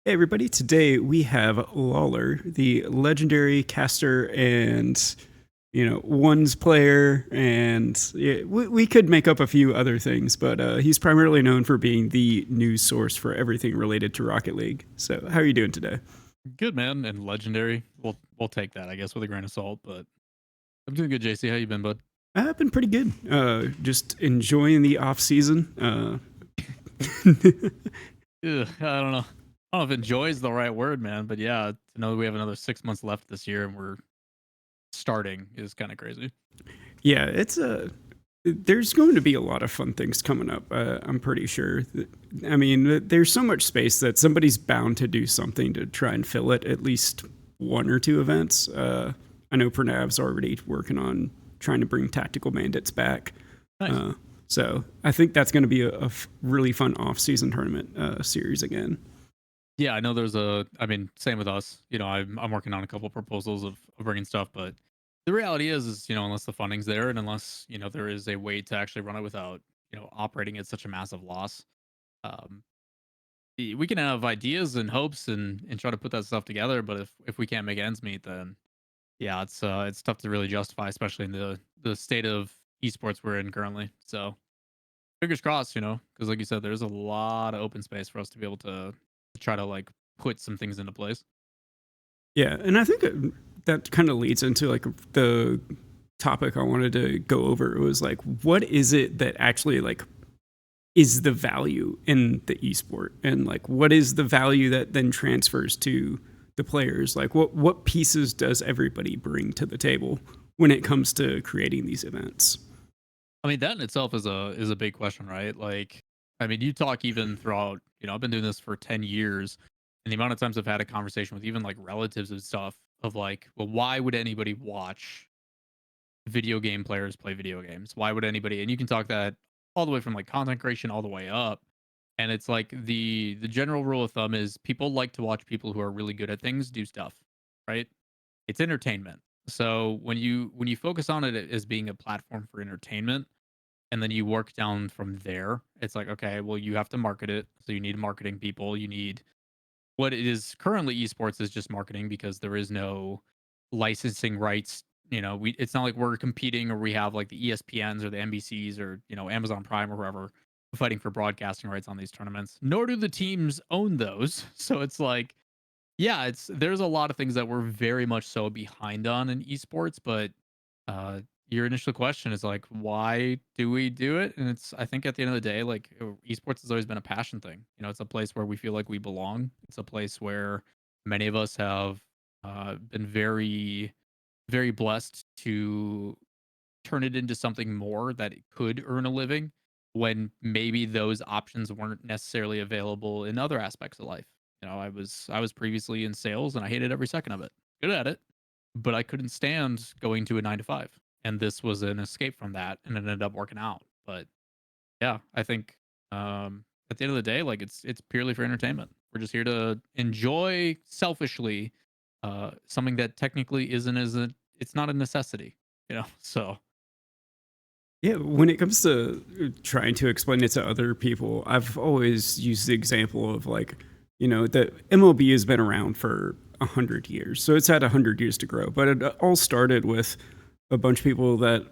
Hey everybody, today we have Lawler, the legendary caster and ones player, and yeah, we could make up a few other things, but he's primarily known for being the news source for everything related to Rocket League. So, how are you doing today? Good man and legendary. We'll take that, I guess, with a grain of salt. But I'm doing good, JC. How you been, bud? I've been pretty good. Just enjoying the off season. Ugh, I don't know. I don't know if enjoy is the right word, man. But yeah, to know we have another 6 months left this year and we're starting is kind of crazy. Yeah, there's going to be a lot of fun things coming up. I'm pretty sure. I mean, there's so much space that somebody's bound to do something to try and fill it. At least one or two events. I know Pernav's already working on trying to bring tactical bandits back. Nice. So I think that's going to be a really fun off-season tournament series again. Yeah, I know there's a. I mean, same with us. I'm working on a couple proposals of bringing stuff, but the reality is unless the funding's there and unless there is a way to actually run it without operating at such a massive loss. Um, we can have ideas and hopes and try to put that stuff together, but if we can't make ends meet, then yeah, it's tough to really justify, especially in the state of esports we're in currently. So fingers crossed, because like you said, there's a lot of open space for us to be able to try to like put some things into place. Yeah, and I think that kind of leads into like the topic I wanted to go over. It was like, what is it that actually like is the value in the esport, and like what is the value that then transfers to the players? Like what pieces does everybody bring to the table when it comes to creating these events? I mean, that in itself is a big question, right? Like, I mean, you talk even throughout, I've been doing this for 10 years, and the amount of times I've had a conversation with even like relatives and stuff of like, well, why would anybody watch video game players play video games? Why would anybody? And you can talk that all the way from like content creation all the way up. And it's like the general rule of thumb is people like to watch people who are really good at things do stuff, right? It's entertainment. So when you focus on it as being a platform for entertainment, and then you work down from there, it's like, okay, well, you have to market it. So you need marketing people. You need what it is currently esports is just marketing because there is no licensing rights. It's not like we're competing or we have like the ESPNs or the NBCs or Amazon Prime or whoever fighting for broadcasting rights on these tournaments. Nor do the teams own those. So it's like, yeah, there's a lot of things that we're very much so behind on in esports, but uh your initial question is like, why do we do it? And I think at the end of the day, like esports has always been a passion thing. It's a place where we feel like we belong. It's a place where many of us have been very, very blessed to turn it into something more that it could earn a living when maybe those options weren't necessarily available in other aspects of life. I was previously in sales and I hated every second of it. Good at it, but I couldn't stand going to a 9 to 5. And this was an escape from that and it ended up working out. But yeah, I think at the end of the day, like it's purely for entertainment. We're just here to enjoy selfishly something that technically isn't it's not a necessity. So Yeah, when it comes to trying to explain it to other people, I've always used the example of like, the MLB has been around for 100 years, so it's had 100 years to grow. But it all started with a bunch of people that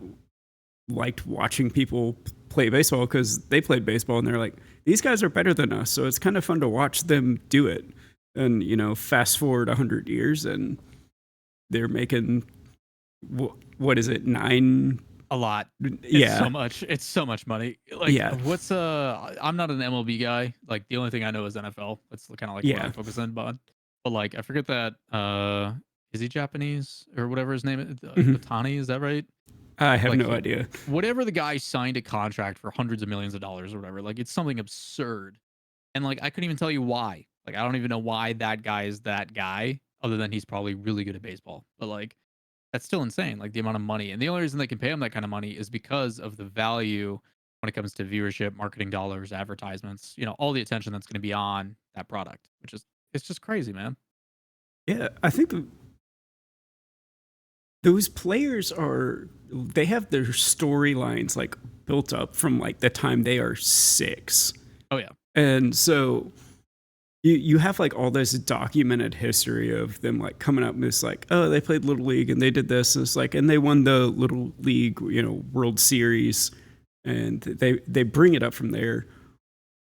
liked watching people play baseball because they played baseball, and they're like, these guys are better than us, so it's kind of fun to watch them do it. And fast forward 100 years, and they're making what is it, nine? a lot. It's so Yeah, much. It's so much money. Like, yeah, I'm not an MLB guy. Like, the only thing I know is NFL. That's kind of like what I yeah. focus on. But like, I forget that. Is he Japanese or whatever his name is? Mhm. Otani, is that right? I have Like, no idea. whatever the guy signed a contract for hundreds of millions of dollars or whatever. Like, it's something absurd. And like, I couldn't even tell you why. Like, I don't even know why that guy is that guy, other than he's probably really good at baseball. But like, that's still insane, like the amount of money. And the only reason they can pay him that kind of money is because of the value when it comes to viewership, marketing dollars, advertisements, all the attention that's going to be on that product, which is it's just crazy, man. Yeah, I think those players they have their storylines like built up from like the time they are six. Oh yeah. And so, you have like all this documented history of them like coming up and it's like, oh, they played little league and they did this, and it's like, and they won the little league, World Series, and they bring it up from there.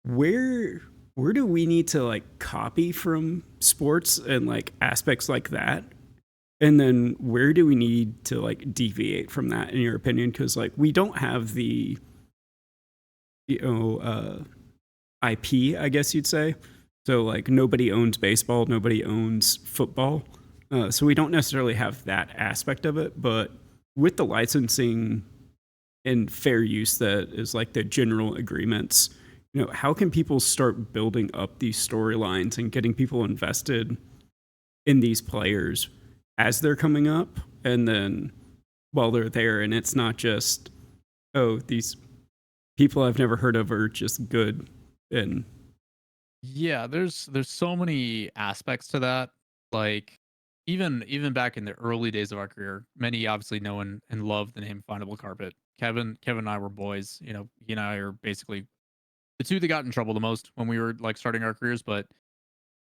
Where do we need to like copy from sports and like aspects like that, and then where do we need to like deviate from that in your opinion? Because like we don't have the you know IP, I guess you'd say. So like nobody owns baseball, nobody owns football, so we don't necessarily have that aspect of it. But with the licensing and fair use that is like the general agreements, how can people start building up these storylines and getting people invested in these players as they're coming up, and then while they're there, and it's not just, oh, these people I've never heard of are just good. And Yeah, there's so many aspects to that. Like even back in the early days of our career, many obviously know and love the name Findable Carpet. Kevin and I were boys. He and I are basically the two that got in trouble the most when we were like starting our careers. But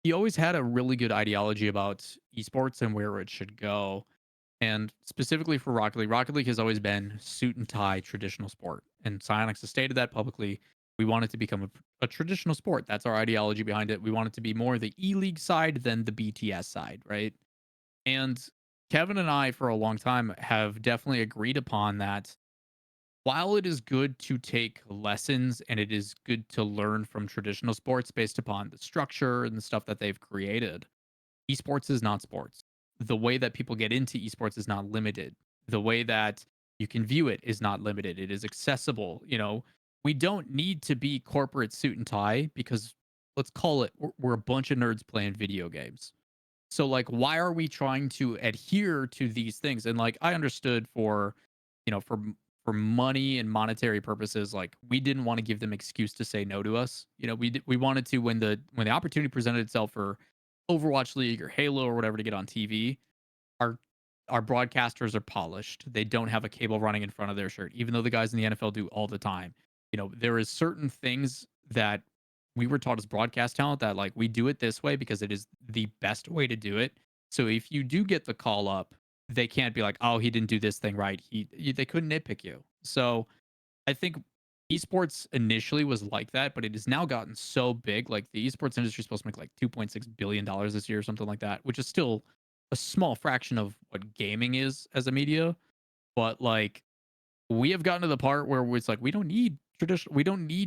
he always had a really good ideology about esports and where it should go. And specifically for Rocket League has always been suit and tie traditional sport. And Psyonix has stated that publicly. We want it to become a traditional sport. That's our ideology behind it. We want it to be more the E League side than the BTS side, right? And Kevin and I, for a long time, have definitely agreed upon that. While it is good to take lessons and it is good to learn from traditional sports based upon the structure and the stuff that they've created, esports is not sports. The way that people get into esports is not limited. The way that you can view it is not limited. It is accessible. We don't need to be corporate suit and tie because let's call it we're a bunch of nerds playing video games. So like why are we trying to adhere to these things? And like I understood for you know for for money and monetary purposes, like we didn't want to give them excuse to say no to us. We wanted to when the opportunity presented itself for Overwatch League or Halo or whatever to get on TV, our our broadcasters are polished. They don't have a cable running in front of their shirt, even though the guys in the NFL do all the time. There is certain things that we were taught as broadcast talent that like we do it this way because it is the best way to do it. So if you do get the call up, they can't be like, "Oh, he didn't do this thing right." They couldn't nitpick you. So I think esports initially was like that, but it has now gotten so big. Like the esports industry is supposed to make like $2.6 billion this year or something like that, which is still a small fraction of what gaming is as a media. But like we have gotten to the part where it's like we don't need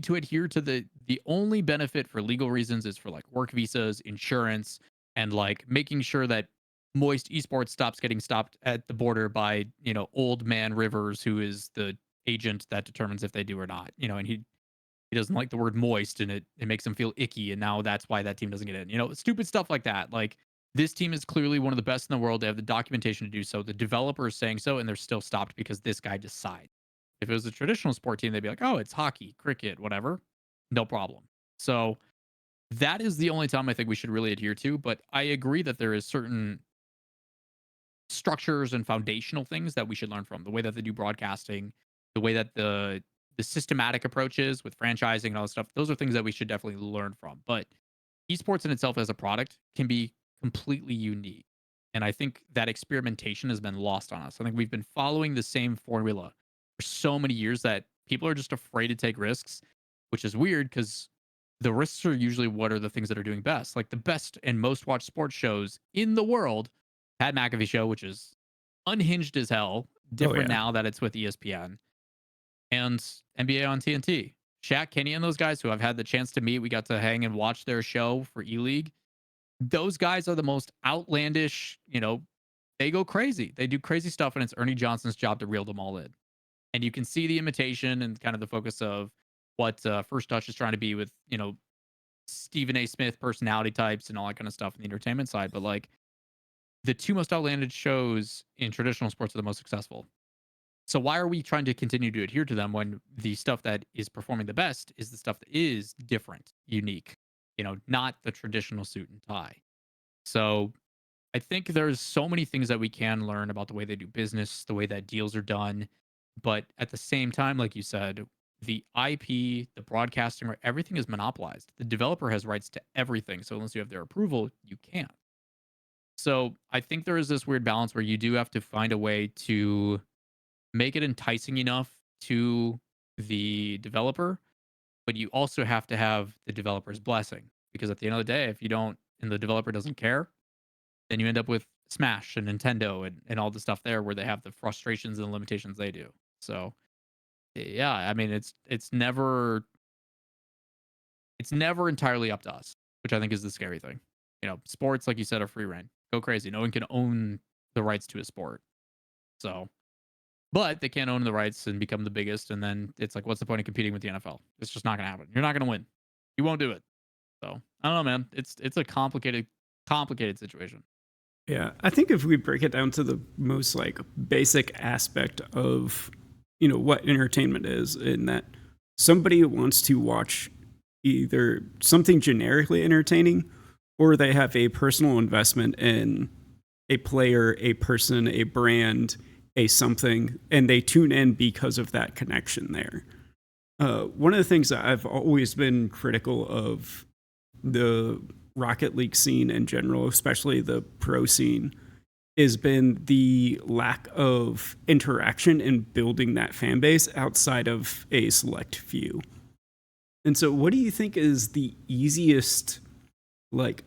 to adhere to the only benefit for legal reasons is for like work visas, insurance, and like making sure that Moist Esports stops getting stopped at the border by, old man Rivers, who is the agent that determines if they do or not. And he doesn't like the word moist and it makes him feel icky, and now that's why that team doesn't get in. Stupid stuff like that. Like this team is clearly one of the best in the world. They have the documentation to do so. The developer is saying so, and they're still stopped because this guy decides. If it was a traditional sport team, they'd be like, oh, it's hockey, cricket, whatever. No problem. So that is the only time I think we should really adhere to. But I agree that there is certain structures and foundational things that we should learn from. The way that they do broadcasting, the way that the systematic approaches with franchising and all this stuff. Those are things that we should definitely learn from. But esports in itself as a product can be completely unique. And I think that experimentation has been lost on us. I think we've been following the same formula for so many years that people are just afraid to take risks, which is weird because the risks are usually what are the things that are doing best. Like the best and most watched sports shows in the world, Pat McAfee show, which is unhinged as hell, oh different yeah, now that it's with ESPN, and NBA on TNT. Shaq, Kenny, and those guys who I've had the chance to meet, we got to hang and watch their show for E League. Those guys are the most outlandish, they go crazy. They do crazy stuff, and it's Ernie Johnson's job to reel them all in. And you can see the imitation and kind of the focus of what First Touch is trying to be with, Stephen A. Smith personality types and all that kind of stuff in the entertainment side. But like the two most outlandish shows in traditional sports are the most successful. So why are we trying to continue to adhere to them when the stuff that is performing the best is the stuff that is different, unique, not the traditional suit and tie? So I think there's so many things that we can learn about the way they do business, the way that deals are done. But at the same time, like you said, the IP, the broadcasting, everything is monopolized. The developer has rights to everything. So unless you have their approval, you can't. So I think there is this weird balance where you do have to find a way to make it enticing enough to the developer, but you also have to have the developer's blessing. Because at the end of the day, if you don't and the developer doesn't care, then you end up with Smash and Nintendo and all the stuff there where they have the frustrations and limitations they do. So yeah, I mean it's never entirely up to us, which I think is the scary thing. Sports, like you said, are free reign. Go crazy. No one can own the rights to a sport. So, but they can't own the rights and become the biggest. And then it's like, what's the point of competing with the NFL? It's just not going to happen. You're not going to win. You won't do it. So I don't know, man. It's a complicated situation. Yeah, I think if we break it down to the most like basic aspect of, what entertainment is, in that somebody wants to watch either something generically entertaining, or they have a personal investment in a player, a person, a brand, a something, and they tune in because of that connection there. One of the things that I've always been critical of the Rocket League scene in general, especially the pro scene, has been the lack of interaction in building that fan base outside of a select few. And so, what do you think is the easiest, like,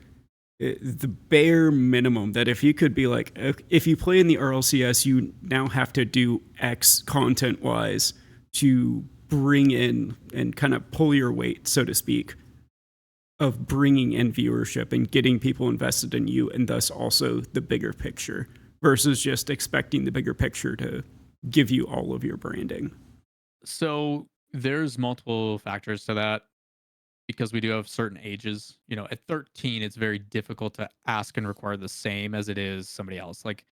the bare minimum that if you could be like, if you play in the RLCS, you now have to do X content wise to bring in and kind of pull your weight, so to speak, of bringing in viewership and getting people invested in you, and thus also the bigger picture versus just expecting the bigger picture to give you all of your branding? So there's multiple factors to that because we do have certain ages. At 13, it's very difficult to ask and require the same as it is somebody else. Like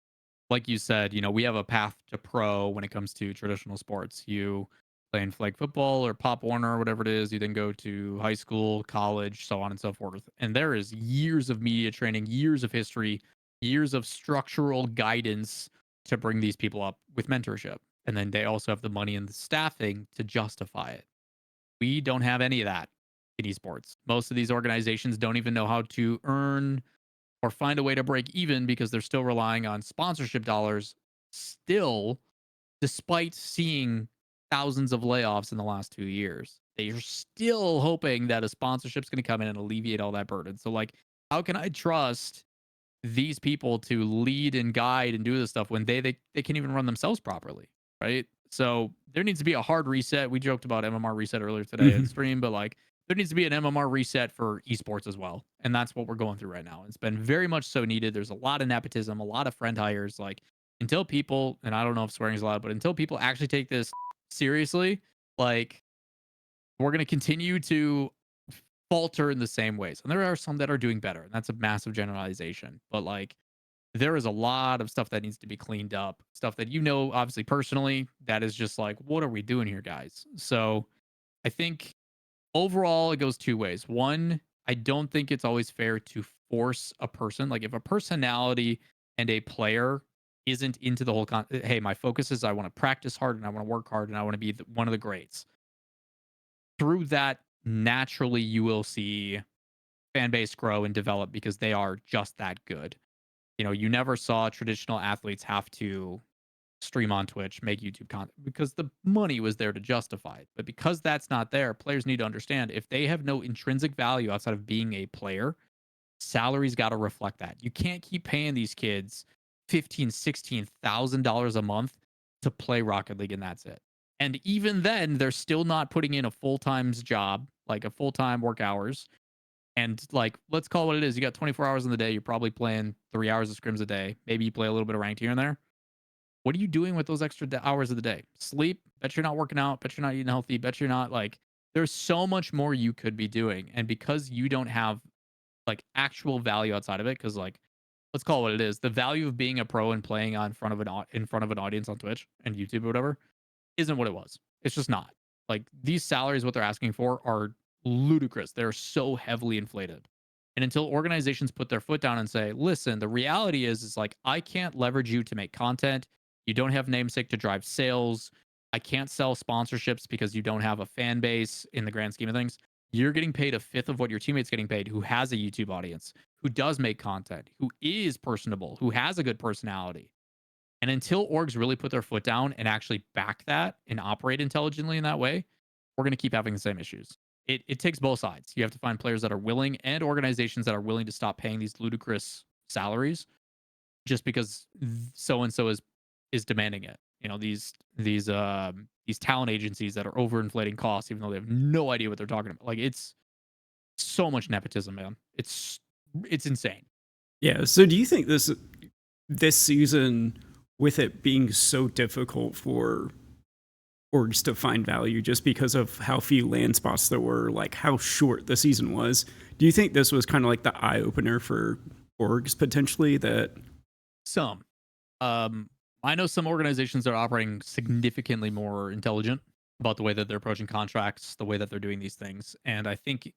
you said, we have a path to pro when it comes to traditional sports. You play in flag football or Pop Warner or whatever it is. You then go to high school, college, so on and so forth. And there is years of media training, years of history, years of structural guidance to bring these people up with mentorship. And then they also have the money and the staffing to justify it. We don't have any of that in esports. Most of these organizations don't even know how to earn or find a way to break even because they're still relying on sponsorship dollars still, despite seeing thousands of layoffs in the last 2 years. They are still hoping that a sponsorship's going to come in and alleviate all that burden. So, like, how can I trust these people to lead and guide and do this stuff when they can't even run themselves properly, right? So there needs to be a hard reset. We joked about MMR reset earlier today in Mm-hmm. stream, but like there needs to be an MMR reset for esports as well. And that's what we're going through right now. It's been very much so needed. There's a lot of nepotism, a lot of friend hires. Like until people, and I don't know if swearing is allowed, but until people actually take this seriously, like we're going to continue to falter in the same ways. And there are some that are doing better. And that's a massive generalization. But like there is a lot of stuff that needs to be cleaned up. Stuff that obviously personally, that is just like, what are we doing here, guys? So I think overall it goes two ways. One, I don't think it's always fair to force a person. Like if a personality and a player isn't into the whole hey, my focus is I want to practice hard and I want to work hard and I want to be one of the greats. Through that, naturally you will see fan base grow and develop because they are just that good. You never saw traditional athletes have to stream on Twitch, make YouTube content because the money was there to justify it. But because that's not there, players need to understand if they have no intrinsic value outside of being a player, salaries got to reflect that. You can't keep paying these kids $16,000 a month to play Rocket League and that's it. And even then, they're still not putting in a full-time job, like a full-time work hours. And like, let's call it what it is. You got 24 hours in the day. You're probably playing 3 hours of scrims a day. Maybe you play a little bit of ranked here and there. What are you doing with those extra hours of the day? Sleep? Bet you're not working out. Bet you're not eating healthy. Bet you're not like, there's so much more you could be doing. And because you don't have like actual value outside of it, because like, let's call it what it is. The value of being a pro and playing in front of an audience on Twitch and YouTube or whatever isn't what it was. It's just not. Like these salaries, what they're asking for are ludicrous. They're so heavily inflated. And until organizations put their foot down and say, listen, the reality is like, I can't leverage you to make content. You don't have namesake to drive sales. I can't sell sponsorships because you don't have a fan base in the grand scheme of things. You're getting paid a fifth of what your teammate's getting paid, who has a YouTube audience, who does make content, who is personable, who has a good personality. And until orgs really put their foot down and actually back that and operate intelligently in that way, we're going to keep having the same issues. It takes both sides. You have to find players that are willing and organizations that are willing to stop paying these ludicrous salaries just because so and so is demanding it. You know, these talent agencies that are overinflating costs even though they have no idea what they're talking about. Like it's so much nepotism, man. It's insane. Yeah. So do you think this season, with it being so difficult for orgs to find value just because of how few land spots there were, like how short the season was, do you think this was kind of like the eye opener for orgs potentially that Some. I know some organizations are operating significantly more intelligent about the way that they're approaching contracts, the way that they're doing these things. And I think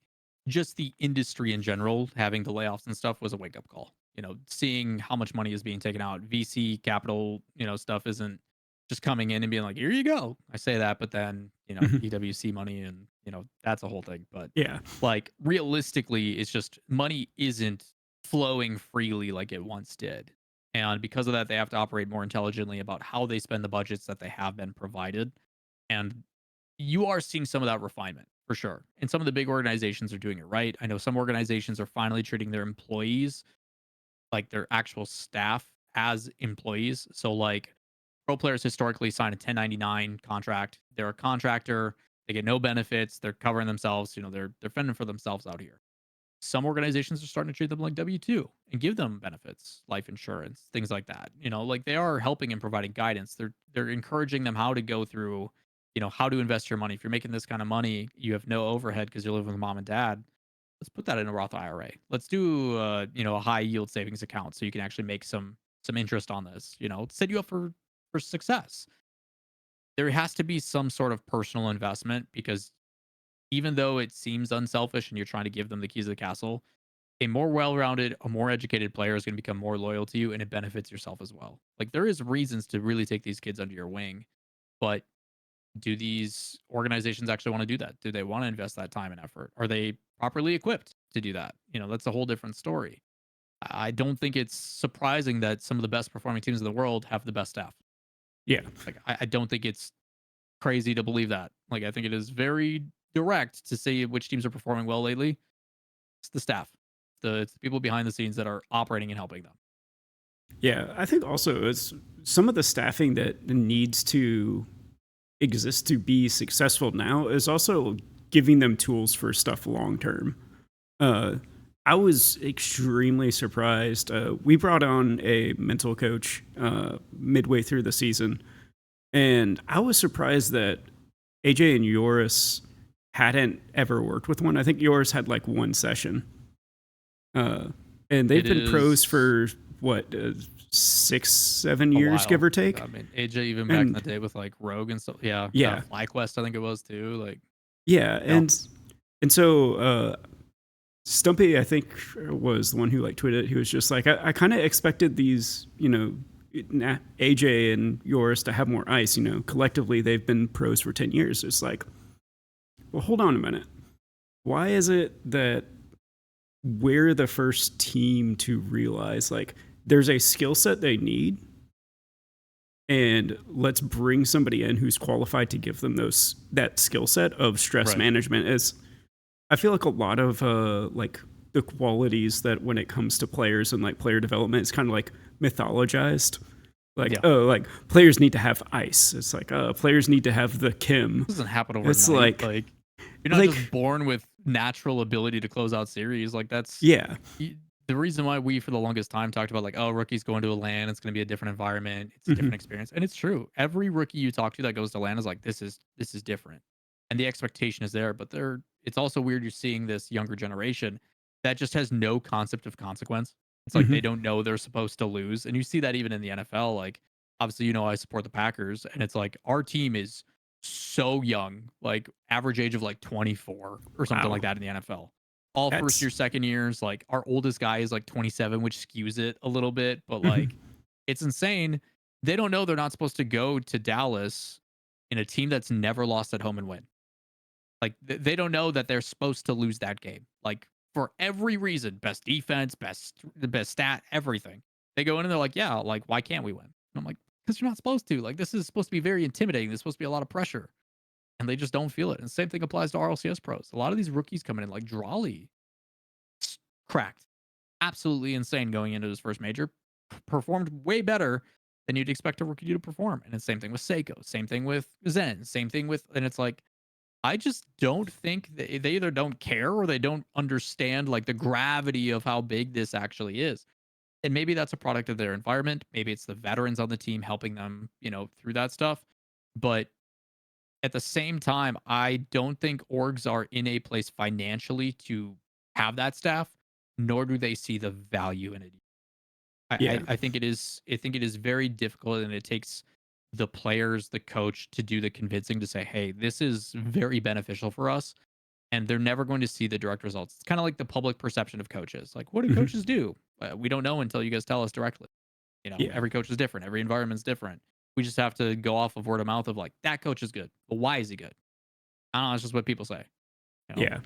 just the industry in general, having the layoffs and stuff was a wake up call. You know, seeing how much money is being taken out, VC capital, stuff isn't just coming in and being like, here you go. I say that, but then, PWC money and, that's a whole thing. But yeah. like realistically, it's just money isn't flowing freely like it once did. And because of that, they have to operate more intelligently about how they spend the budgets that they have been provided. And you are seeing some of that refinement for sure. And some of the big organizations are doing it right. I know some organizations are finally treating their employees, like their actual staff, as employees. So, like, pro players historically sign a 1099 contract. They're a contractor. They get no benefits. They're covering themselves. They're fending for themselves out here. Some organizations are starting to treat them like W-2 and give them benefits, life insurance, things like that. Like they are helping and providing guidance. They're encouraging them how to go through, how to invest your money. If you're making this kind of money, you have no overhead because you're living with mom and dad. Let's put that in a Roth IRA. Let's do a high yield savings account so you can actually make some interest on this, set you up for success. There has to be some sort of personal investment because even though it seems unselfish and you're trying to give them the keys of the castle, a more well-rounded, a more educated player is going to become more loyal to you and it benefits yourself as well. Like there is reasons to really take these kids under your wing, but do these organizations actually want to do that? Do they want to invest that time and effort? Are they properly equipped to do that? That's a whole different story. I don't think it's surprising that some of the best performing teams in the world have the best staff. Yeah. Like I don't think it's crazy to believe that. Like I think it is very direct to say which teams are performing well lately. It's the staff. It's the people behind the scenes that are operating and helping them. Yeah, I think also it's some of the staffing that needs to exist to be successful now is also giving them tools for stuff long term. Uh, I was extremely surprised. We brought on a mental coach midway through the season, and I was surprised that AJ and Yoris hadn't ever worked with one. I think Yoris had like one session. And they've been pros for what, 6-7 years, give or take. I mean, AJ even back in the day with like Rogue and stuff. Yeah, yeah. FlyQuest, I think it was too. Like, yeah, and so Stumpy, I think, was the one who like tweeted. He was just like, I kind of expected these, AJ and Yoris to have more ice. Collectively they've been pros for 10 years. It's like, well, hold on a minute. Why is it that we're the first team to realize like there's a skill set they need and let's bring somebody in who's qualified to give them that skill set of stress management? Is I feel like a lot of like the qualities that when it comes to players and like player development is kind of like mythologized. Like, like players need to have ice. It's like, players need to have the Kim. It doesn't happen overnight. It's like you're not just born with natural ability to close out series. Like that's the reason why we for the longest time talked about like, oh, rookies going to a LAN, it's going to be a different environment, it's a different experience, and it's true. Every rookie you talk to that goes to LAN is like, this is different, and the expectation is there. But it's also weird you're seeing this younger generation that just has no concept of consequence. It's like they don't know they're supposed to lose, and you see that even in the NFL. Like obviously, I support the Packers, and it's like our team is so young, like average age of like 24 or something like that in the NFL. All first year, second years. Like our oldest guy is like 27, which skews it a little bit, but like it's insane. They don't know they're not supposed to go to Dallas in a team that's never lost at home and win. Like they don't know that they're supposed to lose that game. Like for every reason, best defense, the best stat, everything. They go in and they're like, yeah, like why can't we win? And I'm like, because you're not supposed to. Like this is supposed to be very intimidating. There's supposed to be a lot of pressure, and they just don't feel it. And the same thing applies to RLCS pros. A lot of these rookies coming in, like Drawley, cracked, absolutely insane going into his first major, performed way better than you'd expect a rookie to perform. And the same thing with Seiko, same thing with Zen, same thing with, and it's like I just don't think they either don't care or they don't understand like the gravity of how big this actually is. And maybe that's a product of their environment. Maybe it's the veterans on the team helping them, through that stuff. But at the same time, I don't think orgs are in a place financially to have that staff, nor do they see the value in it. Yeah. I think it is very difficult, and it takes the players, the coach to do the convincing to say, "Hey, this is very beneficial for us." And they're never going to see the direct results. It's kind of like the public perception of coaches. Like, what do Mhm. coaches do? We don't know until you guys tell us directly. Yeah. Every coach is different. Every environment's different. We just have to go off of word of mouth of like that coach is good, but why is he good? I don't know. It's just what people say. You know? Yeah.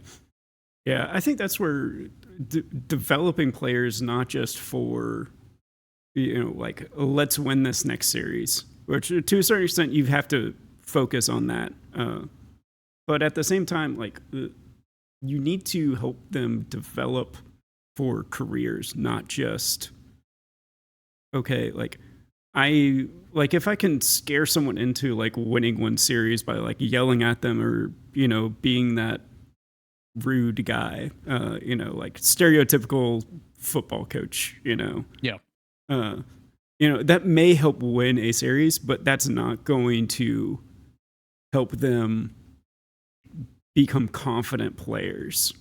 Yeah. I think that's where developing players, not just for, like, let's win this next series, which to a certain extent you have to focus on that. But at the same time, like, you need to help them develop for careers, not just, okay, like, if I can scare someone into like winning one series by like yelling at them or, being that rude guy, like stereotypical football coach, Yeah. uh, that may help win a series, but that's not going to help them become confident players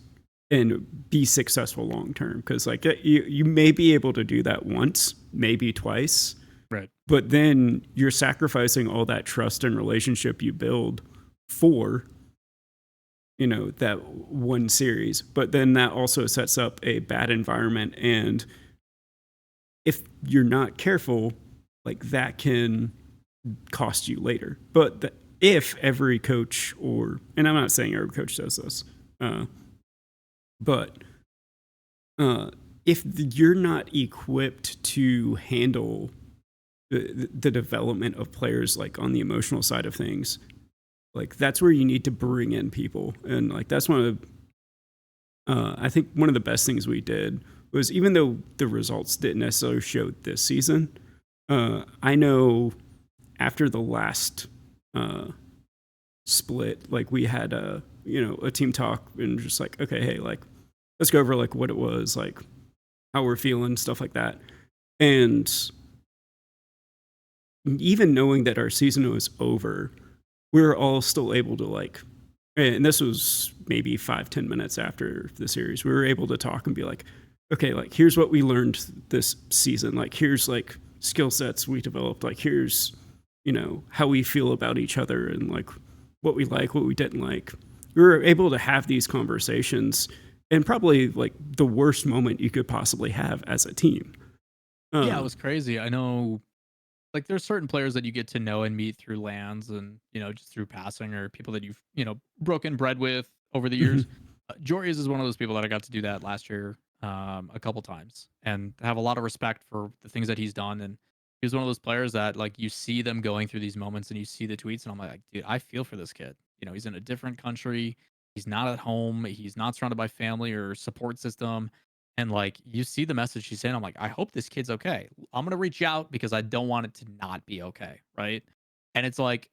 and be successful long term. Because like you may be able to do that once, maybe twice, Right. but then you're sacrificing all that trust and relationship you build for that one series. But then that also sets up a bad environment, and if you're not careful, like that can cost you later. But if every coach, and I'm not saying every coach does this, but if you're not equipped to handle the development of players, like on the emotional side of things, like that's where you need to bring in people. And like that's one of I think one of the best things we did was, even though the results didn't necessarily show this season, I know after the last split, like we had a team talk and just like, okay, hey, like let's go over like what it was, like how we're feeling, stuff like that. And even knowing that our season was over, we were all still able to like, and this was maybe 5-10 minutes after the series, we were able to talk and be like, okay, like here's what we learned this season, like here's like skill sets we developed, like here's how we feel about each other and like what we like, what we didn't like. We were able to have these conversations, and probably like the worst moment you could possibly have as a team. Yeah, it was crazy. I know, like, there's certain players that you get to know and meet through lands and, just through passing, or people that you've, broken bread with over the years. Mhm. Jorius is one of those people that I got to do that last year, a couple times, and have a lot of respect for the things that he's done. And he was one of those players that, like, you see them going through these moments and you see the tweets, and I'm like, dude, I feel for this kid. He's in a different country. He's not at home. He's not surrounded by family or support system. And like you see the message he's saying, I'm like, I hope this kid's okay. I'm gonna reach out because I don't want it to not be okay, right? And it's like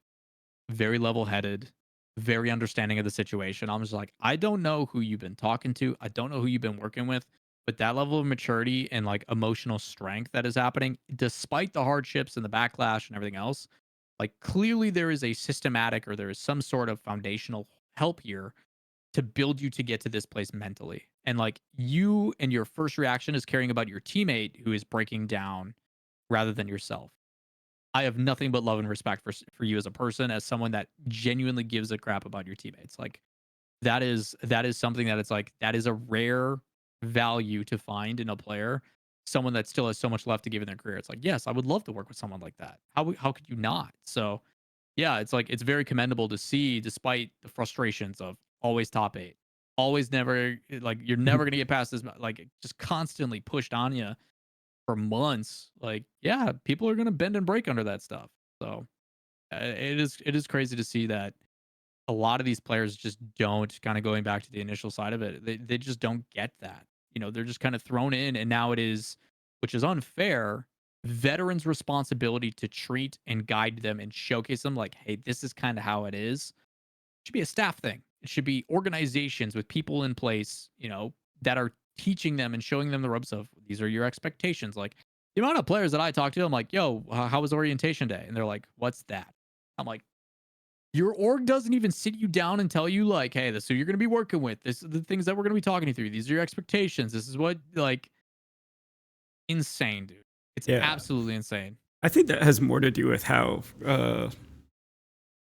very level-headed, very understanding of the situation. I'm just like, I don't know who you've been talking to. I don't know who you've been working with, but that level of maturity and like emotional strength that is happening, despite the hardships and the backlash and everything else, like clearly there is a systematic, or there is some sort of foundational help here to build you to get to this place mentally. And like you and your first reaction is caring about your teammate who is breaking down rather than yourself. I have nothing but love and respect for you as a person, as someone that genuinely gives a crap about your teammates. Like that is something that it's like that is a rare value to find in a player, someone that still has so much left to give in their career. It's like, yes, I would love to work with someone like that. How could you not? So Yeah, it's like it's very commendable to see despite the frustrations of always top 8. Always never like you're never going to get past this like just constantly pushed on you for months. Like, yeah, people are going to bend and break under that stuff. So, it is crazy to see that a lot of these players just don't kind of going back to the initial side of it. They just don't get that. You know, they're just kind of thrown in and now it is which is unfair, veterans' responsibility to treat and guide them and showcase them like, "Hey, this is kind of how it is." It should be a staff thing. It should be organizations with people in place, you know, that are teaching them and showing them the ropes of these are your expectations. Like the amount of players that I talk to, I'm like, "Yo, how was orientation day?" And they're like, "What's that?" I'm like, your org doesn't even sit you down and tell you like, "Hey, this is who you're going to be working with. This is the things that we're going to be talking you through. These are your expectations. This is what like insane, dude. It's Yeah. absolutely insane." I think that has more to do with how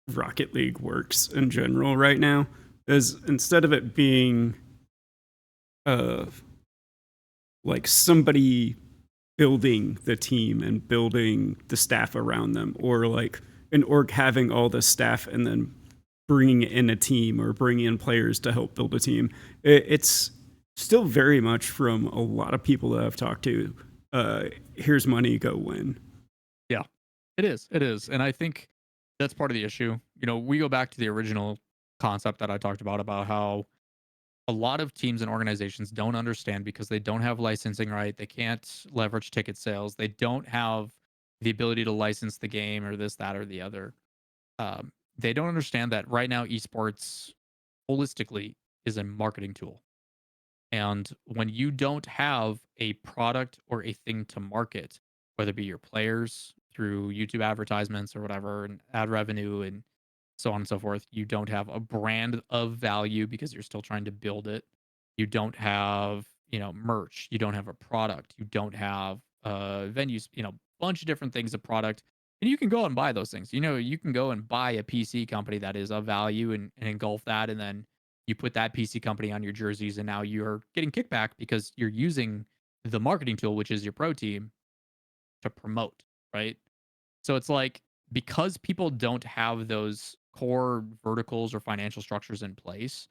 Rocket League works in general right now. Is instead of it being uh, like somebody building the team and building the staff around them, or like an org having all the staff and then bringing in a team or bringing in players to help build a team. It's still very much from a lot of people that I've talked to. Here's money, go win. Yeah. It is. It is. And I think that's part of the issue. You know, we go back to the original concept that I talked about how a lot of teams and organizations don't understand because they don't have licensing right. They can't leverage ticket sales. They don't have the ability to license the game or this, that, or the other. They don't understand that right now esports holistically is a marketing tool. And when you don't have a product or a thing to market, whether it be your players through YouTube advertisements or whatever, and ad revenue and so on and so forth, you don't have a brand of value because you're still trying to build it. You don't have, you know, merch. You don't have a product. You don't have venues, you know, bunch of different things of product. And you can go and buy those things. You know, you can go and buy a PC company that is of value and engulf that. And then you put that PC company on your jerseys, and now you're getting kickback because you're using the marketing tool, which is your pro team, to promote, right? So it's like because people don't have those core verticals or financial structures in place,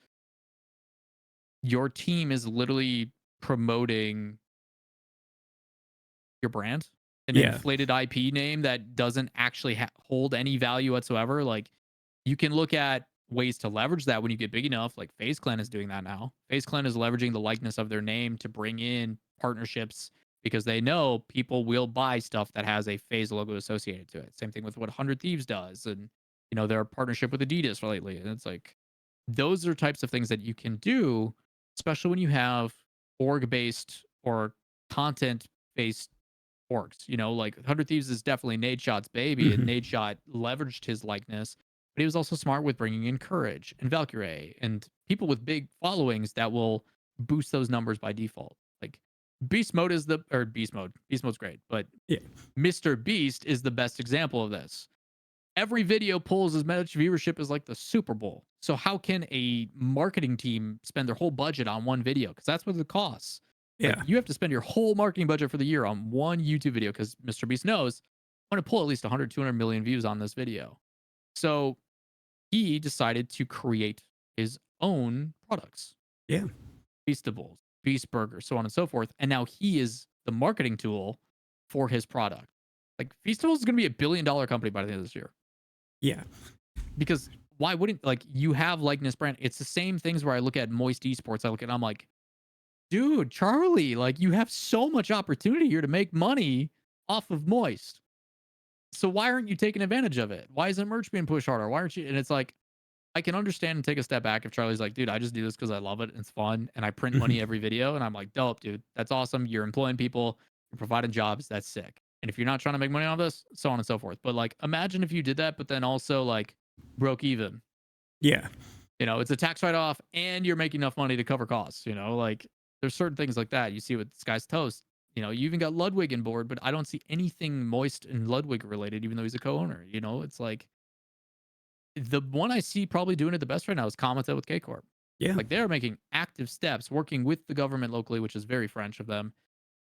your team is literally promoting your brand, an Yeah. inflated IP name that doesn't actually hold any value whatsoever. Like you can look at ways to leverage that when you get big enough. Like FaZe Clan is doing that now. FaZe Clan is leveraging the likeness of their name to bring in partnerships because they know people will buy stuff that has a FaZe logo associated to it. Same thing with what 100 Thieves does. And, you know, their partnership with Adidas lately. And it's like, those are types of things that you can do, especially when you have org based or content based orgs. You know, like 100 Thieves is definitely Nadeshot's baby, and Mhm. Nadeshot leveraged his likeness, but he was also smart with bringing in Courage and Valkyrie and people with big followings that will boost those numbers by default. Like Beast Mode is the or Beast Mode. Beast Mode's great, but Yeah. Mr. Beast is the best example of this. Every video pulls as much viewership as like the Super Bowl. So how can a marketing team spend their whole budget on one video? Because that's what it costs. Like Yeah. you have to spend your whole marketing budget for the year on one YouTube video because Mr. Beast knows I want to pull at least 100, 200 million views on this video. So he decided to create his own products, Yeah. Feastables, Beast Burger, so on and so forth. And now he is the marketing tool for his product. Like Feastables is going to be $1 billion company by the end of this year. Yeah. Because why wouldn't like you have likeness brand? It's the same things where I look at Moist Esports. I look at I'm like, dude, Charlie, like you have so much opportunity here to make money off of Moist. So why aren't you taking advantage of it? Why isn't merch being pushed harder? Why aren't you? And it's like I can understand and take a step back if Charlie's like, dude, I just do this because I love it and it's fun and I print money Mhm. every video. And I'm like, dope, dude. That's awesome. You're employing people, you're providing jobs. That's sick. And if you're not trying to make money on this, so on and so forth. But like, imagine if you did that, but then also like broke even. Yeah. You know, it's a tax write off and you're making enough money to cover costs. You know, like there's certain things like that. You see with Sky's Toast. You know, you even got Ludwig in board, but I don't see anything Moist and Ludwig related, even though he's a co-owner. You know, it's like the one I see probably doing it the best right now is Kamata with K Corp. Yeah. Like they're making active steps, working with the government locally, which is very French of them,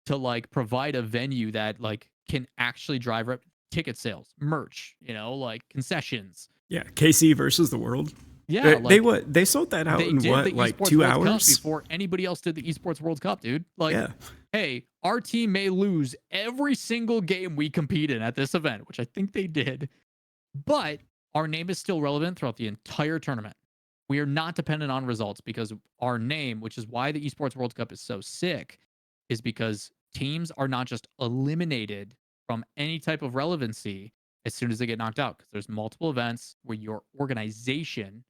to like provide a venue that like can actually drive ticket sales, merch, like concessions. Yeah, KC versus the world. Yeah, They like what they sold that out they in did the what, like Esports two World Cup hours? before anybody else did the Esports World Cup, dude. Like, Yeah, hey, our team may lose every single game we compete in at this event, which I think they did, but our name is still relevant throughout the entire tournament. We are not dependent on results because our name, which is why the Esports World Cup is so sick, is because teams are not just eliminated from any type of relevancy as soon as they get knocked out because there's multiple events where your organization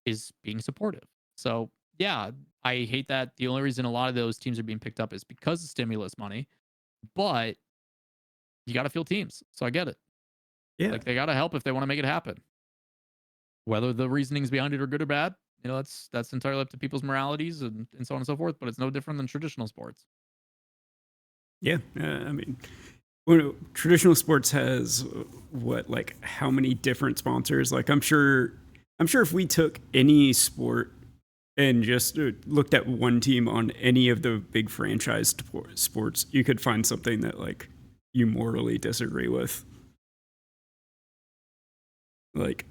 is being supportive. So, yeah, I hate that the only reason a lot of those teams are being picked up is because of stimulus money, but you got to field teams. So I get it. yeah. Like they got to help if they want to make it happen. Whether the reasonings behind it are good or bad, that's entirely up to people's moralities and so on and so forth. But it's no different than traditional sports. Yeah, I mean, traditional sports has what, like, how many different sponsors? Like, I'm sure if we took any sport and just looked at one team on any of the big franchise sports, you could find something that like you morally disagree with. Like,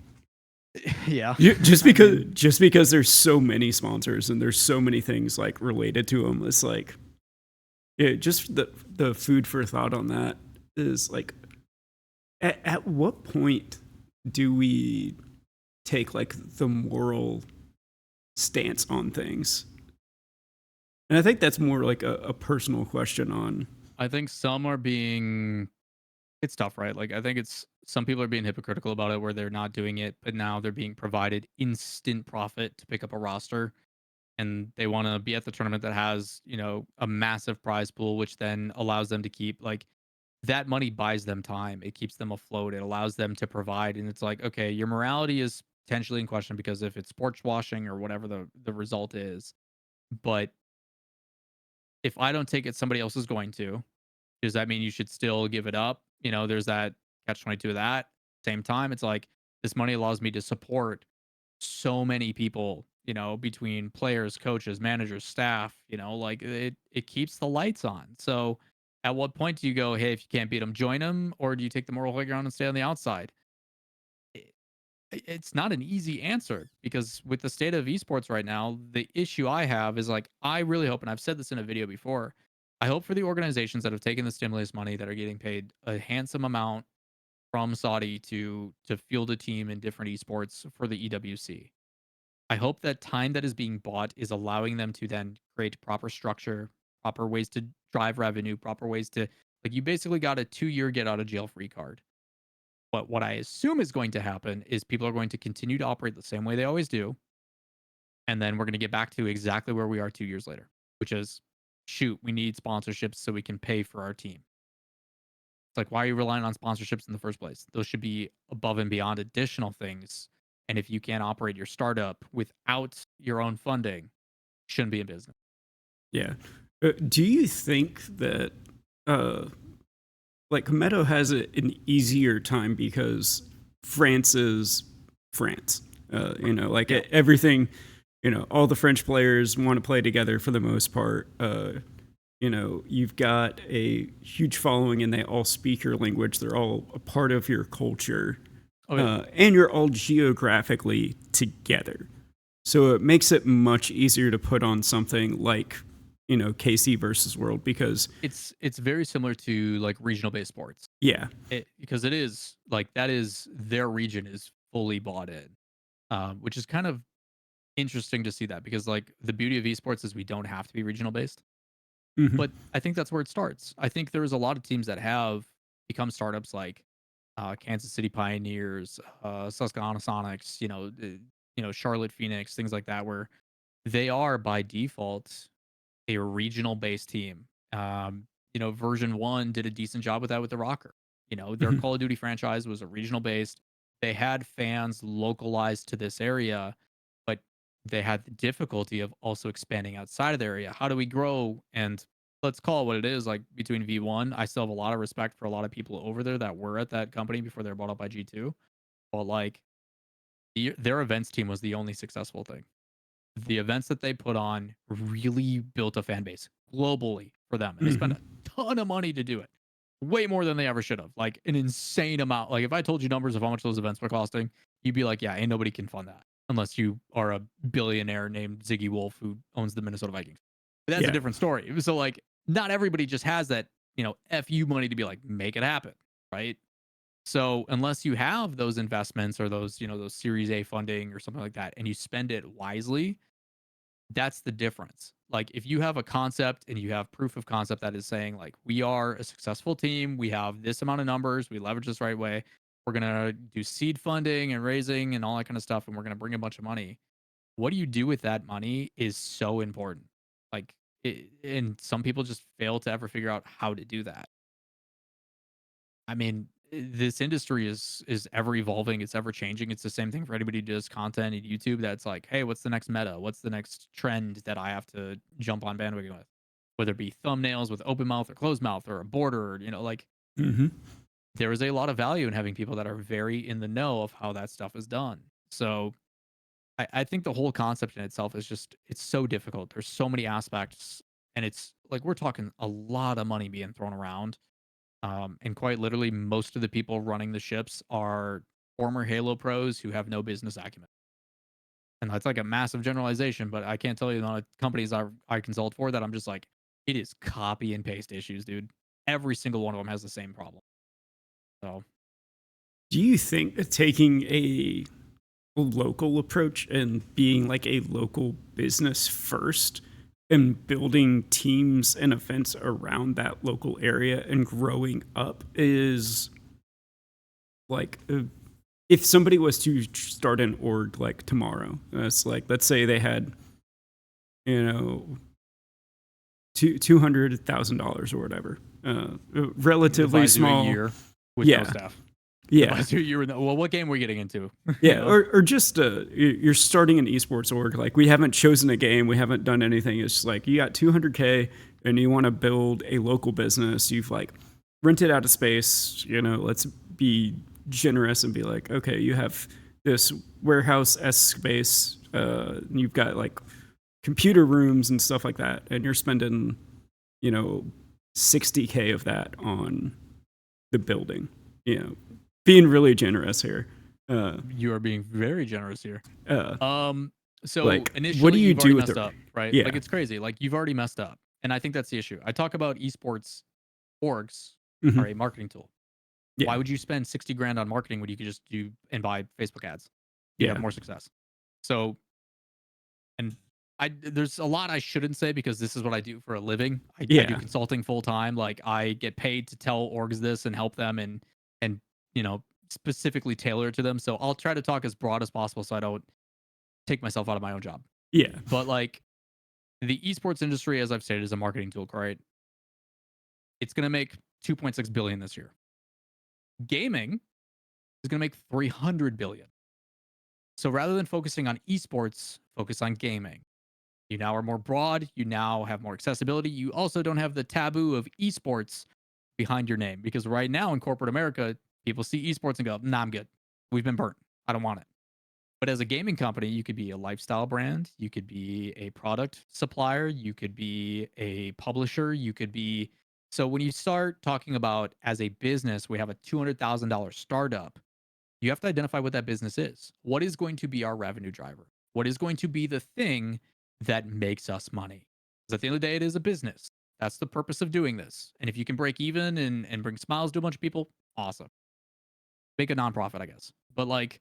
Yeah. just because there's so many sponsors and there's so many things like related to them, it's like, yeah, just the food for thought on that is like, at what point do we take like the moral stance on things? And I think that's more like a personal question on. I think some are being it's tough, right? Like I think it's some people are being hypocritical about it where they're not doing it, but now they're being provided instant profit to pick up a roster and they want to be at the tournament that has, a massive prize pool which then allows them to keep like that money buys them time. It keeps them afloat. It allows them to provide and it's like, okay, your morality is potentially in question because if it's sports washing or whatever the result is, but if I don't take it somebody else is going to. Does that mean you should still give it up? There's that catch 22 of that. Same time, it's like this money allows me to support so many people, between players, coaches, managers, staff, like it keeps the lights on. So at what point do you go, hey, if you can't beat them, join them, or do you take the moral high ground and stay on the outside? It's not an easy answer because with the state of esports right now, the issue I have is like I really hope, and I've said this in a video before, I hope for the organizations that have taken the stimulus money that are getting paid a handsome amount from Saudi to field a team in different esports for the EWC. I hope that time that is being bought is allowing them to then create proper structure, proper ways to drive revenue, proper ways to like you basically got a 2-year get out of jail free card. But what I assume is going to happen is people are going to continue to operate the same way they always do. And then we're going to get back to exactly where we are 2 years later, which is shoot, we need sponsorships so we can pay for our team. It's like, why are you relying on sponsorships in the first place? Those should be above and beyond additional things. And if you can't operate your startup without your own funding, you shouldn't be in business. Yeah. Do you think that like Meadow has an easier time because France is France? Like Yeah. everything, all the French players want to play together for the most part. You've got a huge following and they all speak your language. They're all a part of your culture. Oh, yeah. And you're all geographically together. So it makes it much easier to put on something like, KC versus World because, It's very similar to like regional based sports. yeah. Because it is like that is their region is fully bought in, which is kind of interesting to see that because like the beauty of esports is we don't have to be regional based. Hmm. But I think that's where it starts. I think there's a lot of teams that have become startups like Kansas City Pioneers, Susquehanna Sonics, Charlotte Phoenix, things like that, where they are by default a regional based team. Version one did a decent job with that with the Rocker. Their Hmm. Call of Duty franchise was a regional based. They had fans localized to this area, but they had the difficulty of also expanding outside of the area. How do we grow? And let's call it what it is. Like between V1, I still have a lot of respect for a lot of people over there that were at that company before they were bought up by G2. But like their events team was the only successful thing. The events that they put on really built a fan base globally for them, and they spent Hmm. a ton of money to do it. way more than they ever should have. Like an insane amount. Like if I told you numbers of how much those events were costing, you'd be like, yeah, ain't nobody can fund that unless you are a billionaire named Ziggy Wolf who owns the Minnesota Vikings. But that's a Yeah. different story. So like not everybody just has that, FU money to be like, make it happen. Right. So unless you have those investments or those, those series A funding or something like that, and you spend it wisely, that's the difference. Like if you have a concept and you have proof of concept that is saying like we are a successful team, we have this amount of numbers, we leverage this right way, we're gonna do seed funding and raising and all that kind of stuff, and we're gonna bring a bunch of money. What do you do with that money is so important. Like, and some people just fail to ever figure out how to do that. I mean, this industry is ever evolving, it's ever changing. It's the same thing for anybody who does content in YouTube that's like, hey, what's the next meta? What's the next trend that I have to jump on bandwagon with? Whether it be thumbnails with open mouth or closed mouth or a border, or, like Hmm. there is a lot of value in having people that are very in the know of how that stuff is done. So I think the whole concept in itself is just it's so difficult. There's so many aspects, and it's like we're talking a lot of money being thrown around, and quite literally, most of the people running the ships are former Halo pros who have no business acumen. And that's like a massive generalization, but I can't tell you the amount of companies I consult for that I'm just like, it is copy and paste issues, dude. Every single one of them has the same problem. So Do you think taking a local approach and being like a local business first and building teams and events around that local area and growing up is like if somebody was to start an org like tomorrow, it's like let's say they had you know $200,000 or whatever, relatively advise you a small. year with no Yeah, staff. yeah. Advise you a year with no, well, what game are we getting into? Yeah, or just you're starting an esports org. Like we haven't chosen a game, we haven't done anything. It's just like you got 200K and you want to build a local business. You've like rented out a space. Let's be generous and be like, okay, you have this warehouse esque space. You've got like computer rooms and stuff like that, and you're spending, you know, 60K of that on the building. Being really generous here. You are being very generous here. Uh, So like, initially, what do you you've do already with messed the? up, right? Yeah, Like it's crazy. Like you've already messed up, and I think that's the issue. I talk about esports orgs hmm, are a marketing tool. Why yeah, would you spend 60 grand on marketing when you could just do and buy Facebook ads? You'd have yeah, more success. So, and there's a lot I shouldn't say because this is what I do for a living. I do yeah, consulting full time. Like I get paid to tell orgs this and help them and specifically tailor it to them. So I'll try to talk as broad as possible so I don't take myself out of my own job. yeah, But like the esports industry, as I've stated, is a marketing tool, right? It's going to make 2.6 billion this year. Gaming is going to make 300 billion. So rather than focusing on esports, focus on gaming. You now are more broad. You now have more accessibility. You also don't have the taboo of esports behind your name because right now in corporate America, people see esports and go, nah, I'm good. We've been burnt. I don't want it. But as a gaming company, you could be a lifestyle brand, you could be a product supplier, you could be a publisher, you could be. So when you start talking about as a business, we have a $200,000 startup, you have to identify what that business is. What is going to be our revenue driver? What is going to be the thing that makes us money? Because at the end of the day, it is a business. That's the purpose of doing this. And if you can break even and bring smiles to a bunch of people, awesome. Make a nonprofit, I guess. But like,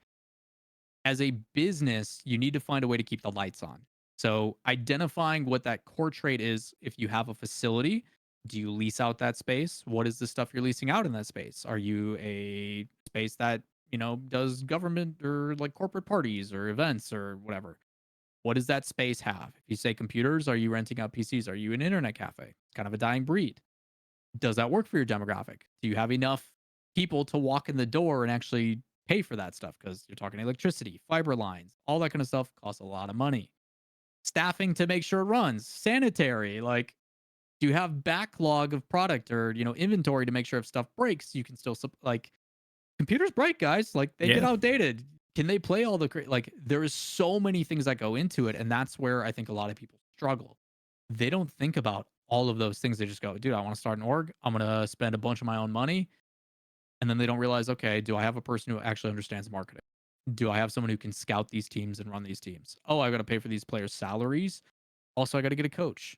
as a business, you need to find a way to keep the lights on. So, identifying what that core trait is if you have a facility, do you lease out that space? What is the stuff you're leasing out in that space? Are you a space that, does government or like corporate parties or events or whatever? What does that space have? If you say computers, are you renting out PCs? Are you an internet cafe? It's kind of a dying breed. Does that work for your demographic? Do you have enough people to walk in the door and actually pay for that stuff? Because you're talking electricity, fiber lines, all that kind of stuff costs a lot of money. Staffing to make sure it runs, sanitary, like do you have backlog of product or inventory to make sure if stuff breaks, you can still like computers break, guys. Like they get yeah. outdated. Can they play all the like? There is so many things that go into it, and that's where I think a lot of people struggle. They don't think about all of those things. They just go, dude, I want to start an org. I'm gonna spend a bunch of my own money, and then they don't realize, okay, do I have a person who actually understands marketing? Do I have someone who can scout these teams and run these teams? Oh, I got to pay for these players' salaries. Also, I got to get a coach.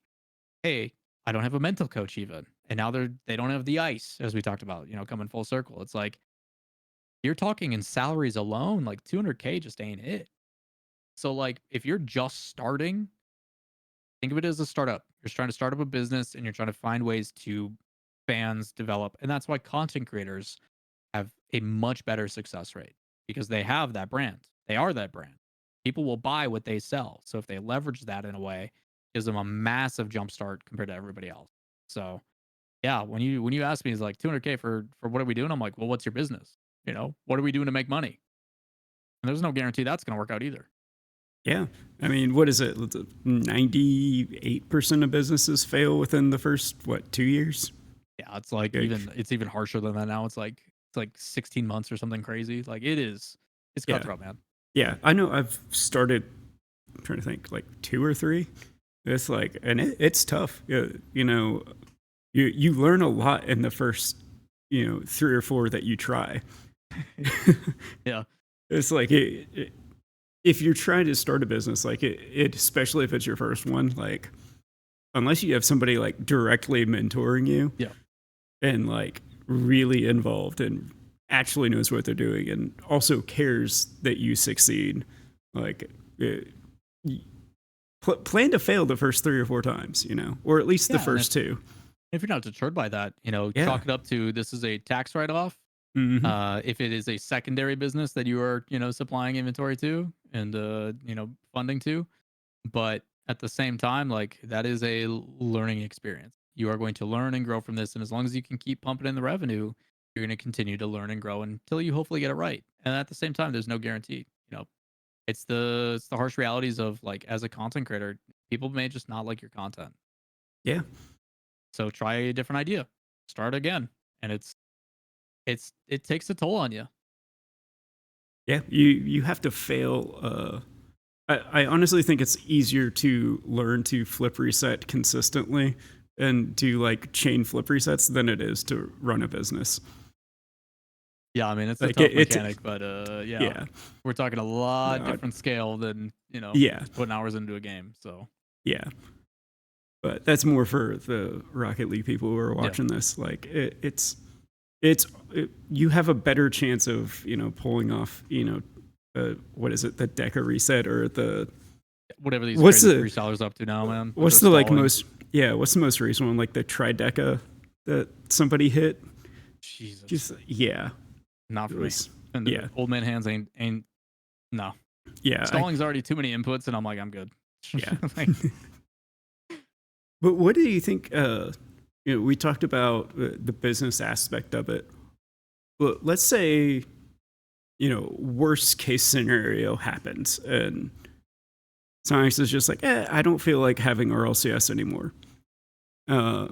Hey, I don't have a mental coach even, and now they don't have the ice, as we talked about. Coming full circle. It's like you're talking in salaries alone, like 200K just ain't it. So like if you're just starting, think of it as a startup. You're trying to start up a business and you're trying to find ways to fans develop. And that's why content creators have a much better success rate because they have that brand. They are that brand. People will buy what they sell. So if they leverage that in a way, gives them a massive jump start compared to everybody else. So yeah, when you ask me, it's like 200K for what are we doing? I'm like, well, what's your business? What are we doing to make money? And there's no guarantee that's going to work out either. Yeah. I mean, what is it? 98% of businesses fail within the first, what, 2 years? Yeah, it's like Like, it's even harsher than that now. It's like 16 months or something crazy. Like it is. It's yeah. cutthroat, man. Yeah. I know I've started, I'm trying to think, like two or three. It's like, and it's tough. Yeah, you learn a lot in the first, three or four that you try. Yeah. It's like if you're trying to start a business, like especially if it's your first one, like unless you have somebody like directly mentoring you, Yeah. and like really involved and actually knows what they're doing and also cares that you succeed, like plan to fail the first three or four times, or at least the Yeah. And first two. if you're not deterred by that, Yeah. chalk it up to this is a tax write off. Hmm. If it is a secondary business that you are, supplying inventory to and funding to, but at the same time, like that is a learning experience. You are going to learn and grow from this, and as long as you can keep pumping in the revenue, you're going to continue to learn and grow until you hopefully get it right. And at the same time, there's no guarantee. It's the harsh realities of like as a content creator, people may just not like your content. Yeah. So try a different idea, start again, and it takes a toll on you. Yeah. You have to fail. I honestly think it's easier to learn to flip reset consistently and do like chain flip resets than it is to run a business. Yeah, I mean it's a Like tough it's mechanic, but yeah, yeah. we're talking a lot Uh, different scale than yeah. just putting hours into a game. So Yeah. But that's more for the Rocket League people who are yeah, watching this. Like you have a better chance of pulling off what is it, the Deca reset or the whatever these what's crazy the freestylers up to now, man. With what's the the like stalling. most yeah what's the most recent one, like the Trideca that somebody hit. Jesus, Just yeah, not it for me. was And the yeah old man hands ain't no. yeah Stalling's already too many inputs, and I'm like, I'm good. yeah. Like, But what do you think? We talked about the business aspect of it. But let's say worst case scenario happens and Science is just like, I don't feel like having RLCS anymore. Uh,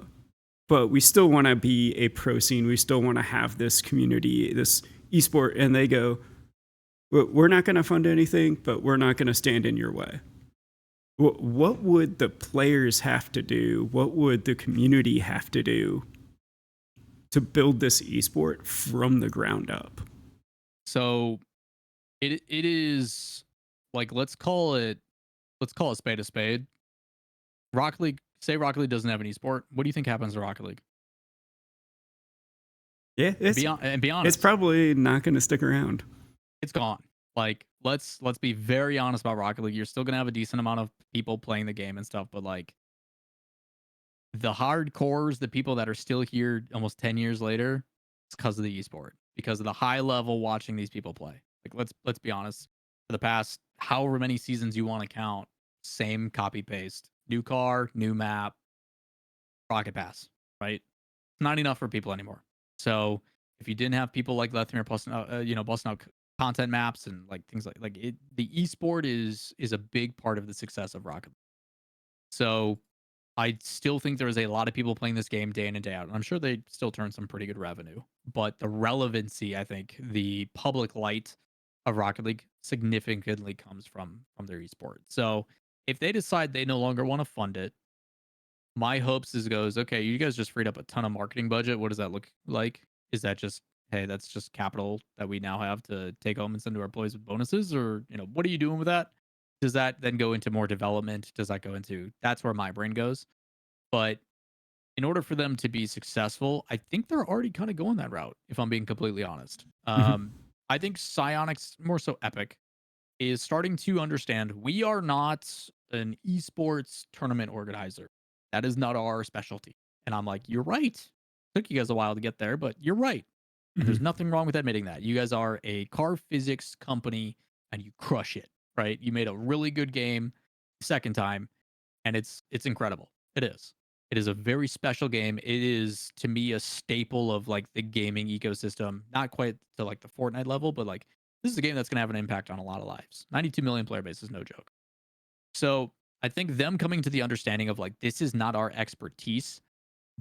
but we still want to be a pro scene. We still want to have this community, this esport. And they go, we're not going to fund anything, but we're not going to stand in your way. What would the players have to do? What would the community have to do to build this esport from the ground up? so it is like let's call it spade a spade. Rocket League, say Rocket League doesn't have an esport. What do you think happens to Rocket League? Yeah, Be it's honest, probably not going to stick around. it's gone. Like let's be very honest about Rocket League. You're still gonna have a decent amount of people playing the game and stuff, but like the hardcores, the people that are still here almost 10 years later, it's because of the esport, because of the high level watching these people play. Like let's be honest. For the past however many seasons you want to count, same copy paste, new car, new map, rocket pass, right? It's not enough for people anymore. So if you didn't have people like Lethmere busting out content maps and like things like it, the esport is a big part of the success of Rocket. So I still think there is a lot of people playing this game day in and day out. And I'm sure they still turn some pretty good revenue. But the relevancy, I think, the public light of Rocket League significantly comes from their esport. So if they decide they no longer want to fund it, my hopes is goes, okay, you guys just freed up a ton of marketing budget. What does that look like? Is that just, hey, that's just capital that we now have to take home and send to our employees with bonuses? Or, what are you doing with that? Does that then go into more development? Does that go into, that's where my brain goes. But in order for them to be successful, I think they're already kind of going that route, if I'm being completely honest. Mhm. I think Psyonix, more so Epic, is starting to understand we are not an esports tournament organizer. That is not our specialty. And I'm like, you're right. Took you guys a while to get there, but you're right. And there's Mhm. nothing wrong with admitting that. You guys are a car physics company and you crush it, right? You made a really good game second time and it's incredible. It is. It is a very special game. It is to me a staple of like the gaming ecosystem. Not quite to like the Fortnite level, but like this is a game that's going to have an impact on a lot of lives. 92 million player base is no joke. So I think them coming to the understanding of like this is not our expertise,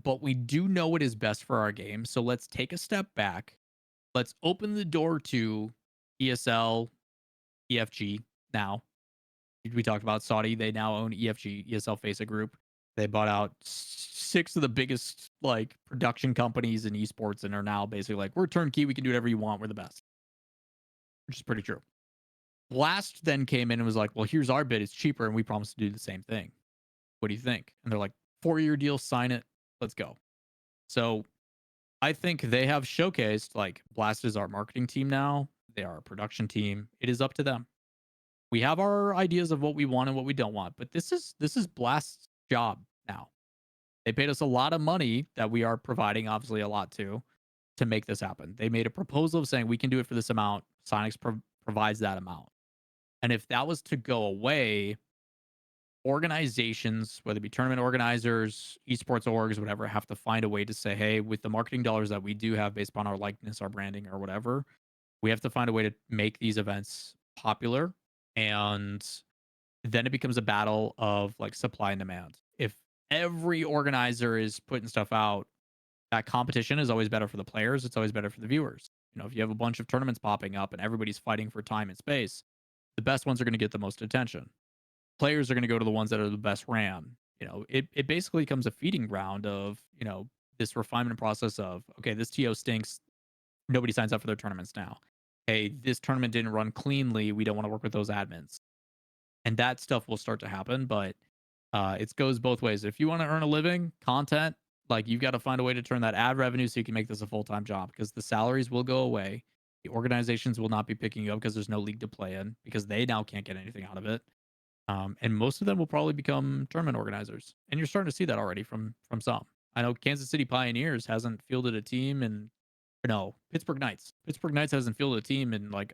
but we do know what is best for our game. So let's take a step back. Let's open the door to ESL, EFG now. We talked about Saudi. They now own EFG, ESL FASA Group. They bought out six of the biggest like production companies in esports and are now basically like, we're turnkey. We can do whatever you want. We're the best, which is pretty true. Blast then came in and was like, well, here's our bid. It's cheaper. And we promise to do the same thing. What do you think? And they're like, 4-year deal, sign it. Let's go. So I think they have showcased like Blast is our marketing team now. They are a production team. It is up to them. We have our ideas of what we want and what we don't want, but this is Blast's job now. They paid us a lot of money that we are providing, obviously a lot to make this happen. They made a proposal of saying we can do it for this amount. Sonics provides that amount. And if that was to go away, organizations, whether it be tournament organizers, esports orgs, whatever, have to find a way to say, hey, with the marketing dollars that we do have based upon our likeness, our branding, or whatever, we have to find a way to make these events popular. And then it becomes a battle of like supply and demand. If every organizer is putting stuff out, that competition is always better for the players. It's always better for the viewers. If you have a bunch of tournaments popping up and everybody's fighting for time and space, the best ones are going to get the most attention. Players are going to go to the ones that are the best ran. It basically becomes a feeding ground of, this refinement process of, okay, this TO stinks. Nobody signs up for their tournaments now. Hey, this tournament didn't run cleanly. We don't want to work with those admins. And that stuff will start to happen, but it goes both ways. If you want to earn a living, content, like you've got to find a way to turn that ad revenue so you can make this a full-time job because the salaries will go away. The organizations will not be picking you up because there's no league to play in because they now can't get anything out of it. And most of them will probably become tournament organizers. And you're starting to see that already from some. I know Kansas City Pioneers hasn't fielded a team in, or no, Pittsburgh Knights. Pittsburgh Knights hasn't fielded a team in like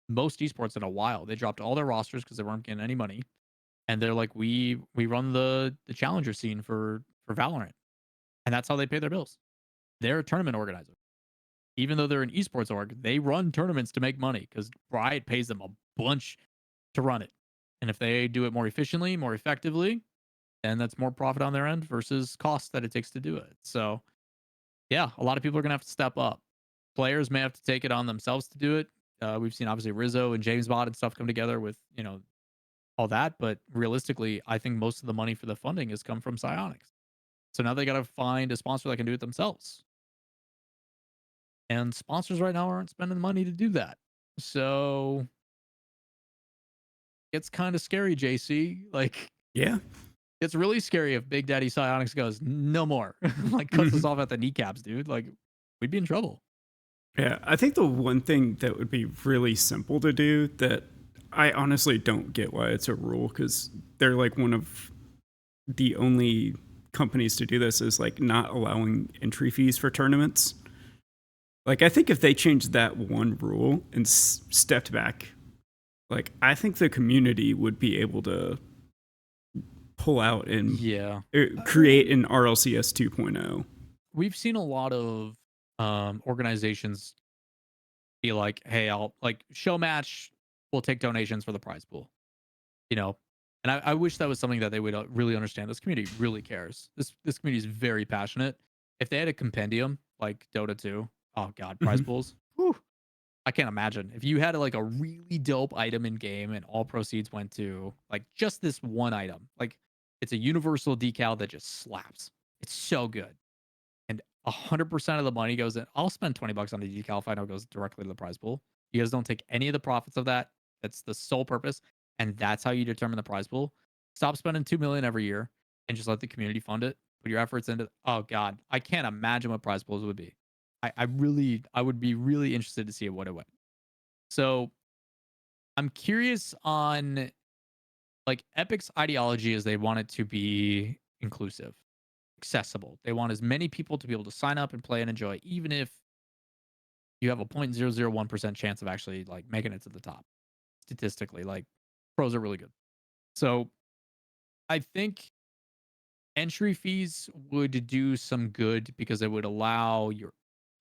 most esports in a while. They dropped all their rosters because they weren't getting any money, and they're like, we run the challenger scene for Valorant, and that's how they pay their bills. They're a tournament organizer, even though they're an esports org. They run tournaments to make money because Riot pays them a bunch to run it, and if they do it more efficiently, more effectively, then that's more profit on their end versus cost that it takes to do it. So yeah, a lot of people are gonna have to step up. Players may have to take it on themselves to do it. We've seen obviously Rizzo and James Bond and stuff come together with all that, but realistically, I think most of the money for the funding has come from Psyonix. So now they got to find a sponsor that can do it themselves, and sponsors right now aren't spending money to do that. So it's kind of scary, JC. Like Yeah. it's really scary if Big Daddy Psyonix goes no more, like cuts us Mhm. off at the kneecaps, dude. Like we'd be in trouble. Yeah, I think the one thing that would be really simple to do that I honestly don't get why it's a rule because they're like one of the only companies to do this is like not allowing entry fees for tournaments. Like, I think if they changed that one rule and stepped back, like, I think the community would be able to pull out and Yeah. create an RLCS 2.0. We've seen a lot of organizations be like, "Hey, I'll like show match. We'll take donations for the prize pool." You know, and I wish that was something that they would really understand. This community really cares. This community is very passionate. If they had a compendium like Dota 2, oh god, prize Mhm. pools. Whew, I can't imagine if you had like a really dope item in game and all proceeds went to like just this one item. Like It's a universal decal that just slaps. It's so good. And 100% of the money goes in. I'll spend 20 bucks on a decal if I know it goes directly to the prize pool. You guys don't take any of the profits of that. That's the sole purpose. And that's how you determine the prize pool. Stop spending 2 million every year and just let the community fund it. Put your efforts into, oh God, I can't imagine what prize pools would be. I would be really interested to see what it went. So I'm curious on like Epic's ideology is they want it to be inclusive, accessible. They want as many people to be able to sign up and play and enjoy, even if you have a 0.001% chance of actually like making it to the top. Statistically, like pros are really good. So I think entry fees would do some good because it would allow your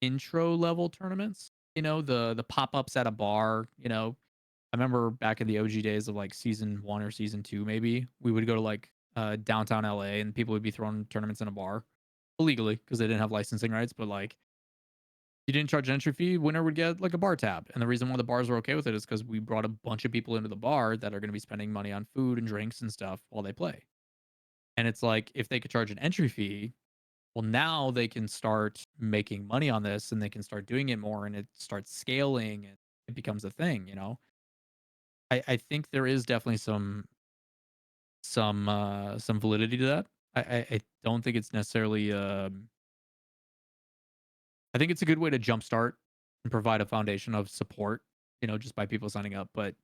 intro level tournaments, the pop-ups at a bar, I remember back in the OG days of like season 1 or season 2 maybe, we would go to like downtown LA and people would be throwing tournaments in a bar illegally because they didn't have licensing rights, but like you didn't charge an entry fee, winner would get like a bar tab. And the reason why the bars were okay with it is because we brought a bunch of people into the bar that are going to be spending money on food and drinks and stuff while they play. And it's like if they could charge an entry fee, well, now they can start making money on this and they can start doing it more and it starts scaling and it becomes a thing. I think there is definitely some validity to that. I don't think it's necessarily I think it's a good way to jumpstart and provide a foundation of support, just by people signing up. But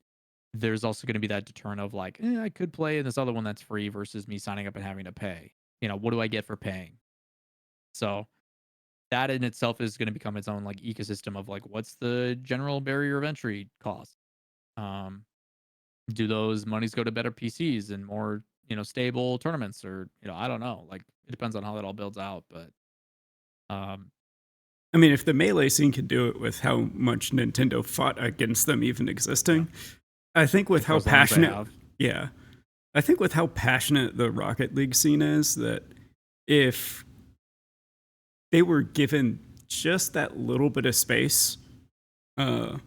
there's also going to be that deterrent of like, I could play in this other one that's free versus me signing up and having to pay. What do I get for paying? So that in itself is going to become its own like ecosystem of like, what's the general barrier of entry cost? Um, do those monies go to better PCs and more, stable tournaments or, I don't know. Like it depends on how that all builds out. But um, I mean, if the melee scene can do it with how much Nintendo fought against them even yeah, existing, I think with for how as long as they passionate, have. yeah, I think with how passionate the Rocket League scene is, that if they were given just that little bit of space, uh,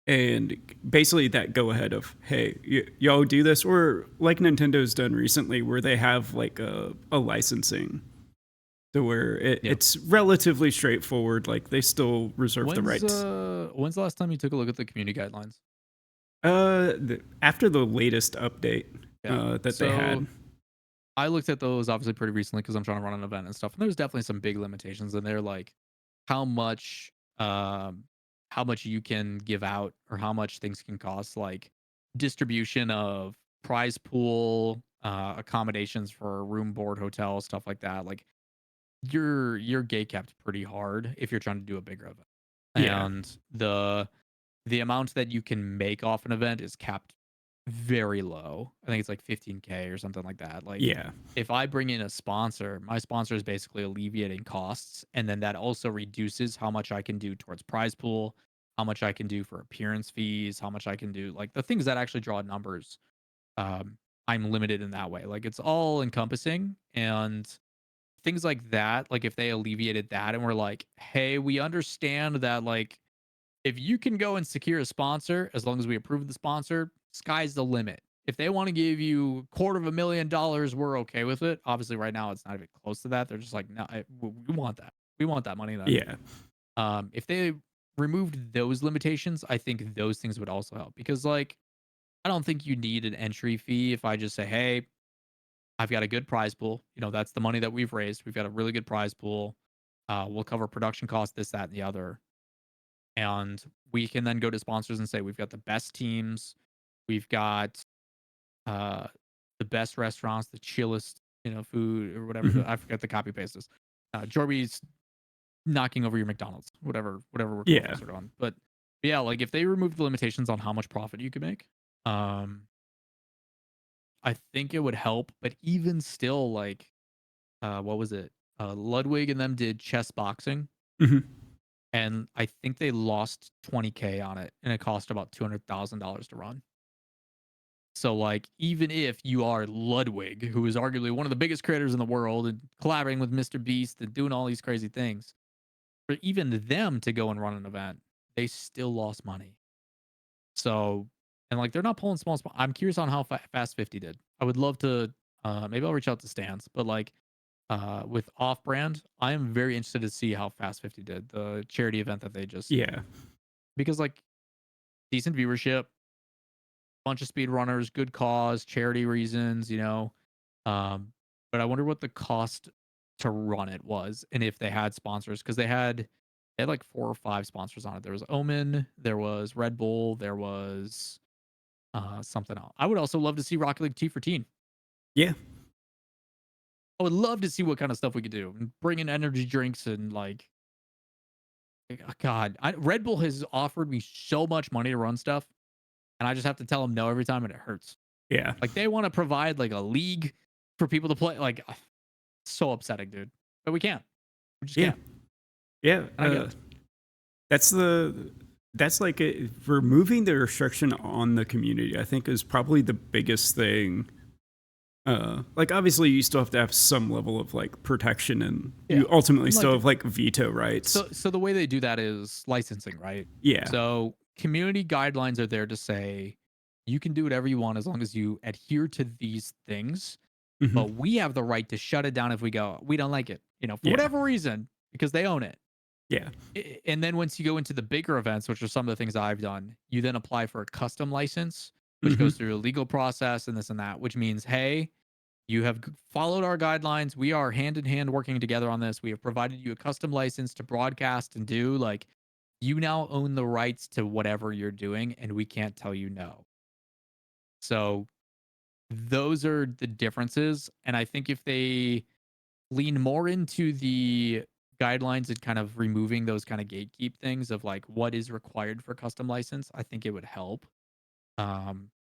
and basically that go ahead of, hey, y'all do this, or like Nintendo's done recently, where they have like a licensing to where Yeah. it's relatively straightforward. Like they still reserve the rights. When's the last time you took a look at the community guidelines? After the latest update Yeah. that they So had. I looked at those obviously pretty recently because I'm trying to run an event and stuff. And there's definitely some big limitations in there, like how much um how much you can give out or how much things can cost, like distribution of prize pool, accommodations for room board hotel, stuff like that. Like you're gate capped pretty hard if you're trying to do a bigger event. Yeah. And the amount that you can make off an event is capped very low. I think it's like 15K or something like that. Like Yeah. if I bring in a sponsor, my sponsor is basically alleviating costs and then that also reduces how much I can do towards prize pool, how much I can do for appearance fees, how much I can do like the things that actually draw numbers. Um I'm limited in that way. Like it's all encompassing and things like that, like if they alleviated that and we're like, "Hey, we understand that like if you can go and secure a sponsor, as long as we approve the sponsor, sky's the limit. If they want to give you $250,000, we're okay with it. Obviously, right now it's not even close to that. They're just like, no, we want that. We want that money then. Yeah. If they removed those limitations, I think those things would also help because, like, I don't think you need an entry fee if I just say, hey, I've got a good prize pool. That's the money that we've raised. We've got a really good prize pool. We'll cover production costs, this, that, and the other and we can then go to sponsors and say we've got the best teams, we've got uh the best restaurants, the chillest, food or whatever. Mhm. I forget the copy paste is. Jorby's knocking over your McDonald's, whatever we're Yeah. closer on. But yeah, like if they remove the limitations on how much profit you can make, um, I think it would help. But even still, like, what was it? Ludwig and them did chess boxing, Mhm. and I think they lost 20K on it, and it cost about $200,000 to run. So, like, even if you are Ludwig, who is arguably one of the biggest creators in the world and collaborating with Mr. Beast and doing all these crazy things, for even them to go and run an event, they still lost money. So, and like, they're not pulling small. I'm curious on how Fast 50 did. I would love to. Maybe I'll reach out to Stans, but like with off brand, I am very interested to see how Fast 50 did, the charity event that they just, Yeah. because like decent viewership, bunch of speedrunners, good cause, charity reasons, you know. But I wonder what the cost to run it was, and if they had sponsors, because they had like 4 or 5 sponsors on it. There was Omen, there was Red Bull, there was something else. I would also love to see Rocket League T for Teen. Yeah. I would love to see what kind of stuff we could do. Bring in energy drinks and God, Red Bull has offered me so much money to run stuff, and I just have to tell them no every time, and it hurts. Yeah. Like they want to provide like a league for people to play. Like so upsetting, dude. But we can't. We just Yeah. can't. Yeah. And I get it. That's like removing the restriction on the community, I think, is probably the biggest thing. Like obviously you still have to have some level of like protection, and Yeah. you ultimately And, still like, have like veto rights. So the way they do that is licensing, right? Yeah. So community guidelines are there to say you can do whatever you want as long as you adhere to these things. Mhm. But we have the right to shut it down if we go, we don't like it, you know, for Yeah. whatever reason, because they own it. Yeah. And then once you go into the bigger events, which are some of the things I've done, you then apply for a custom license, which Mhm. goes through a legal process and this and that, which means, hey, you have followed our guidelines. We are hand in hand working together on this. We have provided you a custom license to broadcast and do like you now own the rights to whatever you're doing, and we can't tell you no. So those are the differences. And I think if they lean more into the guidelines and kind of removing those kind of gatekeep things of like what is required for custom license, I think it would help. Um,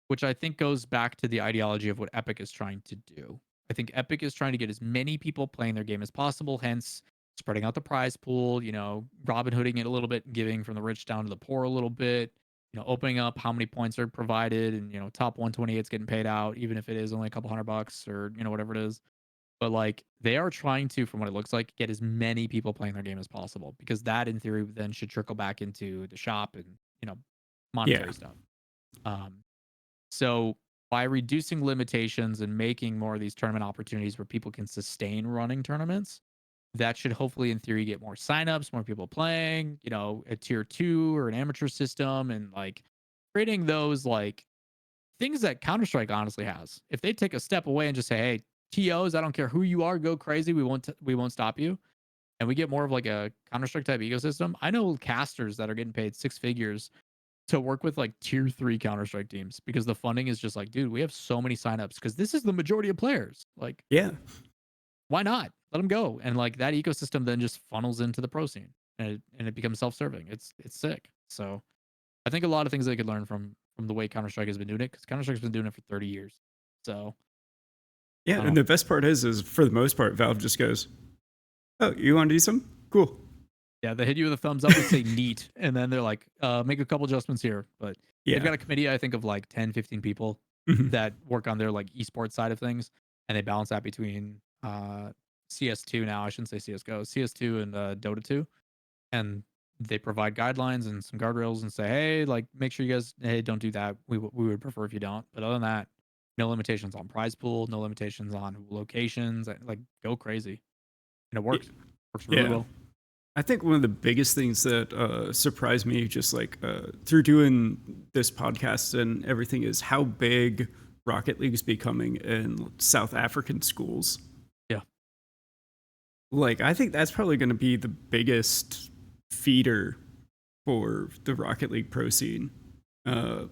which I think goes back to the ideology of what Epic is trying to do. I think Epic is trying to get as many people playing their game as possible, hence spreading out the prize pool, you know, Robin Hooding it a little bit, giving from the rich down to the poor a little bit, you know, opening up how many points are provided, and you know, top 128's getting paid out, even if it is only a couple $100 or you know, whatever it is. But like they are trying to, from what it looks like, get as many people playing their game as possible, because that in theory then should trickle back into the shop and you know, Yeah. monetary stuff. Um, so by reducing limitations and making more of these tournament opportunities where people can sustain running tournaments, that should hopefully in theory get more signups, more people playing, you know, a tier 2 or an amateur system, and like creating those like things that Counter-Strike honestly has. If they take a step away and just say, "Hey, TOs, I don't care who you are, go crazy. We won't stop you." And we get more of like a Counter-Strike type ecosystem. I know casters that are getting paid 6 figures to work with like tier 3 Counter-Strike teams, because the funding is just like, dude, we have so many signups because this is the majority of players. Like, Yeah. why not? Let them go. And like that ecosystem then just funnels into the pro scene, and it becomes self-serving. It's sick. So I think a lot of things they could learn from the way Counter-Strike has been doing it, because Counter-Strike's been doing it for 30 years. So Yeah. I don't And know. the best part is for the most part, Valve just goes, "Oh, you want to do something? Cool." Yeah, they hit you with a thumbs up and say neat. And then they're like, make a couple adjustments here. But they've Yeah. got a committee, I think, of like 10, 15 people Mhm. that work on their like esports side of things. And they balance that between CS2 now. I shouldn't say CSGO, CS2 and Dota 2. And they provide guidelines and some guardrails and say, hey, like, make sure you guys, hey, don't do that. We would prefer if you don't. But other than that, no limitations on prize pool, no limitations on locations. Like, go crazy. And it Y- works. Works really Yeah. well. I think one of the biggest things that surprised me, just like through doing this podcast and everything, is how big Rocket League is becoming in South African schools. Yeah. Like, I think that's probably going to be the biggest feeder for the Rocket League pro scene, or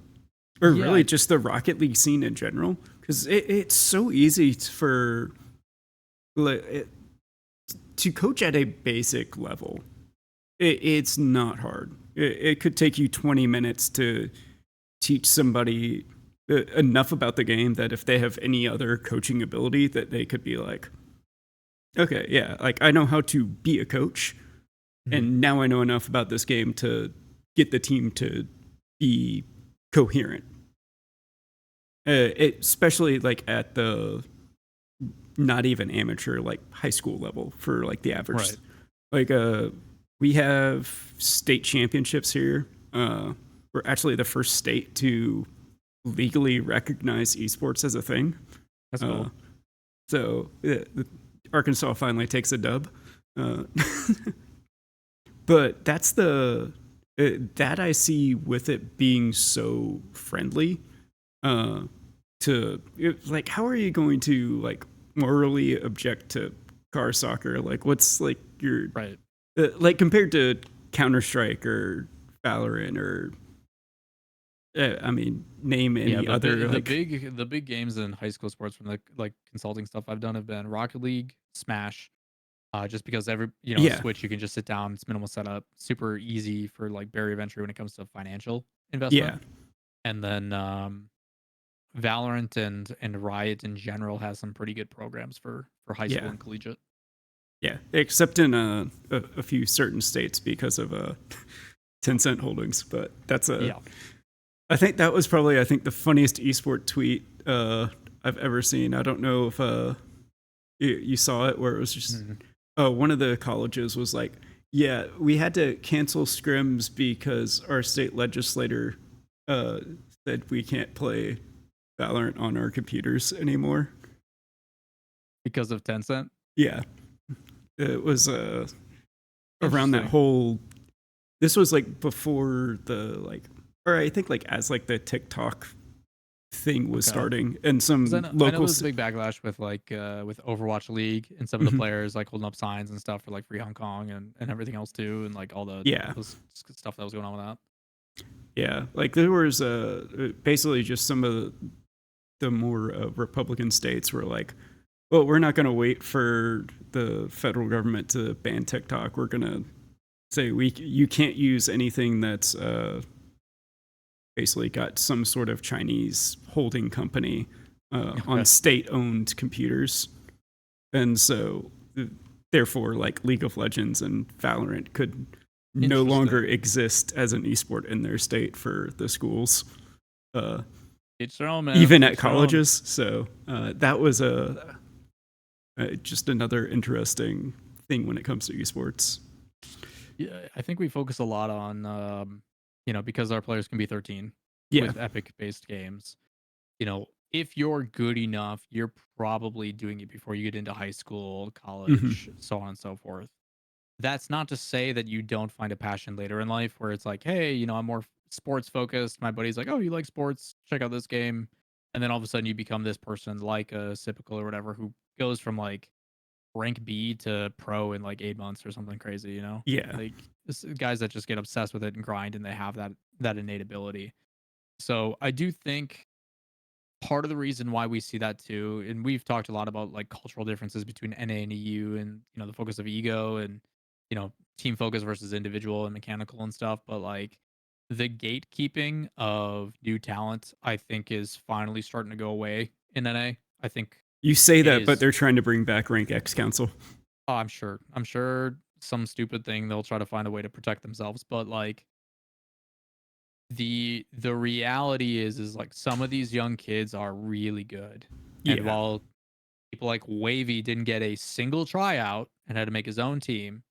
Yeah, really just the Rocket League scene in general, because it's so easy for like, to coach at a basic level. It's not hard. It could take you 20 minutes to teach somebody enough about the game that if they have any other coaching ability, that they could be like, okay, yeah, like I know how to be a coach, and now I know enough about this game to get the team to be coherent. Especially like at the not even amateur, like high school level for like the average. Right. Like we have state championships here. We're actually the first state to legally recognize esports as a thing. That's Uh, cool. so Arkansas finally takes a dub. Uh, but that's that I see with it being so friendly. Uh, like, how are you going to like morally object to car soccer? Like, what's like your Right. like compared to Counter Strike or Valorant or I mean, name Yeah, any other like the big games in high school sports from the like consulting stuff I've done have been Rocket League, Smash, just because every yeah Switch you can just sit down, it's minimal setup, super easy for like barrier of entry when it comes to financial investment. yeah And then Valorant and Riot in general has some pretty good programs for high school yeah and collegiate. yeah, except in a few certain states because of 10 cent holdings. But that's a Yeah. I think that was probably I think the funniest esport tweet I've ever seen. I don't know if you saw it where it was just Mhm. one of the colleges was like, yeah, we had to cancel scrims because our state legislator uh, said we can't play Valorant on our computers anymore. Because of Tencent. Yeah, it was around that Interesting. whole. This was like before the like, or I think like as like the TikTok thing was Okay. starting, and 'Cause some I know local. there's a big backlash with like with Overwatch League and some of the Mhm. players like holding up signs and stuff for like Free Hong Kong and everything else too, and like all the Yeah, stuff that was going on with that. yeah. Like there was basically just some of the more Republican states were like, well, we're not going to wait for the federal government to ban TikTok. We're going to say you can't use anything that's basically got some sort of Chinese holding company on Okay. state-owned computers, and so therefore, like League of Legends and Valorant could no longer Interesting. exist as an esport in their state for the schools. Uh, Each their own, man. Even at Each their own. colleges, so that was just another interesting thing when it comes to esports. Yeah, I think we focus a lot on because our players can be 13 Yeah. with epic based games. If you're good enough, you're probably doing it before you get into high school, Hmm. college, so on and so forth. That's not to say that you don't find a passion later in life where it's like, hey, I'm more sports focused. My buddy's like, oh, you like sports? Check out this game. And then all of a sudden you become this person like a Sypical or whatever who goes from like rank B to pro in like 8 months or something crazy. Yeah. Like guys that just get obsessed with it and grind and they have that innate ability. So I do think part of the reason why we see that too, and we've talked a lot about like cultural differences between NA and EU and the focus of ego and team focus versus individual and mechanical and stuff, but like the gatekeeping of new talent I think is finally starting to go away in NA. I think You say it that, but is. they're trying to bring back Rank X Council. Oh, I'm sure some stupid thing they'll try to find a way to protect themselves, but like the reality is like some of these young kids are really good. And Yeah. while people like Wavy didn't get a single tryout and had to make his own team,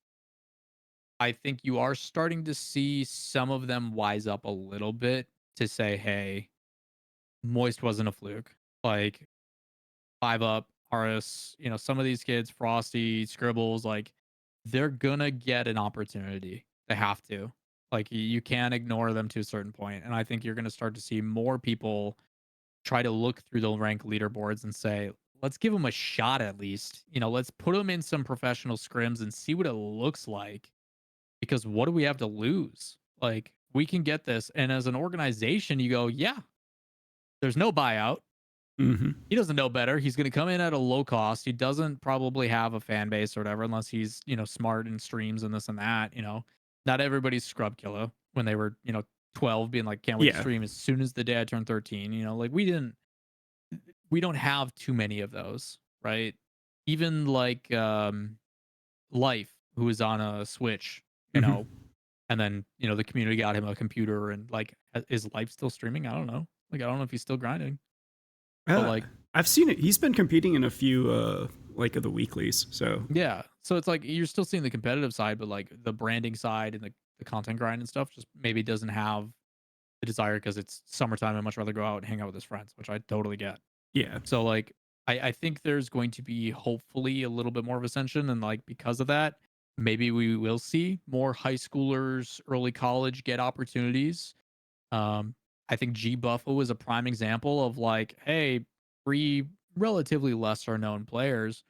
I think you are starting to see some of them wise up a little bit to say, hey, Moist wasn't a fluke. Like Five Up, Horace, some of these kids, Frosty, Scribbles, like they're gonna get an opportunity. They have to. Like you can't ignore them to a certain point. And I think you're gonna start to see more people try to look through the rank leaderboards and say, let's give them a shot at least. Let's put them in some professional scrims and see what it looks like. Because what do we have to lose? Like, we can get this. And as an organization, you go, yeah, there's no buyout. Hmm. He doesn't know better. He's going to come in at a low cost. He doesn't probably have a fan base or whatever, unless he's, smart and streams and this and that. Not everybody's scrub killer when they were, 12, being like, can't wait to Yeah. stream as soon as the day I turned 13. Like we don't have too many of those, right? Even like Life, who was on a Switch, you Hmm. know, and then the community got him a computer and like is Life still streaming? I don't know. Like I don't know if he's still grinding, but Uh, like I've seen it. He's been competing in a few like of the weeklies. So yeah. So it's like you're still seeing the competitive side, but like the branding side and the content grind and stuff just maybe doesn't have the desire because it's summertime and much rather go out and hang out with his friends, which I totally get. yeah. So like I think there's going to be hopefully a little bit more of ascension, and like because of that, maybe we will see more high schoolers, early college get opportunities. Um, I think G Buffalo is a prime example of like, hey, three relatively lesser known players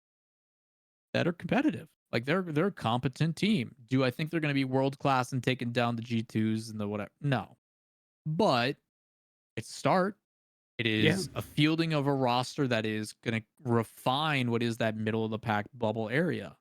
that are competitive. Like they're a competent team. Do I think they're going to be world class and taking down the G2s and the whatever? No, but it's a start. It Yeah. is a fielding of a roster that is going to refine what is that middle of the pack bubble area.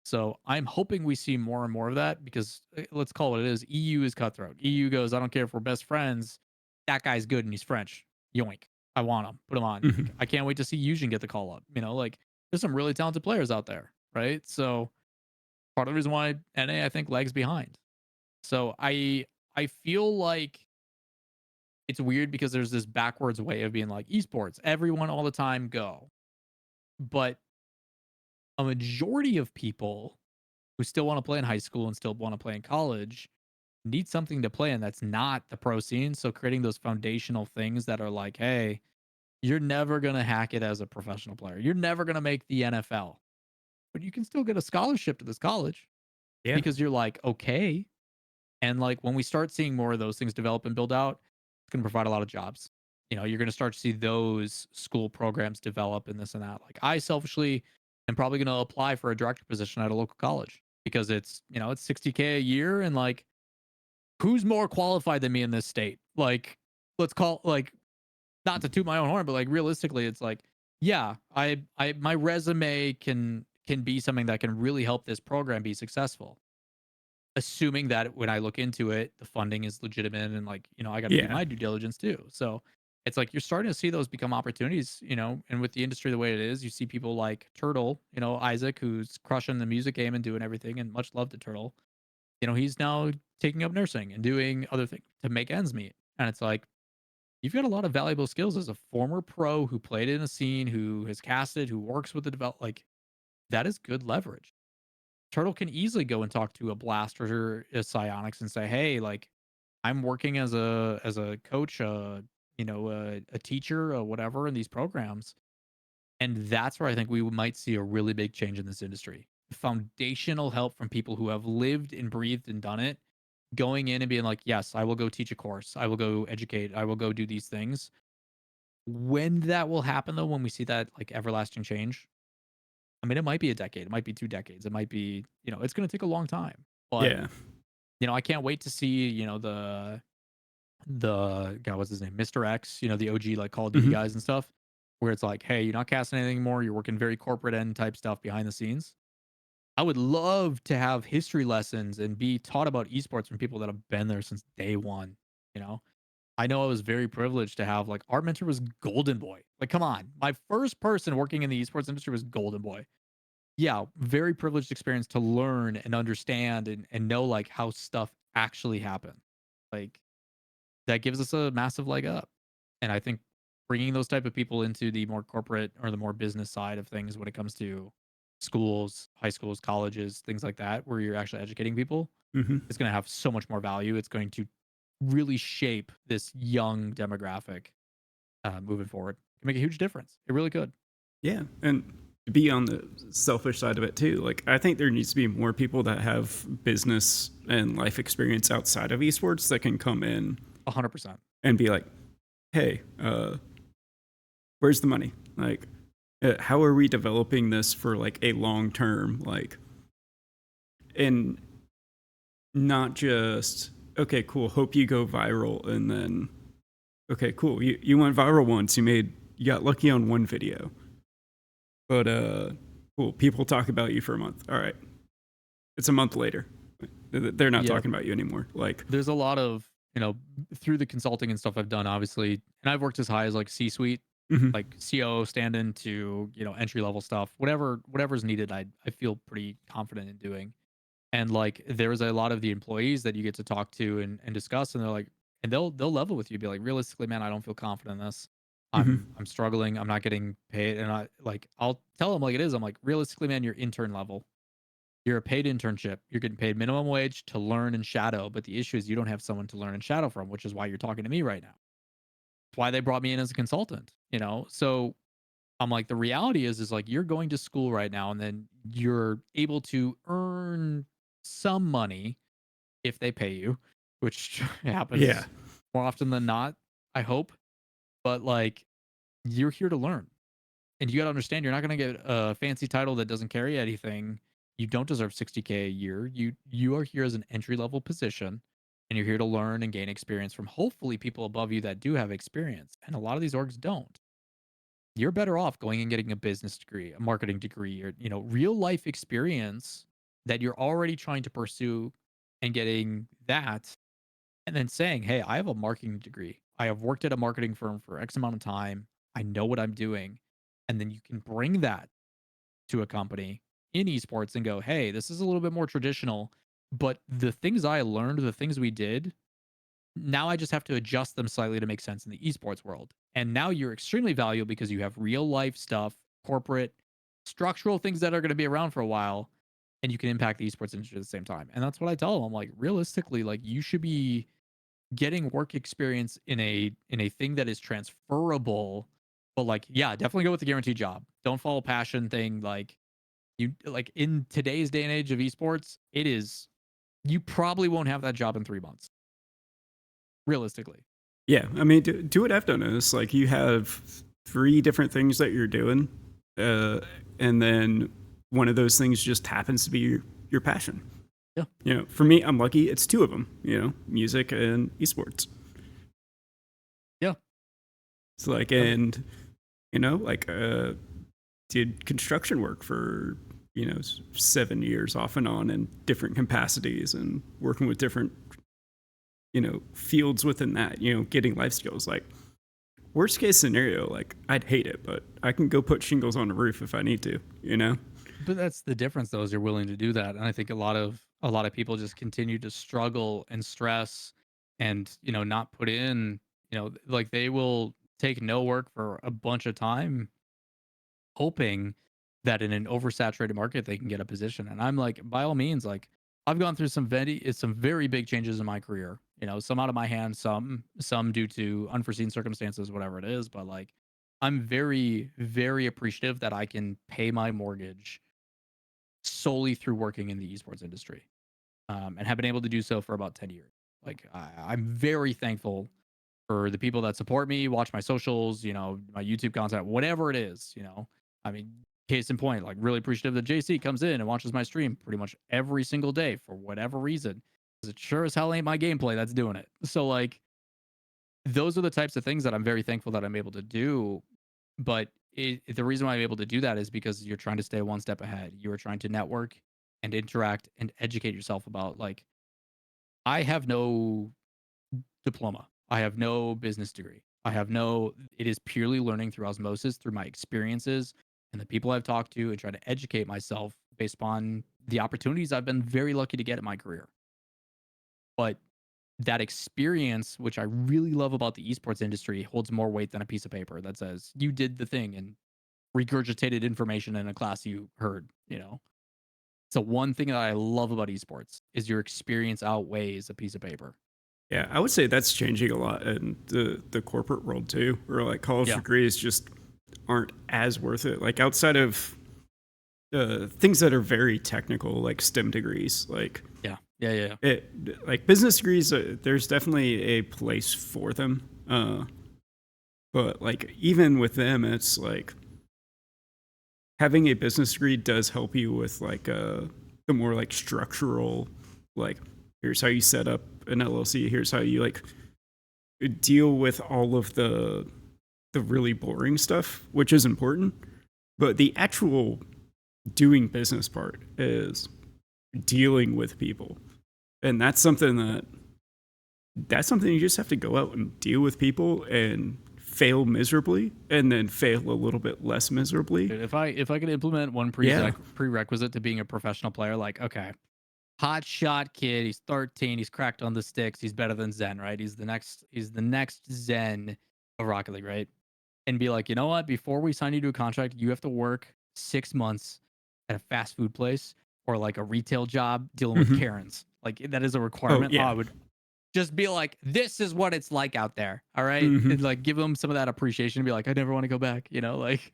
So I'm hoping we see more and more of that because let's call it what it is. EU is cutthroat. EU goes, I don't care if we're best friends. That guy's good and he's French. Yoink. I want him. Put him on. Mhm. Like, I can't wait to see Eugen get the call up. You know, like there's some really talented players out there, right? So part of the reason why NA I think lags behind. So I feel like it's weird because there's this backwards way of being like esports. Everyone all the time go. But a majority of people who still want to play in high school and still want to play in college need something to play in that's not the pro scene. So creating those foundational things that are like, hey, you're never going to hack it as a professional player. You're never going to make the NFL, but you can still get a scholarship to this college Yeah. because you're like, okay. And like when we start seeing more of those things develop and build out, it's going to provide a lot of jobs. You know, you're going to start to see those school programs develop and this and that. Like I selfishly am probably going to apply for a director position at a local college because it's, you know, it's 60K a year and like who's more qualified than me in this state? Like let's call like not to toot my own horn, but like realistically it's like yeah, I my resume can be something that can really help this program be successful assuming that when I look into it, the funding is legitimate and like, you know, I got to do Yeah. my due diligence too. So it's like you're starting to see those become opportunities, you know, and with the industry the way it is, you see people like Turtle, you know, Isaac, who's crushing the music game and doing everything, and much love to Turtle. You know, he's now taking up nursing and doing other things to make ends meet. And it's like, you've got a lot of valuable skills as a former pro who played in a scene, who has casted, who works with the develop. Like, that is good leverage. Turtle can easily go and talk to a Blast or a Psionics and say, "Hey, like I'm working as a coach, you know, a teacher, whatever in these programs." And that's where I think we might see a really big change in this industry. Foundational help from people who have lived and breathed and done it, going in and being like, "Yes, I will go teach a course. I will go educate. I will go do these things." When that will happen though, when we see that like everlasting change, I mean, it might be a decade, it might be 2 decades, it might be, you know, it's gonna take a long time. But, Yeah. you know, I can't wait to see, you know, the God, what's his name? Mr. X, you know, the OG like Call of Duty Mhm. guys and stuff, where it's like, "Hey, you're not casting anything anymore, you're working very corporate end type stuff behind the scenes." I would love to have history lessons and be taught about esports from people that have been there since day one, you know? I know I was very privileged to have like our mentor was Golden Boy. Like, come on. My first person working in the esports industry was Golden Boy. Yeah, very privileged experience to learn and understand and know like how stuff actually happen. Like that gives us a massive leg up. And I think bringing those type of people into the more corporate or the more business side of things when it comes to schools, high schools, colleges, things like that, where you're actually educating people, Mhm. is going to have so much more value. It's going to really shape this young demographic moving forward. It can make a huge difference. It really could. Yeah. And to be on the selfish side of it too, like I think there needs to be more people that have business and life experience outside of esports that can come in 100%. and be like, hey, where's the money? Like, how are we developing this for like a long term, like, and not just okay, cool, hope you go viral, and then okay, cool, you went viral once, you got lucky on one video, but cool, people talk about you for a month. All right, it's a month later, they're not Yeah, talking about you anymore. Like, there's a lot of, you know, through the consulting and stuff I've done, obviously, and I've worked as high as like C-suite, mhm, like COO stand-in to, you know, entry level stuff. Whatever's needed, I feel pretty confident in doing. And like there's a lot of the employees that you get to talk to and discuss, and they're like, and they'll level with you, be like, realistically, man, I don't feel confident in this. mhm, I'm struggling. I'm not getting paid, and I like I'll tell them like it is. I'm like, realistically, man, you're intern level. You're a paid internship. You're getting paid minimum wage to learn and shadow. But the issue is you don't have someone to learn and shadow from, which is why you're talking to me right now. It's why they brought me in as a consultant, you know? So I'm like, the reality is like you're going to school right now and then you're able to earn some money if they pay you, which Yeah. happens more often than not, I hope. But like, you're here to learn. And you got to understand, you're not going to get a fancy title that doesn't carry anything. You don't deserve 60K a year. You are here as an entry level position, and you're here to learn and gain experience from hopefully people above you that do have experience. And a lot of these orgs don't. You're better off going and getting a business degree, a marketing degree, or real life experience that you're already trying to pursue, and getting that, and then saying, "Hey, I have a marketing degree. I have worked at a marketing firm for X amount of time. I know what I'm doing." And then you can bring that to a company in esports and go, "Hey, this is a little bit more traditional, but the things I learned, the things we did, now I just have to adjust them slightly to make sense in the esports world." And now you're extremely valuable because you have real life stuff, corporate, structural things that are going to be around for a while, and you can impact the esports industry at the same time. And that's what I tell them. I'm like, realistically, like you should be getting work experience in a thing that is transferable. But like, yeah, definitely go with the guaranteed job. Don't follow passion thing. Like you like in today's day and age of esports, it is, you probably won't have that job in 3 months, realistically. Yeah, I mean, do what I've done is like you have three different things that you're doing, uh, and then one of those things just happens to be your passion. Yeah. For me, I'm lucky. It's two of them. Music and esports. Yeah. It's like, and like did construction work for 7 years off and on in different capacities and working with different fields within that. Getting life skills. Like worst case scenario, like I'd hate it, but I can go put shingles on the roof if I need to. But that's the difference though, is you're willing to do that. And I think a lot of people just continue to struggle and stress and, not put in, like they will take no work for a bunch of time, hoping that in an oversaturated market they can get a position. And I'm like, by all means, like I've gone through some very big changes in my career. Some out of my hands, some due to unforeseen circumstances, whatever it is. But like, I'm very, very appreciative that I can pay my mortgage solely through working in the esports industry, and have been able to do so for about 10 years. Like, I'm very thankful for the people that support me, watch my socials, my YouTube content, whatever it is. I mean, case in point, like really appreciative that JC comes in and watches my stream pretty much every single day for whatever reason. Because it sure as hell ain't my gameplay that's doing it. So like, those are the types of things that I'm very thankful that I'm able to do. But the reason why I'm able to do that is because you're trying to stay one step ahead. You are trying to network and interact and educate yourself about, like, I have no diploma. I have no business degree. It is purely learning through osmosis, through my experiences and the people I've talked to, and try to educate myself based upon the opportunities I've been very lucky to get in my career. But that experience, which I really love about the esports industry, holds more weight than a piece of paper that says you did the thing and regurgitated information in a class you heard. So one thing that I love about esports is your experience outweighs a piece of paper. Yeah, I would say that's changing a lot in the corporate world too, where like college Yeah. degrees just aren't as worth it. Like outside of things that are very technical, like STEM degrees, like Yeah. Yeah. Yeah. like business degrees, there's definitely a place for them. But like even with them, it's like having a business degree does help you with like the more like structural, like here's how you set up an LLC, here's how you like deal with all of the really boring stuff, which is important. But the actual doing business part is dealing with people. And that's something you just have to go out and deal with people and fail miserably and then fail a little bit less miserably. Dude, if I could implement one Yeah. prerequisite to being a professional player, like, okay, hot shot kid, he's 13, he's cracked on the sticks, he's better than Zen, right? He's the next Zen of Rocket League, right? And be like, you know what? Before we sign you to a contract, you have to work 6 months at a fast food place or like a retail job dealing with Mhm. Karens. Like that is a Oh, requirement. yeah. I would just be like, this is what it's like out there. All right. Mhm. And like give them some of that appreciation and be like, I never want to go back, like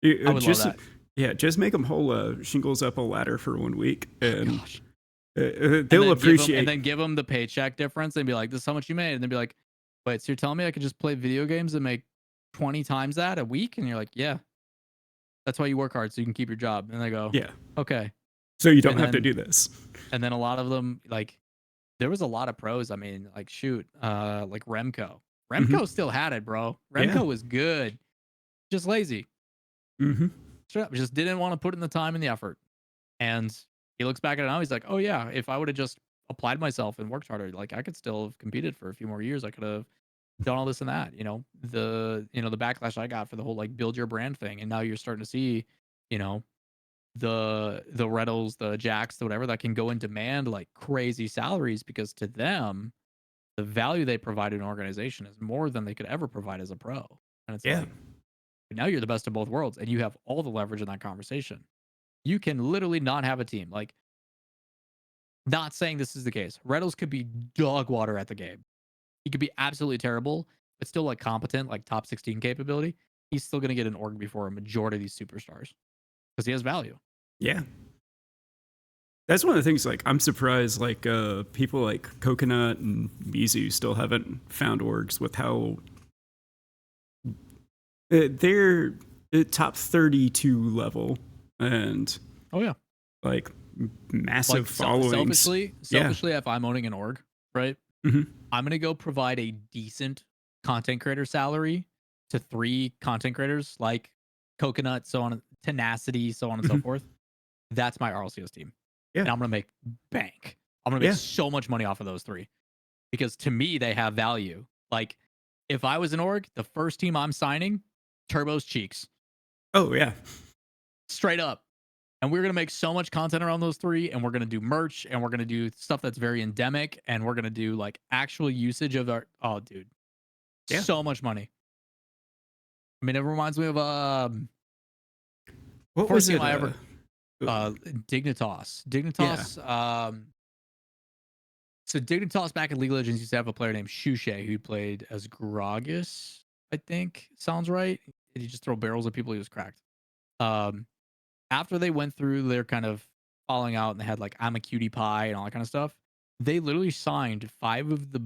I would love Just that. yeah, just make them hold shingles up a ladder for 1 week, and Gosh. they'll And appreciate. then give them the paycheck difference and be like, "This is how much you made," and then be like, "Wait, so you're telling me I could just play video games and make 20 times that a week?" And you're like, "Yeah, that's why you work hard so you can keep your job." And they go, Yeah, "Okay." so you don't And have to then do this. a lot of them like there was a lot of pros. I mean, like shoot, like Remco. Hmm. Remco still had it, bro. Yeah. Remco was good, just lazy. Hmm. Straight up, just didn't want to put in the time and the effort. And he looks back at it now. He's like, "Oh yeah, if I would have just applied myself and worked harder, like I could still have competed for a few more years. I could have done all this and that." The backlash I got for the whole like build your brand thing, and now you're starting to see, you know, the Reddles, the Jacks, the whatever that can go and demand like crazy salaries because to them the value they provide to an organization is more than they could ever provide as a pro. And it's Yeah. like now you're the best of both worlds, and you have all the leverage in that conversation. You can literally not have a team. Like, not saying this is the case. Reynolds could be dog water at the game. He could be absolutely terrible, but still like competent, like top 16 capability. He's still going to get an org before a majority of these superstars because he has value. Yeah. That's one of the things. Like, I'm surprised. Like, people like Coconut and Mizu still haven't found orgs with how they're top 32 level and Oh yeah, like massive like followings. selfishly, if I'm owning an org, right, Hmm. I'm going to go provide a decent content creator salary to 3 content creators like Coconut, so on, Tenacity, so on and so Hmm. forth. That's my RLCS team. Yeah. And I'm gonna make bank. I'm gonna make Yeah. so much money off of those 3 because to me they have value. Like if I was an org, the first team I'm signing, Turbo's Cheeks, Oh yeah. straight up. And we're gonna make so much content around those 3, and we're gonna do merch, and we're gonna do stuff that's very endemic, and we're gonna do like actual usage of our. Oh, dude, Yeah. so much money. I mean, it reminds me of What first was team it? I ever Uh, Dignitas. yeah. So Dignitas back in League of Legends used to have a player named Shushay who played as Gragas, I think. Sounds right. Did he just throw barrels at people? He was cracked. Um, After they went through their kind of falling out and they had like I'm a cutie pie and all that kind of stuff, they literally signed 5 of the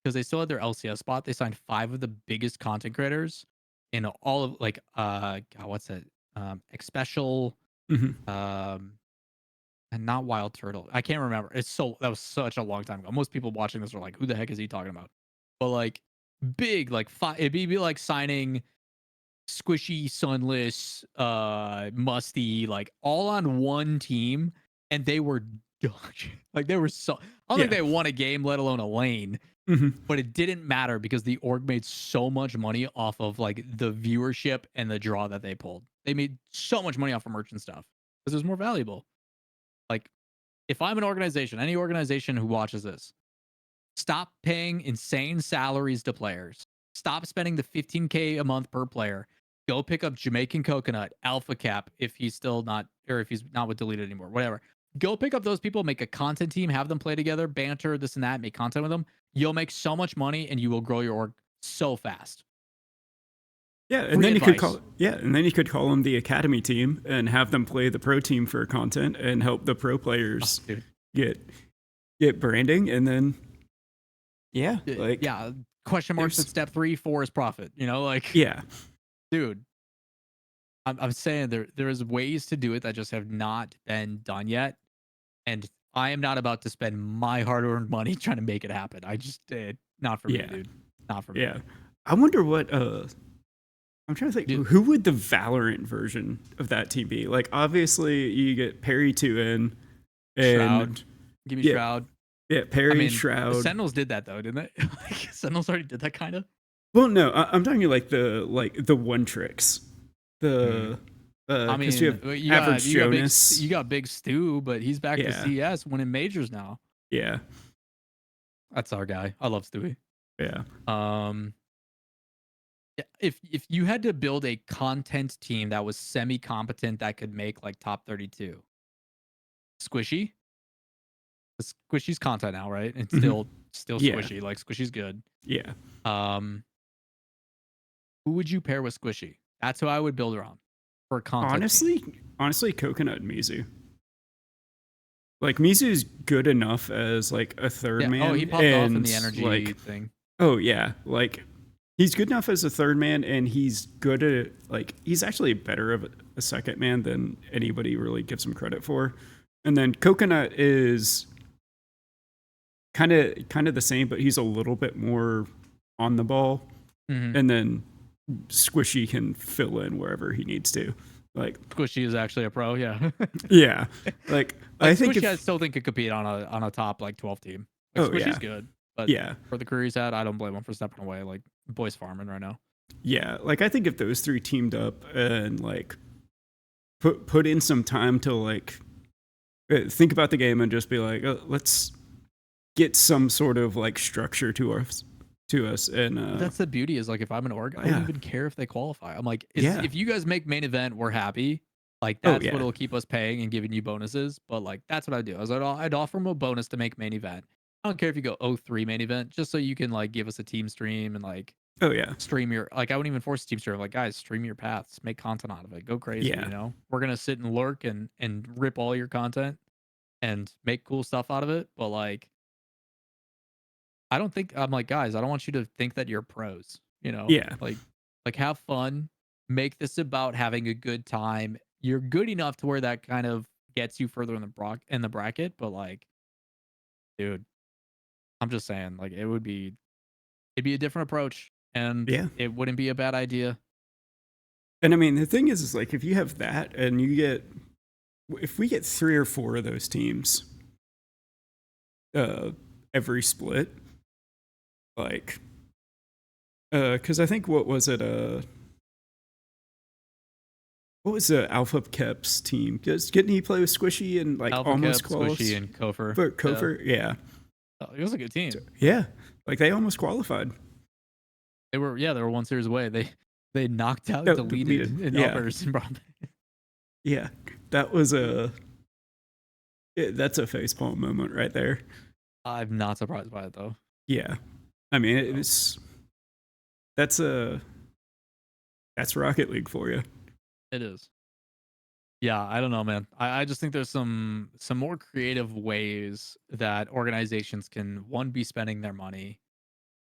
because they still had their LCS spot, they signed 5 of the biggest content creators in all of like God, what's it? Special Hmm. um and not Wild Turtle. I can't remember. That was such a long time ago. Most people watching this are like, "Who the heck is he talking about?" But like big, like it'd be like signing Squishy, Sunless, Musty, like all on one team, and they were dog shit. Like they were so. I don't think Yeah. they won a game, let alone a lane. Hmm. But it didn't matter because the org made so much money off of like the viewership and the draw that they pulled. They made so much money off of merch and stuff because it was more valuable. Like if I'm an organization, any organization who watches this, stop paying insane salaries to players. Stop spending the 15K a month per player. Go pick up Jamaican Coconut, Alpha Cap, if he's still not, or if he's not with Deleted anymore, whatever. Go pick up those people, make a content team, have them play together, banter, this and that, make content with them. You'll make so much money and you will grow your org so fast. Yeah, and Free then advice. you could call them the academy team and have them play the pro team for content and help the pro players Oh, dude. get branding, and then yeah, like Yeah. Question marks at there's step 3, 4 is profit. Like, yeah, dude, I'm saying there is ways to do it that just have not been done yet, and I am not about to spend my hard-earned money trying to make it happen. I just not for me, yeah, dude. Not for me, yeah. I wonder what I'm trying to think dude. who would the Valorant version of that team be? Like obviously you get Perry 2 in Shroud, and give me yeah, Shroud. yeah, I Perry mean, Shroud. Sentinels did that though, didn't they? Like, Sentinels already did that kind of. Well, no, I'm talking like the one tricks. The I because you mean, have Average Jonas. you got Big Stu, but he's back to Yeah, CS winning majors now. yeah, That's our guy. I love Stewie. yeah. Um, yeah, if you had to build a content team that was semi competent that could make like top 32, Squishy. Squishy's content now, right? It's Mhm. still Yeah, Squishy. Like Squishy's good. yeah. Um, who would you pair with Squishy? That's who I would build around. for a content team? Honestly, Coconut and Mizu. Like Mizu's good enough as like a third Yeah. man. Oh, he popped off in and the energy like, thing. oh yeah, like he's good enough as a third man, and he's good at like he's actually better of a second man than anybody really gives him credit for. And then Coconut is kind of the same, but he's a little bit more on the ball. Mm-hmm. And then Squishy can fill in wherever he needs to. Like Squishy is actually a pro. Yeah. yeah, like I think Squishy, I still think could compete on a top like 12 team. Like, oh Squishy's yeah, good, but yeah, for the career he's had, I don't blame him for stepping away. Like boy's farming right now. yeah. Like I think if those three teamed up and like put in some time to like think about the game and just be like, let's get some sort of like structure to us. And That's the beauty is like if I'm an org, I yeah. don't even care if they qualify. I'm like, Yeah. if you guys make main event, we're happy. Like Oh, that's yeah. what'll keep us paying and giving you bonuses. But like that's what I do. I'd offer them a bonus to make main event. I don't care if you go 0-3 main event, just so you can like give us a team stream and like Oh yeah, stream your like I wouldn't even force a team stream. Like guys, stream your paths, make content out of it, go crazy. Yeah. You know, we're gonna sit and lurk and rip all your content and make cool stuff out of it. But like, I don't think I'm like guys. I don't want you to think that you're pros. You know, yeah, like have fun, make this about having a good time. You're good enough to where that kind of gets you further in the bracket. But like, dude, I'm just saying, like it'd be a different approach, and yeah. it wouldn't be a bad idea. And I mean, the thing is like if you have that, and if we get 3 or 4 of those teams, every split, like, because I think what was the Alpha Keps team? Didn't he play with Squishy and like Alpha almost Keps, qualified? Squishy, and Kofer. But Kofer, yeah. It was a good team. Yeah, like they almost qualified. They were one series away. They knocked out deleted in yeah. uppers and brought. Yeah, that was that's a facepalm moment right there. I'm not surprised by it though. Yeah, I mean that's Rocket League for you. It is. Yeah, I don't know, man. I just think there's some more creative ways that organizations can one be spending their money,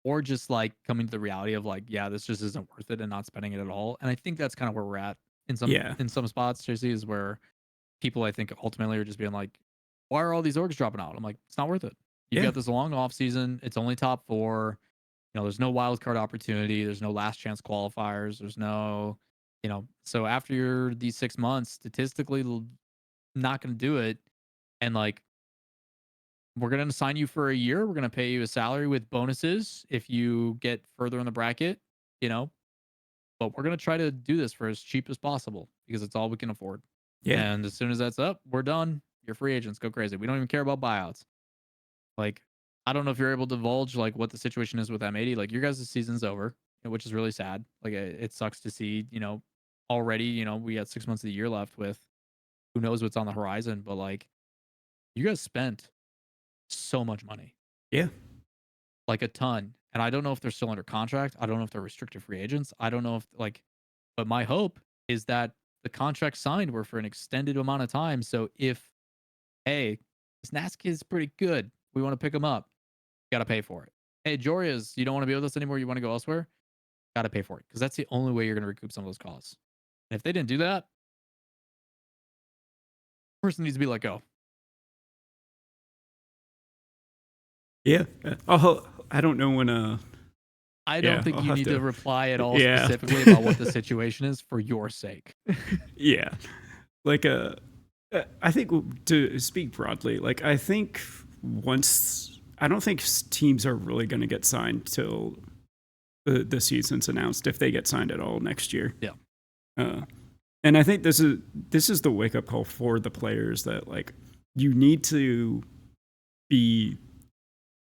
or just like coming to the reality of like, yeah, this just isn't worth it and not spending it at all. And I think that's kind of where we're at in some spots. JC is where people I think ultimately are just being like, why are all these orgs dropping out? I'm like, it's not worth it. You've got this long off season. It's only top 4. You know, there's no wild card opportunity. There's no last chance qualifiers. There's no, you know, so after these 6 months, statistically, not going to do it. And like, we're going to sign you for a year. We're going to pay you a salary with bonuses if you get further in the bracket, you know, but we're going to try to do this for as cheap as possible because it's all we can afford. Yeah. And as soon as that's up, we're done. You're free agents. Go crazy. We don't even care about buyouts. Like, I don't know if you're able to divulge like what the situation is with M80. Like your guys' season's over, which is really sad. Like it sucks to see, you know, already, you know, we got 6 months of the year left with who knows what's on the horizon, but like you guys spent so much money. Yeah. Like a ton. And I don't know if they're still under contract. I don't know if they're restricted free agents. I don't know if like, but my hope is that the contracts signed were for an extended amount of time. So if, hey, this NAS kid's pretty good, we want to pick him up, got to pay for it. Hey, Joria's, you don't want to be with us anymore, you want to go elsewhere, got to pay for it because that's the only way you're going to recoup some of those costs. And if they didn't do that, person needs to be let go. Yeah. I don't know when I don't think you need to reply at all Yeah. specifically about what the situation is for your sake. Yeah. Like I think to speak broadly, like I think I don't think teams are really going to get signed till the season's announced, if they get signed at all next year. Yeah. And I think this is the wake up call for the players that like you need to be.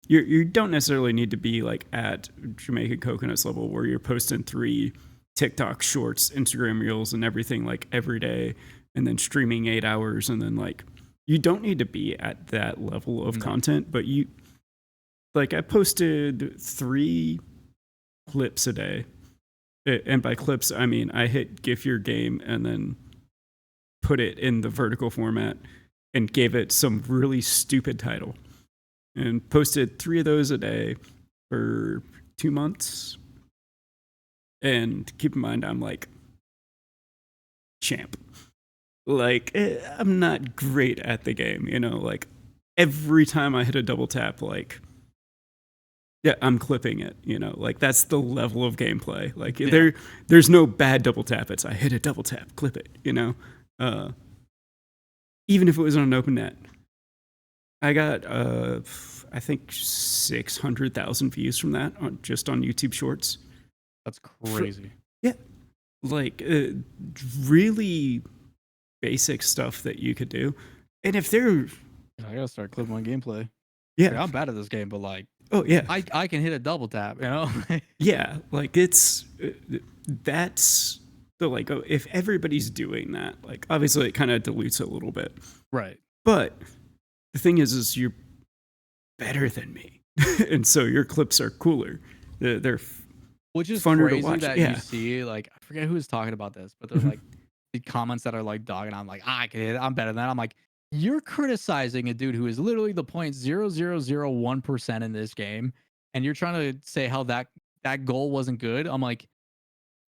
You don't necessarily need to be like at Jamaican Coconuts level where you're posting 3 TikTok shorts, Instagram reels, and everything like every day, and then streaming 8 hours, and then like you don't need to be at that level of content. But you, like, I posted 3 clips a day, And by clips, I mean I hit GIF your game and then put it in the vertical format and gave it some really stupid title and posted 3 of those a day for 2 months. And keep in mind, I'm like champ. Like, I'm not great at the game, you know, like every time I hit a double tap, like, yeah, I'm clipping it, you know, like that's the level of gameplay. Like there's no bad double tap. It's I hit a double tap, clip it, you know. Even if it was on an open net. I got I think 600,000 views from that just on YouTube Shorts. That's crazy. Yeah. Like really basic stuff that you could do. And if they're I gotta start clipping my gameplay. yeah. Like, I'm bad at this game, but like Oh yeah. I can hit a double tap, you know? Yeah, like it's that's the like if everybody's doing that, like obviously it kind of dilutes it a little bit. Right. But the thing is you're better than me, and so your clips are cooler. They're Which is funner to crazy watch, that yeah. you see, like, I forget who was talking about this, but there's like the comments that are like dogging on, like, I can hit it, I'm better than that. I'm like, you're criticizing a dude who is literally the 0.0001% in this game, and you're trying to say how that goal wasn't good. I'm like,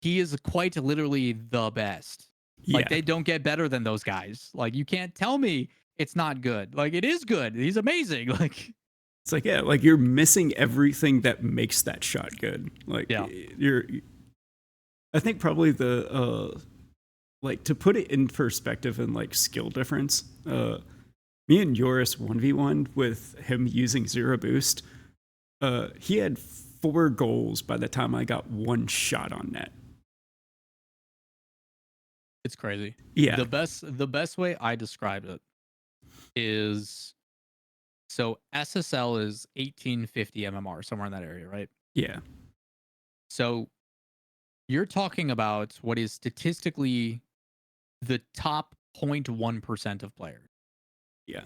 he is quite literally the best. yeah. Like, they don't get better than those guys. Like, you can't tell me it's not good. Like, it is good. He's amazing. Like, It's like yeah, like you're missing everything that makes that shot good. Like Yeah. I think probably the like to put it in perspective and like skill difference, me and Yoris 1v1 with him using zero boost, he had 4 goals by the time I got 1 shot on net. it's crazy. Yeah. The best way I describe it is, so SSL is 1850 MMR, somewhere in that area, right? Yeah. So you're talking about what is statistically the top 0.1% of players. Yeah.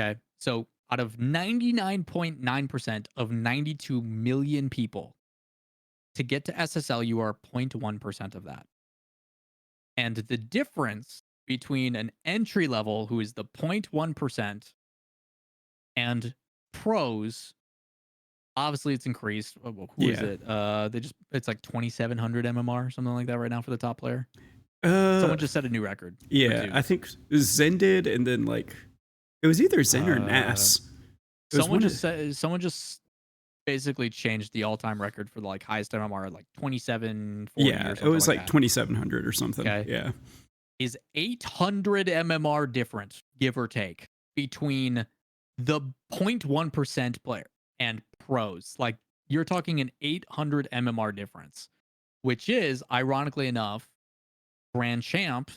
Okay. So out of 99.9% of 92 million people, to get to SSL, you are 0.1% of that. And the difference between an entry level, who is the 0.1%, and pros, obviously it's increased. Who is Yeah. it? It's like 2,700 MMR, something like that right now for the top player. Uh, Someone just set a new record. for yeah, dudes. I think Zen did, and then like it was either Zen or Nas. It was someone just basically changed the all-time record for the like highest MMR at like 2740 yeah, or it something was like that. 2,700 or something. Okay. Yeah. Is 800 MMR difference, give or take, between the 0.1% player and pros. Like, you're talking an 800 MMR difference, which is, ironically enough, Grand Champ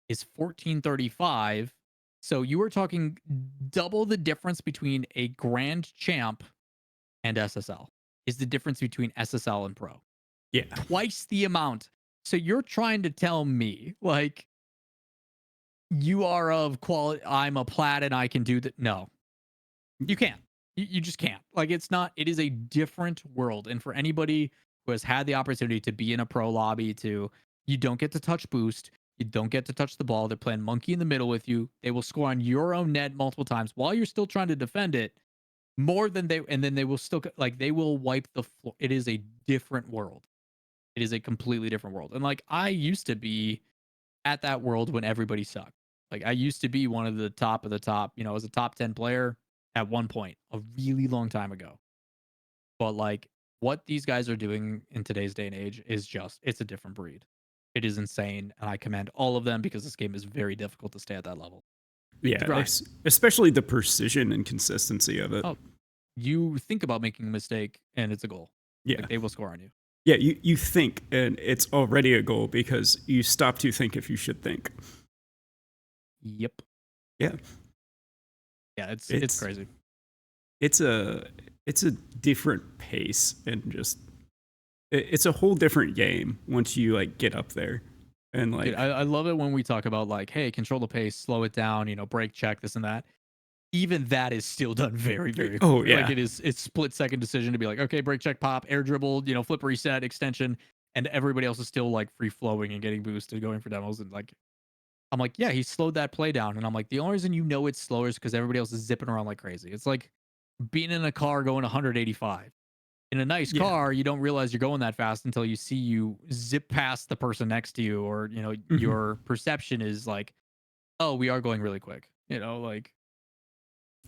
is 1435. So you are talking double the difference between a Grand Champ and SSL is the difference between SSL and Pro. Yeah. Twice the amount. So you're trying to tell me, like, you are of quality, I'm a plat and I can do that. No, you can't. You just can't. Like, it's not, it is a different world. And for anybody who has had the opportunity to be in a pro lobby, you don't get to touch boost. You don't get to touch the ball. They're playing monkey in the middle with you. They will score on your own net multiple times while you're still trying to defend it more than and then they will still, like, they will wipe the floor. It is a different world. It is a completely different world. And like, I used to be at that world when everybody sucked. Like, I used to be one of the top, you know, as a top 10 player at one point, a really long time ago. But like, what these guys are doing in today's day and age is just, it's a different breed. It is insane. And I commend all of them because this game is very difficult to stay at that level. Yeah. Especially the precision and consistency of it. Oh, you think about making a mistake and it's a goal. Yeah. Like, they will score on you. Yeah, you think, and it's already a goal because you stop to think if you should think. Yep. Yeah. Yeah, it's crazy. It's a different pace, and just it's a whole different game once you like get up there. And like, Dude, I love it when we talk about like, hey, control the pace, slow it down, you know, break check, this and that. Even that is still done very, very quickly. yeah. Like, it's split second decision to be like, okay, break check, pop, air dribble, you know, flip reset, extension, and everybody else is still like free flowing and getting boosted, going for demos, and like I'm like, yeah, he slowed that play down, and I'm like, the only reason you know it's slower is because everybody else is zipping around like crazy. It's like being in a car going 185. In a nice Yeah. car, you don't realize you're going that fast until you see you zip past the person next to you, or Mhm. your perception is like, oh, we are going really quick. Like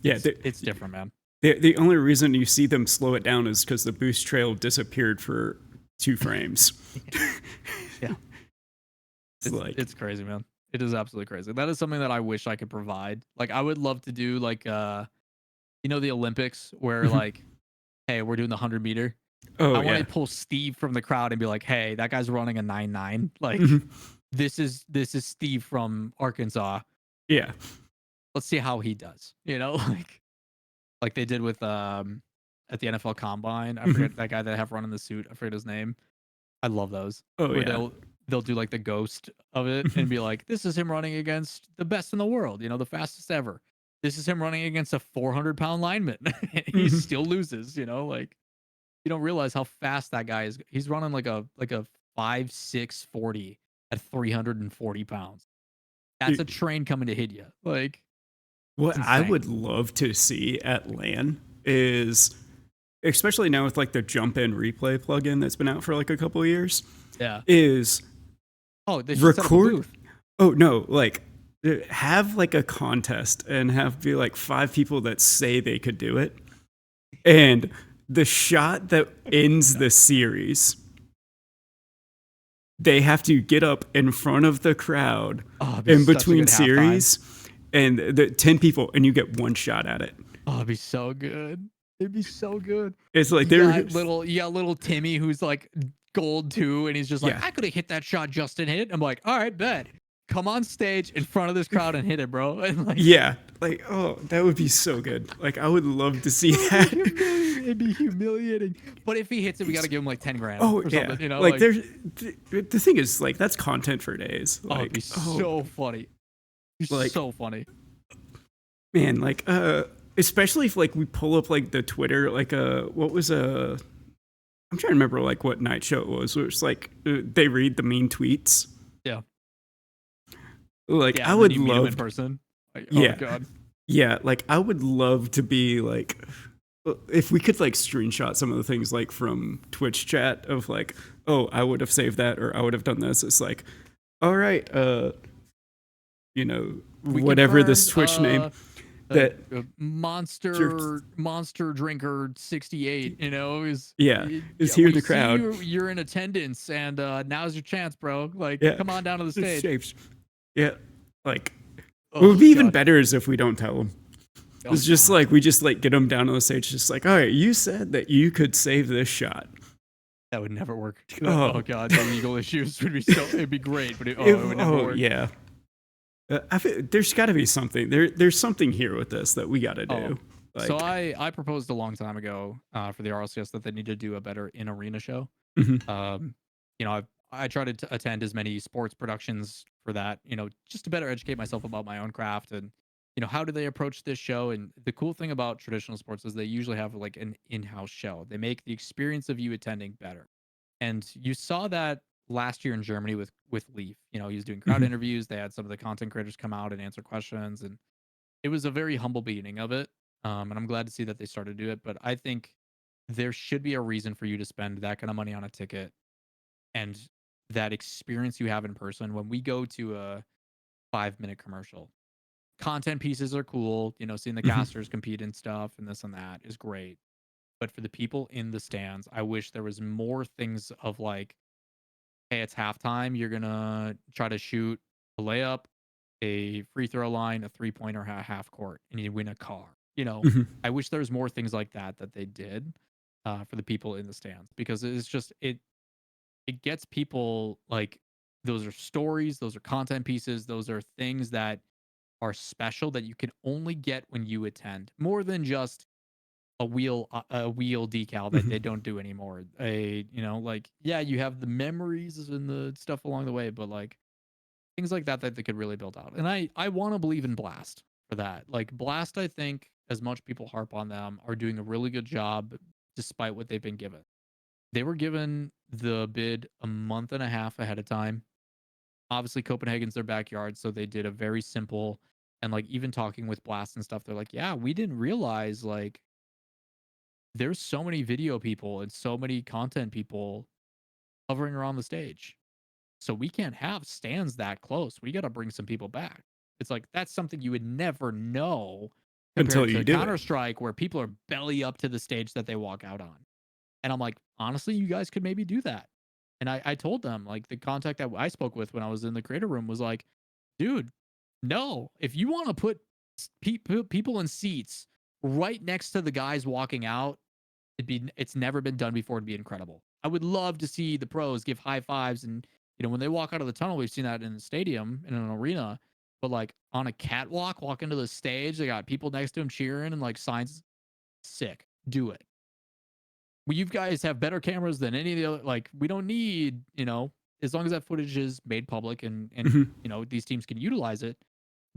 Yeah, it's different, man. the only reason you see them slow it down is because the boost trail disappeared for 2 frames. Yeah. It's like, It's crazy, man. It is absolutely crazy. That is something that I wish I could provide. Like I would love to do like the Olympics where Mhm. like, hey, we're doing the 100-meter. oh I want yeah, to pull Steve from the crowd and be like, hey, that guy's running a 9.9. Like Mhm. this is Steve from Arkansas. yeah, Let's see how he does. Like they did with at the NFL Combine. I Mhm. forget that guy that have run in the suit. I forget his name. I love those. oh Where yeah. they'll do like the ghost of it and be like, this is him running against the best in the world, the fastest ever. This is him running against a 400-pound lineman. He Mhm. still loses, like you don't realize how fast that guy is. He's running like a 5.6 40 at 340 pounds. That's a Dude, train coming to hit you. Like it's what I insane. would love to see at LAN is, especially now with like the jump in replay plugin that's been out for like a couple of years, Yeah. is Oh, they should set up a record. booth. Oh no, like have like a contest and have be like 5 people that say they could do it, and the shot that ends the series, they have to get up in front of the crowd Oh, it'd be in such a between good halftime. series, and the 10 people, and you get one shot at it. Oh, it'd be so good. It'd be so good. It's like You got little Timmy who's like gold too, and he's just like, yeah, I could have hit that shot Justin hit. I'm like, all right, bet. Come on stage in front of this crowd and hit it, bro. And like, yeah, like oh, that would be so good. Like I would love to see that. it'd be humiliating. But if he hits it, we got to give him like 10 grand Oh or yeah, something. like there's the thing is like that's content for days. oh, it'd Like be so funny. It'd be Like- so funny. man, like especially if like we pull up like the Twitter, like what was I'm trying to remember like what night show it was. Where it's like they read the mean tweets. Yeah. Like Yeah, I and would then you meet him in love, person. Like, Yeah. Oh god. yeah, like I would love to be like, if we could like screenshot some of the things like from Twitch chat of like, oh, I would have saved that or I would have done this. It's like, all right, We whatever this confirmed, Twitch name uh, that monster drinker 68 is Yeah, y- is here in we the see crowd. you're in attendance, and now's your chance, bro. Like Yeah. come on down to the stage. shapes. Yeah, like Oh, what would be even God. better is if we don't tell them. Oh, It's just God. like we just like get them down on the stage, just like, all right, you said that you could save this shot. That would never work. Oh. Oh, god, the legal issues would be so it'd be great, but it would never work. yeah. There's got to be something. There's something here with this that we got to do. Oh. Like, So I proposed a long time ago for the RLCS that they need to do a better in arena show. Mhm. I try to attend as many sports productions for that, just to better educate myself about my own craft and how do they approach this show. And the cool thing about traditional sports is they usually have like an in-house show. They make the experience of you attending better. And you saw that last year in Germany with Leaf. He was doing crowd Mhm. interviews. They had some of the content creators come out and answer questions, and it was a very humble beginning of it. And I'm glad to see that they started to do it. But I think there should be a reason for you to spend that kind of money on a ticket and that experience you have in person. When we go to a 5-minute commercial, content pieces are cool. Seeing the Mhm. casters compete and stuff and this and that is great. But for the people in the stands, I wish there was more things of like, hey, it's halftime. You're going to try to shoot a layup, a free throw line, a 3-pointer, half court, and you win a car. Mhm. I wish there was more things like that they did for the people in the stands, because it's just it gets people like, those are stories, those are content pieces, those are things that are special that you can only get when you attend, more than just a wheel decal that Mhm. they don't do anymore. Like, yeah, you have the memories and the stuff along the way, but like things like that they could really build out. And I want to believe in Blast for that. Like Blast, I think as much people harp on them, are doing a really good job despite what they've been given. They were given the bid a month and a half ahead of time. Obviously, Copenhagen's their backyard, so they did a very simple and like even talking with Blast and stuff, they're like, yeah, we didn't realize like there's so many video people and so many content people hovering around the stage. So we can't have stands that close. We got to bring some people back. It's like that's something you would never know Until compared you to do it. Counter Strike, where people are belly up to the stage that they walk out on. And I'm like, honestly, you guys could maybe do that. And I told them, like, the contact that I spoke with when I was in the creator room was like, dude, no, if you want to put people in seats right next to the guys walking out, it's never been done before. It'd be incredible. I would love to see the pros give high fives, and when they walk out of the tunnel, we've seen that in a stadium, in an arena, but like on a catwalk, walk into the stage, they got people next to them cheering and like signs. Sick. Do it. Well, you guys have better cameras than any of the other. Like, we don't need, as long as that footage is made public and Mhm. these teams can utilize it,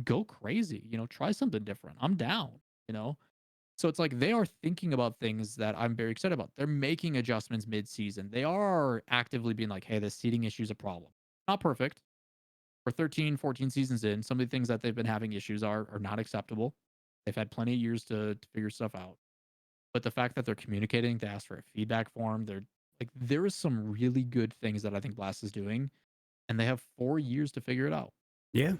go crazy. Try something different. I'm down. You know. So it's like they are thinking about things that I'm very excited about. They're making adjustments mid-season. They are actively being like, hey, the seating issue is a problem. Not perfect. We're 13, 14 seasons in. Some of the things that they've been having issues are not acceptable. They've had plenty of years to figure stuff out. But the fact that they're communicating to ask for a feedback form, they're like, there is some really good things that I think Blast is doing, and they have 4 years to figure it out. Yeah.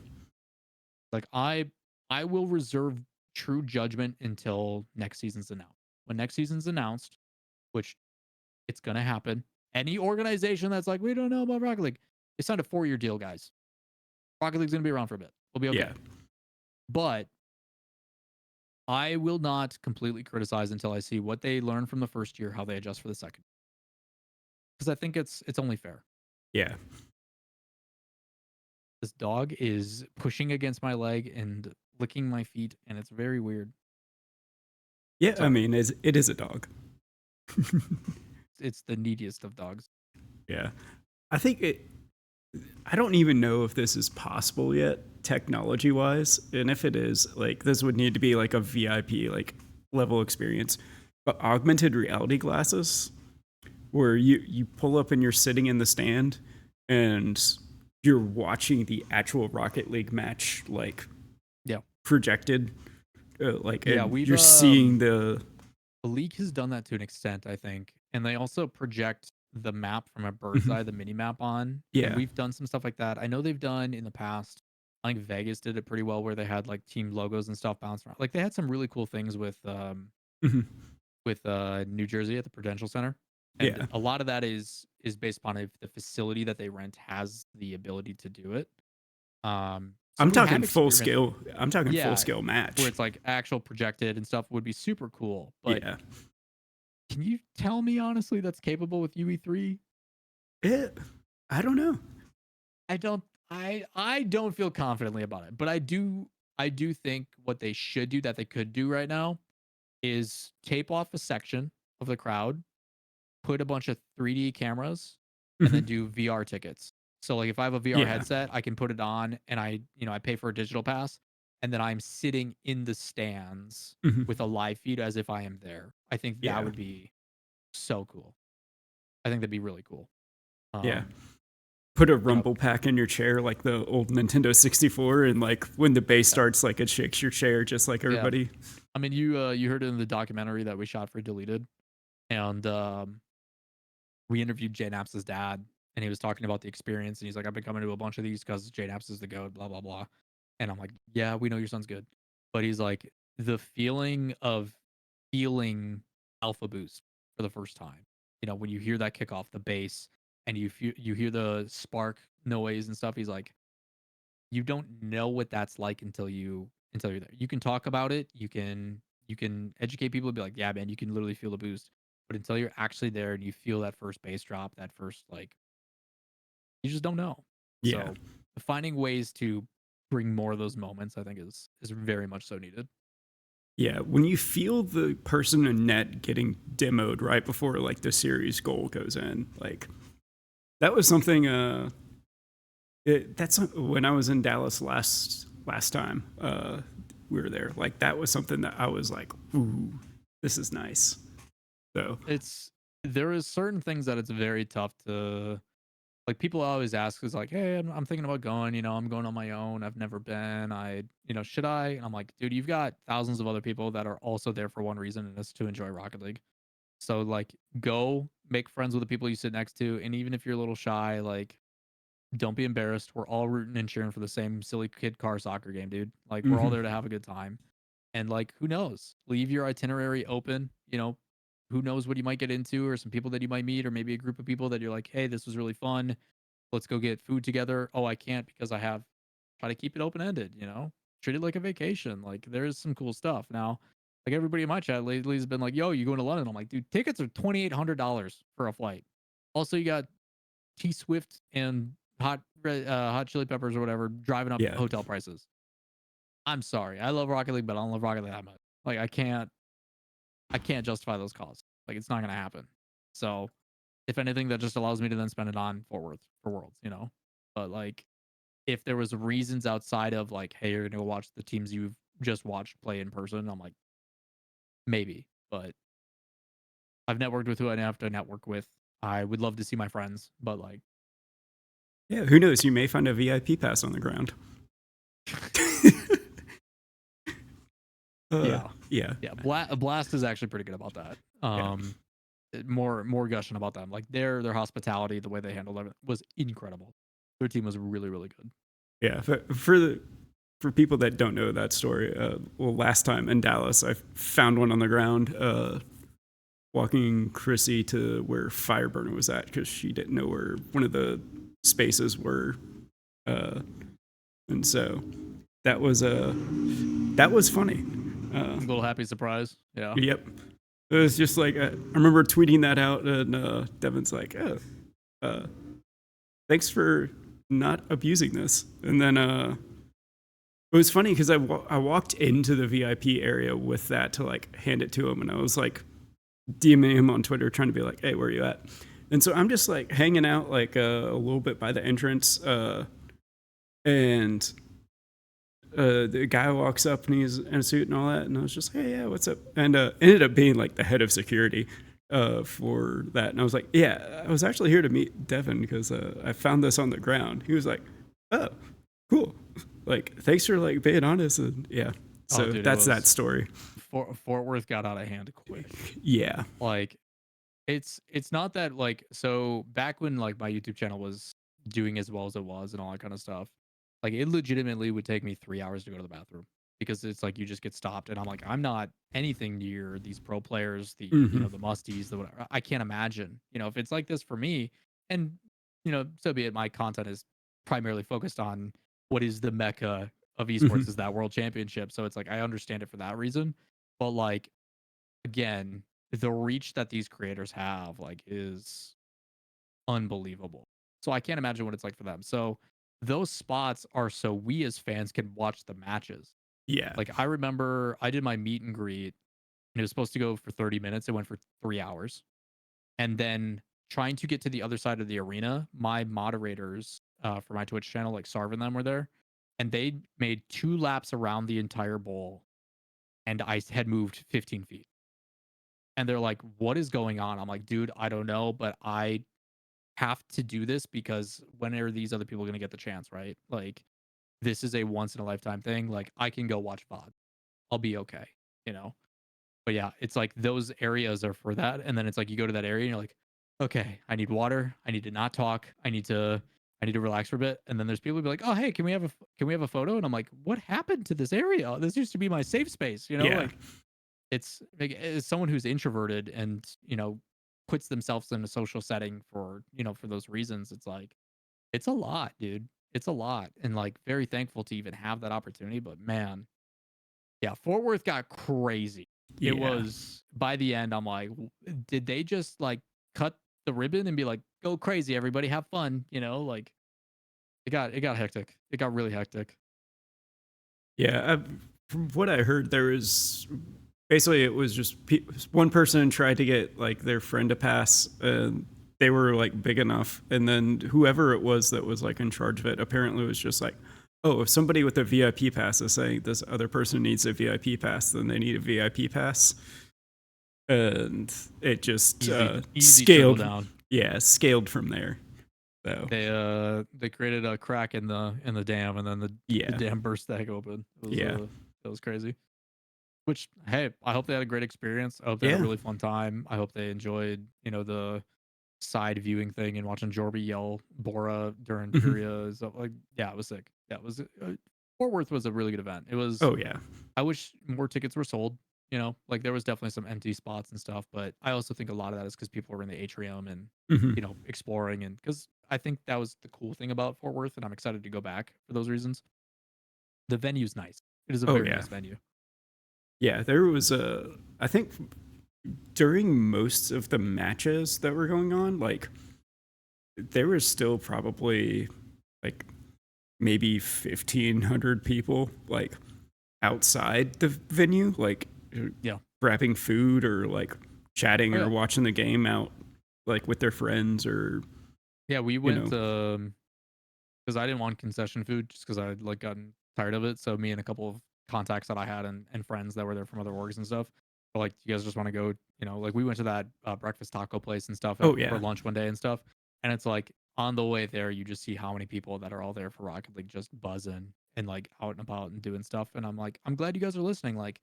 Like I will reserve true judgment until next season's announced. When next season's announced, which it's gonna happen, any organization that's like, we don't know about Rocket League, they signed a 4-year deal, guys. Rocket League's gonna be around for a bit. We'll be okay. Yeah. But I will not completely criticize until I see what they learn from the first year, how they adjust for the second. Because I think it's only fair. Yeah. This dog is pushing against my leg and licking my feet, and it's very weird. Yeah. I Sorry. mean, it is a dog. It's the neediest of dogs. Yeah. I think I don't even know if this is possible yet, technology wise. And if it is, like, this would need to be like a VIP, like, level experience. But augmented reality glasses, where you pull up and you're sitting in the stand and you're watching the actual Rocket League match, like, Yeah. projected. Like, Yeah, and we've, you're seeing the. The league has done that to an extent, I think. And they also project the map from a bird's eye, the mini map on. And Yeah. we've done some stuff like that. I know they've done in the past. I think Vegas did it pretty well, where they had like team logos and stuff bouncing around. Like, they had some really cool things with Mhm. New Jersey at the Prudential Center. And Yeah. a lot of that is based upon if the facility that they rent has the ability to do it. So I'm we talking have full experienced scale. I'm talking Yeah, full scale match. where it's like actual projected and stuff would be super cool. But Yeah. can you tell me honestly that's capable with UE3? I don't know. I don't feel confidently about it, but I do think what they should do, that they could do right now, is tape off a section of the crowd, put a bunch of 3D cameras, and then Mhm. do VR tickets. So like if I have a VR Yeah. headset, I can put it on and I pay for a digital pass, and then I'm sitting in the stands Mhm. with a live feed as if I am there. I think that Yeah. would be so cool. I think that'd be really cool. Yeah. Put a know, rumble pack in your chair like the old Nintendo 64, and like when the bass starts, like it shakes your chair just like everybody. I mean, you heard it in the documentary that we shot for Deleted, and we interviewed Jay Naps' dad, and he was talking about the experience, and he's like, I've been coming to a bunch of these because Jay Naps is the goat, blah blah blah. And I'm like, yeah, we know your son's good, but he's like, the feeling of feeling Alpha Boost for the first time. When you hear that kick off the bass and you hear the spark noise and stuff. He's like, you don't know what that's like until you're there. You can talk about it. You can educate people and be like, yeah, man, you can literally feel the boost. But until you're actually there and you feel that first bass drop, that first like, you just don't know. Yeah. So finding ways to bring more of those moments, I think, is very much so needed. Yeah. When you feel the person in net getting demoed right before like the series goal goes in, like that was something. That's when I was in Dallas last time. We were there. Like that was something that I was like, ooh, this is nice. So It's there is certain things that it's very tough to like. People always ask is like, hey, I'm thinking about going. I'm going on my own. I've never been. Should I? And I'm like, dude, you've got thousands of other people that are also there for one reason, and it's to enjoy Rocket League. So like, go make friends with the people you sit next to, and even if you're a little shy, like, don't be embarrassed. We're all rooting and cheering for the same silly kid car soccer game, dude. Like, we're all Mhm. there to have a good time. And like, who knows? Leave your itinerary open. Who knows what you might get into, or some people that you might meet, or maybe a group of people that you're like, hey, this was really fun. Let's go get food together. Oh, I can't because I have. Try to keep it open ended. Treat it like a vacation. Like, there's some cool stuff now. Like, everybody in my chat lately has been like, "Yo, you going to London?" I'm like, "Dude, tickets are $2,800 for a flight." Also, you got T Swift and Hot Chili Peppers or whatever driving up Yeah. hotel prices. I'm sorry, I love Rocket League, but I don't love Rocket League that much. Like, I can't justify those costs. Like, it's not gonna happen. So, if anything, that just allows me to then spend it on Fort Worth for Worlds. But like, if there was reasons outside of like, hey, you're gonna go watch the teams you've just watched play in person, I'm like, maybe. But I've networked with who I have to network with. I would love to see my friends, but like, Yeah, who knows? You may find a VIP pass on the ground. yeah, Yeah. yeah. Blast is actually pretty good about that. Yeah. More gushing about them. Like, their hospitality, the way they handled it was incredible. Their team was really, really good. Yeah. For people that don't know that story, well, last time in Dallas, I found one on the ground, walking Chrissy to where Fireburner was at because she didn't know where one of the spaces were, and so that was funny. A little happy surprise. Yeah. Yep. It was just like I remember tweeting that out, and Devin's like, "Oh, thanks for not abusing this." And then it was funny because I walked into the VIP area with that to like hand it to him, and I was like DMing him on Twitter trying to be like, "Hey, where are you at?" And so I'm just like hanging out like a little bit by the entrance, and the guy walks up and he's in a suit and all that, and I was just, hey, yeah, what's up? And ended up being like the head of security for that, and I was like, yeah, I was actually here to meet Devin because I found this on the ground. He was like, oh, cool, like thanks for like being honest, and yeah, so dude, that's that story. Fort Worth got out of hand quick. Yeah, Like, it's not that like, so back when like my YouTube channel was doing as well as it was and all that kind of stuff, like, it legitimately would take me 3 hours to go to the bathroom because it's like you just get stopped, and I'm like, I'm not anything near these pro players, the mm-hmm. the musties, the whatever. I can't imagine, if it's like this for me, and so be it. My content is primarily focused on what is the mecca of Mm-hmm. esports, is that world championship. So it's like, I understand it for that reason, but like, again, the reach that these creators have like is unbelievable. So I can't imagine what it's like for them. So those spots are so we as fans can watch the matches. Yeah, Like, I remember I did my meet and greet, and it was supposed to go for 30 minutes. It went for 3 hours. And then trying to get to the other side of the arena, my moderators for my Twitch channel, like Sarv and them, were there. And they made 2 laps around the entire bowl. And I had moved 15 feet. And they're like, what is going on? I'm like, dude, I don't know, but I have to do this because when are these other people going to get the chance, right? Like, this is a once in a lifetime thing. Like, I can go watch VOD. I'll be okay, you know? But yeah, it's like those areas are for that. And then it's like you go to that area and you're like, okay, I need water. I need to not talk. I need to relax for a bit. And then there's people who be like, oh, hey, can we have a photo? And I'm like, what happened to this area? This used to be my safe space, yeah, like, it's like, as someone who's introverted and puts themselves in a social setting for those reasons, it's like, it's a lot, dude. It's a lot, and like, very thankful to even have that opportunity. But man, yeah, Fort Worth got crazy. It yeah. was, by the end, I'm like, did they just like cut the ribbon and be like, go crazy, everybody, have fun? Like, it got hectic. It got really hectic. Yeah, from what I heard, there was basically it was just one person tried to get like their friend to pass, and they were like big enough, and then whoever it was that was like in charge of it apparently was just like, oh, if somebody with a VIP pass is saying this other person needs a VIP pass, then they need a VIP pass. and it just Easy trickle scaled. down. Yeah, scaled from there. So They created a crack in the dam, and then the yeah, dam burst the heck open. yeah, It was crazy. Which, hey, I hope they had a great experience. I hope they had a yeah. really fun time. I hope they enjoyed, the side viewing thing and watching Jorby yell Bora during Mhm. Furia. So, like, yeah, it was sick. Yeah, it was. Fort Worth was a really good event. It was. Oh yeah. I wish more tickets were sold. Like there was definitely some empty spots and stuff, but I also think a lot of that is because people were in the atrium and Mhm. exploring, and because I think that was the cool thing about Fort Worth, and I'm excited to go back for those reasons. The venue's nice. It is a Oh very yeah. nice venue. Yeah, there was a. I think during most of the matches that were going on, like there was still probably like maybe 1,500 people like outside the venue, like Yeah. grabbing food or like chatting Oh or yeah. watching the game out like with their friends or Yeah, we you went know. because I didn't want concession food just because I'd like gotten tired of it. So me and a couple of contacts that I had and friends that were there from other orgs and stuff. But like, you guys just want to go, like we went to that breakfast taco place and stuff Oh for yeah. lunch one day and stuff. And it's like on the way there, you just see how many people that are all there for Rocket League just buzzing and like out and about and doing stuff. And I'm like, I'm glad you guys are listening. Like,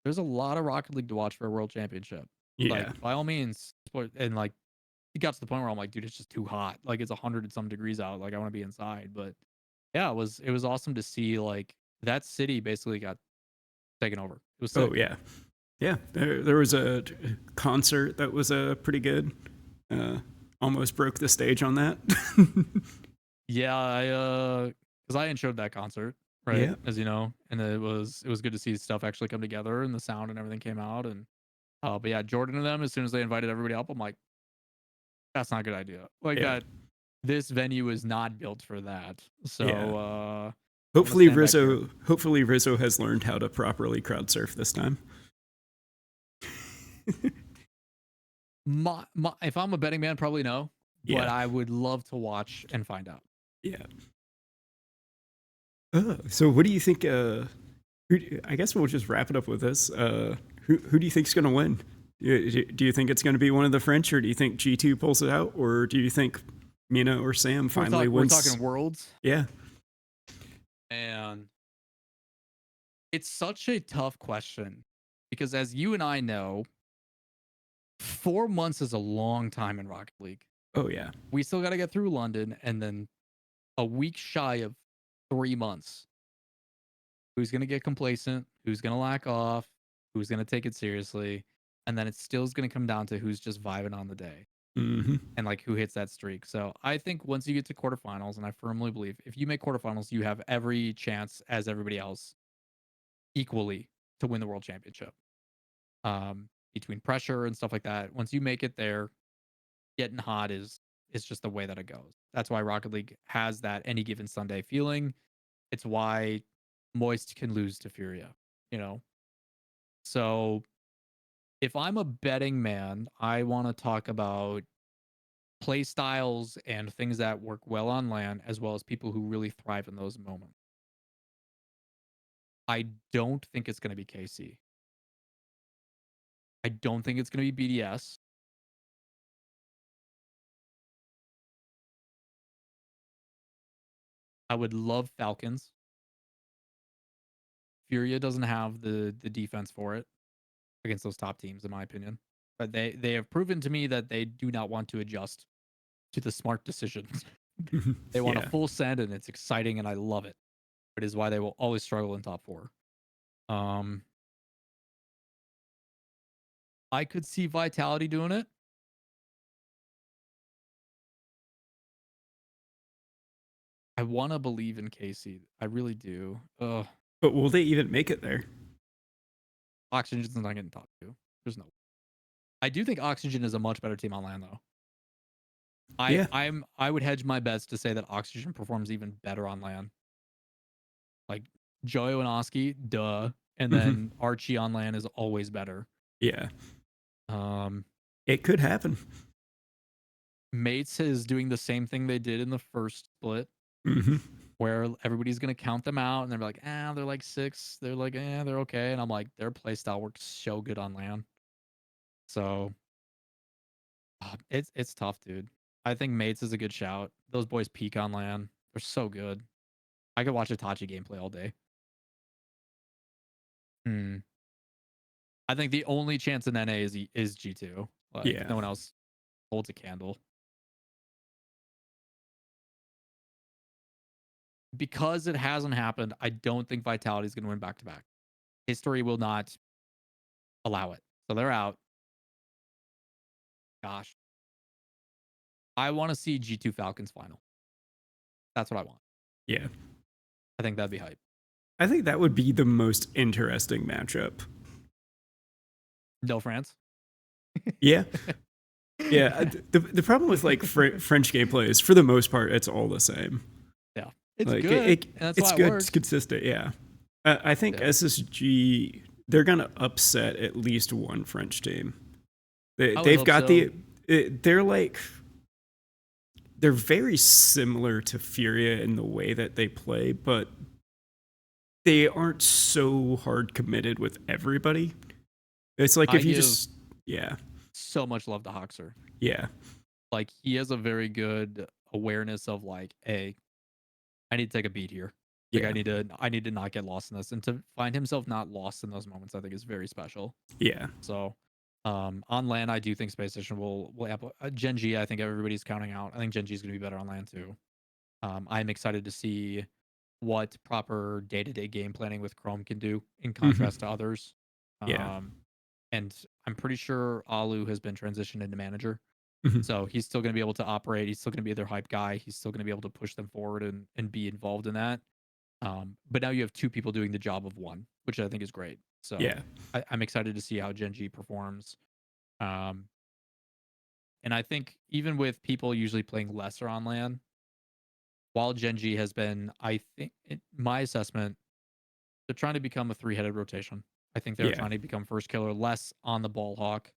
there's a lot of Rocket League to watch for a world championship. Like, Yeah. by all means, and like it got to the point where I'm like, dude, it's just too hot. Like it's 100 and some degrees out. Like I want to be inside. But yeah, it was awesome to see like that city basically got taken over. It was Oh sick. yeah. Yeah. There was a concert that was pretty good. Uh Almost broke the stage on that. Yeah, because I introed that concert, right? Yeah. As you know, and it was good to see stuff actually come together and the sound and everything came out. And but yeah, Jordan and them, as soon as they invited everybody up, I'm like, that's not a good idea. Like Yeah. that, this venue is not built for that. Yeah. So I'm gonna stand back here. Hopefully Rizzo has learned how to properly crowd surf this time. If I'm a betting man, probably no, but Yeah. I would love to watch and find out. Yeah. So what do you think I guess we'll just wrap it up with this. Who do you think's going to win? Do you think it's going to be one of the French, or do you think G2 pulls it out, or do you think Mina or Sam finally We're wins? talking worlds, Yeah. and it's such a tough question because, as you and I know, 4 months is a long time in Rocket League. Oh yeah. We still got to get through London, and then a week shy of 3 months. Who's going to get complacent? Who's going to lack off? Who's going to take it seriously? And then it's still going to come down to who's just vibing on the day Mm-hmm. and like who hits that streak. So I think once you get to quarterfinals, and I firmly believe if you make quarterfinals, you have every chance as everybody else equally to win the world championship. Between pressure and stuff like that, once you make it there, getting hot is just the way that it goes. That's why Rocket League has that any given Sunday feeling. It's why Moist can lose to Furia, you know. So if I'm a betting man, I want to talk about play styles and things that work well on LAN, as well as people who really thrive in those moments. I don't think it's going to be KC. I don't think it's going to be BDS. I would love Falcons. Furia doesn't have the defense for it against those top teams, in my opinion. But they have proven to me that they do not want to adjust to the smart decisions. They want a Yeah. full send, and it's exciting, and I love it. It is why they will always struggle in top four. I could see Vitality doing it. I want to believe in KC. I really do. But will they even make it there? Oxygen's not getting top two. There's no. I do think Oxygen is a much better team on LAN though. Yeah. I would hedge my bets to say that Oxygen performs even better on LAN. Like Joyo and Oski, duh. And then Archie on LAN is always better. Yeah. Um It could happen. Mates is doing the same thing they did in the first split, Mm-hmm. where everybody's gonna count them out and they're like, they're like 6. They're like, they're okay. And I'm like, their playstyle works so good on LAN. So it's tough, dude. I think Mates is a good shout. Those boys peak on LAN. They're so good. I could watch Itachi gameplay all day. Hmm. I think the only chance in NA is G2. Like Yeah. no one else holds a candle. Because it hasn't happened, I don't think Vitality is going to win back to back. History will not allow it. So they're out. Gosh. I want to see G2 Falcons final. That's what I want. Yeah. I think that'd be hype. I think that would be the most interesting matchup. No France. Yeah. Yeah. The problem with like French gameplay is for the most part, it's all the same. Yeah. It's like, good. And that's it's why good. it works. It's consistent. Yeah. I think SSG, they're going to upset at least one French team. They've got so. they're like, they're very similar to Furia in the way that they play, but they aren't so hard committed with everybody. It's like if you just, yeah. So much love to Hoxer. Yeah. Like he has a very good awareness of like, hey, I need to take a beat here. Like Yeah. I need to not get lost in this. And to find himself not lost in those moments, I think is very special. Yeah. So on LAN, I do think Space Station will Gen G, I think everybody's counting out. I think Gen G is going to be better on LAN too. I'm excited to see what proper day-to-day game planning with Chrome can do in contrast to others. Yeah. And I'm pretty sure Alu has been transitioned into manager. Mhm. So he's still going to be able to operate. He's still going to be their hype guy. He's still going to be able to push them forward and be involved in that. But now you have two people doing the job of one, which I think is great. So Yeah. I'm excited to see how Gen G performs. And I think even with people usually playing lesser on LAN, while Gen G has been, I think, my assessment, they're trying to become a three-headed rotation. I think they're trying to become first killer, less on the ball hawk.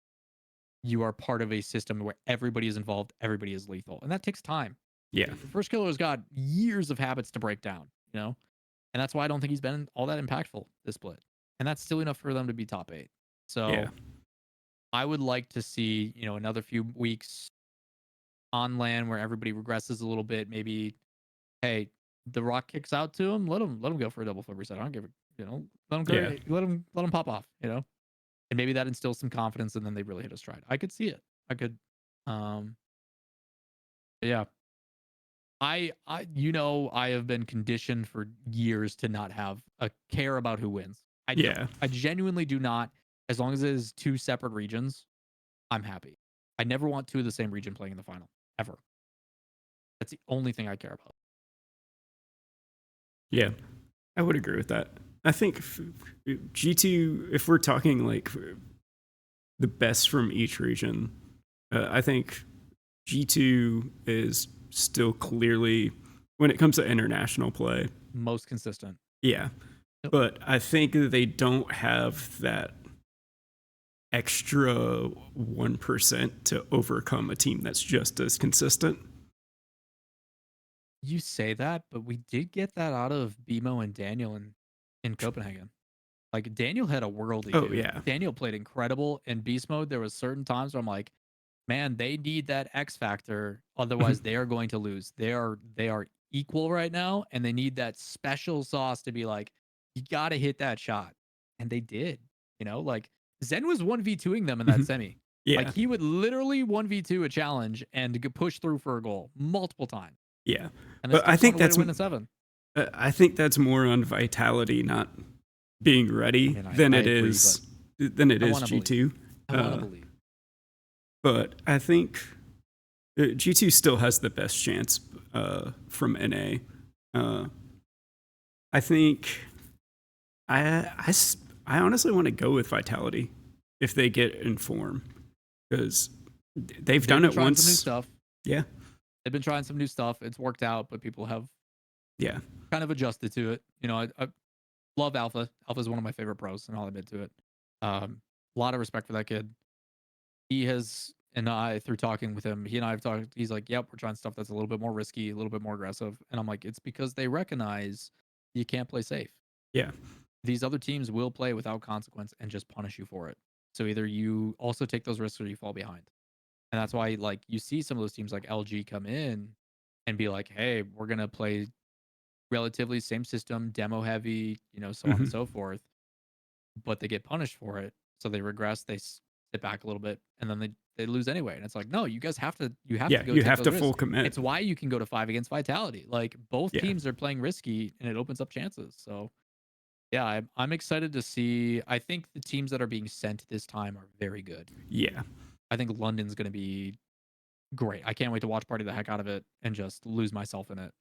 You are part of a system where everybody is involved, everybody is lethal, and that takes time. Yeah. First killer's got years of habits to break down, you know, and that's why I don't think he's been all that impactful this split, and that's still enough for them to be top 8. So Yeah. I would like to see, you know, another few weeks on LAN where everybody regresses a little bit. Maybe, hey, the rock kicks out to him, let him go for a double flip reset. I don't give a, you know, let him go, Yeah. let him pop off, you know. And maybe that instills some confidence, and then they really hit a stride. I could see it. I could, yeah. You know, I have been conditioned for years to not have a care about who wins. Yeah. I genuinely do not. As long as it is two separate regions, I'm happy. I never want two of the same region playing in the final ever. That's the only thing I care about. Yeah. I would agree with that. I think G2, if we're talking like the best from each region, I think G2 is still clearly, when it comes to international play, Most consistent. yeah. Yep. But I think they don't have that extra 1% to overcome a team that's just as consistent. You say that, but we did get that out of BMO and Daniel in Copenhagen. Like Daniel had a worldie. Oh, dude. yeah. Daniel played incredible in beast mode. There was certain times where I'm like, man, they need that X factor. Otherwise, they are going to lose. They are equal right now, and they need that special sauce to be like, you got to hit that shot, and they did. You know, like Zen was 1v2ing them in that semi. Yeah. Like he would literally 1v2 a challenge and push through for a goal multiple times. Yeah. And But I think that's win a 7. I think that's more on Vitality not being ready than it is G2. I want to believe. But I think G2 still has the best chance from NA. I think I honestly want to go with Vitality if they get in form, because they've done it once. Some new stuff. Yeah, they've been trying some new stuff. It's worked out, but people have kind of adjusted to it. You know, I love Alpha. Alpha is one of my favorite pros, and I'll admit to it. A lot of respect for that kid. He has, and I, through talking with him, he and I have talked. He's like, "Yep, we're trying stuff that's a little bit more risky, a little bit more aggressive." And I'm like, "It's because they recognize you can't play safe. Yeah, these other teams will play without consequence and just punish you for it. So either you also take those risks or you fall behind. And that's why like you see some of those teams like LG come in and be like, "Hey, we're going to play relatively same system, demo heavy, so on and Mhm. so forth." But they get punished for it. So they regress, sit back a little bit, and then they lose anyway. And it's like, no, you guys have to Yeah, go you take have those to full risks. commit. It's why you can go to 5 against Vitality. Like both Yeah. teams are playing risky and it opens up chances. So yeah, I'm excited to see. I think the teams that are being sent this time are very good. Yeah. I think London's gonna be great. I can't wait to watch party the heck out of it and just lose myself in it.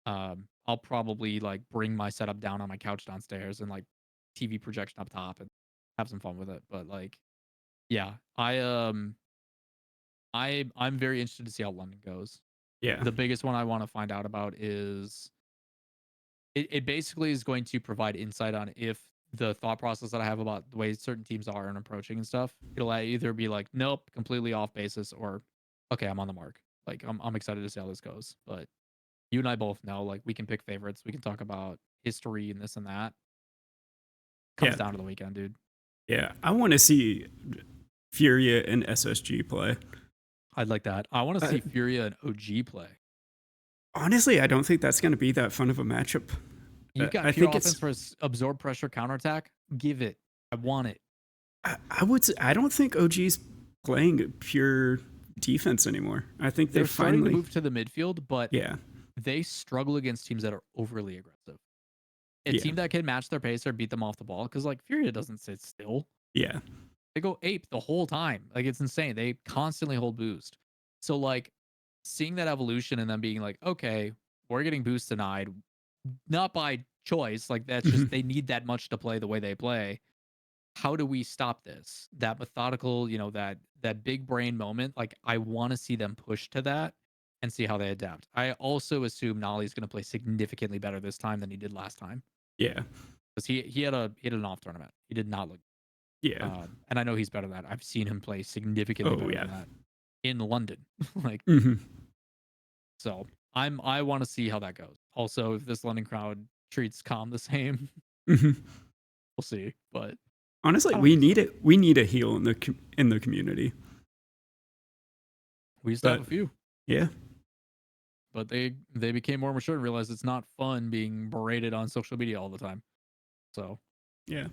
I'll probably like bring my setup down on my couch downstairs and like TV projection up top and have some fun with it. But like, yeah, I'm very interested to see how London goes. Yeah. The biggest one I want to find out about is it basically is going to provide insight on if the thought process that I have about the way certain teams are and approaching and stuff. It'll either be like, nope, completely off basis, or okay, I'm on the mark. Like I'm excited to see how this goes. But you and I both know, like we can pick favorites. We can talk about history and this and that. Comes Yeah. down to the weekend, dude. Yeah. I want to see Furia and SSG play. I'd like that. I want to Uh, see Furia and OG play. Honestly, I don't think that's going to be that fun of a matchup. You got I pure think offense it's. for absorb pressure counterattack. Give it. I want it. I would. I don't think OG's playing pure defense anymore. I think they They're starting to finally. move to the midfield, but Yeah. they struggle against teams that are overly aggressive. A Yeah. team that can match their pace or beat them off the ball, because like Furia doesn't sit still. Yeah. They go ape the whole time. Like it's insane. They constantly hold boost. So like seeing that evolution and them being like, okay, we're getting boost denied, not by choice. Like that's Mhm. just they need that much to play the way they play. How do we stop this? That methodical, that big brain moment. Like I want to see them push to that and see how they adapt. I also assume Nolly's going to play significantly better this time than he did last time Yeah. because he had an off tournament. He did not look. Yeah. And I know he's better than that. I've seen him play significantly Oh better yeah. than that in London. Like Hmm. so, I want to see how that goes. Also, if this London crowd treats Calm the same, Hmm. we'll see. But Honestly, I don't we think so. need it. We need a heal in the in the community. We used to have But a few. yeah. But they became more mature and realized it's not fun being berated on social media all the time. So Yeah.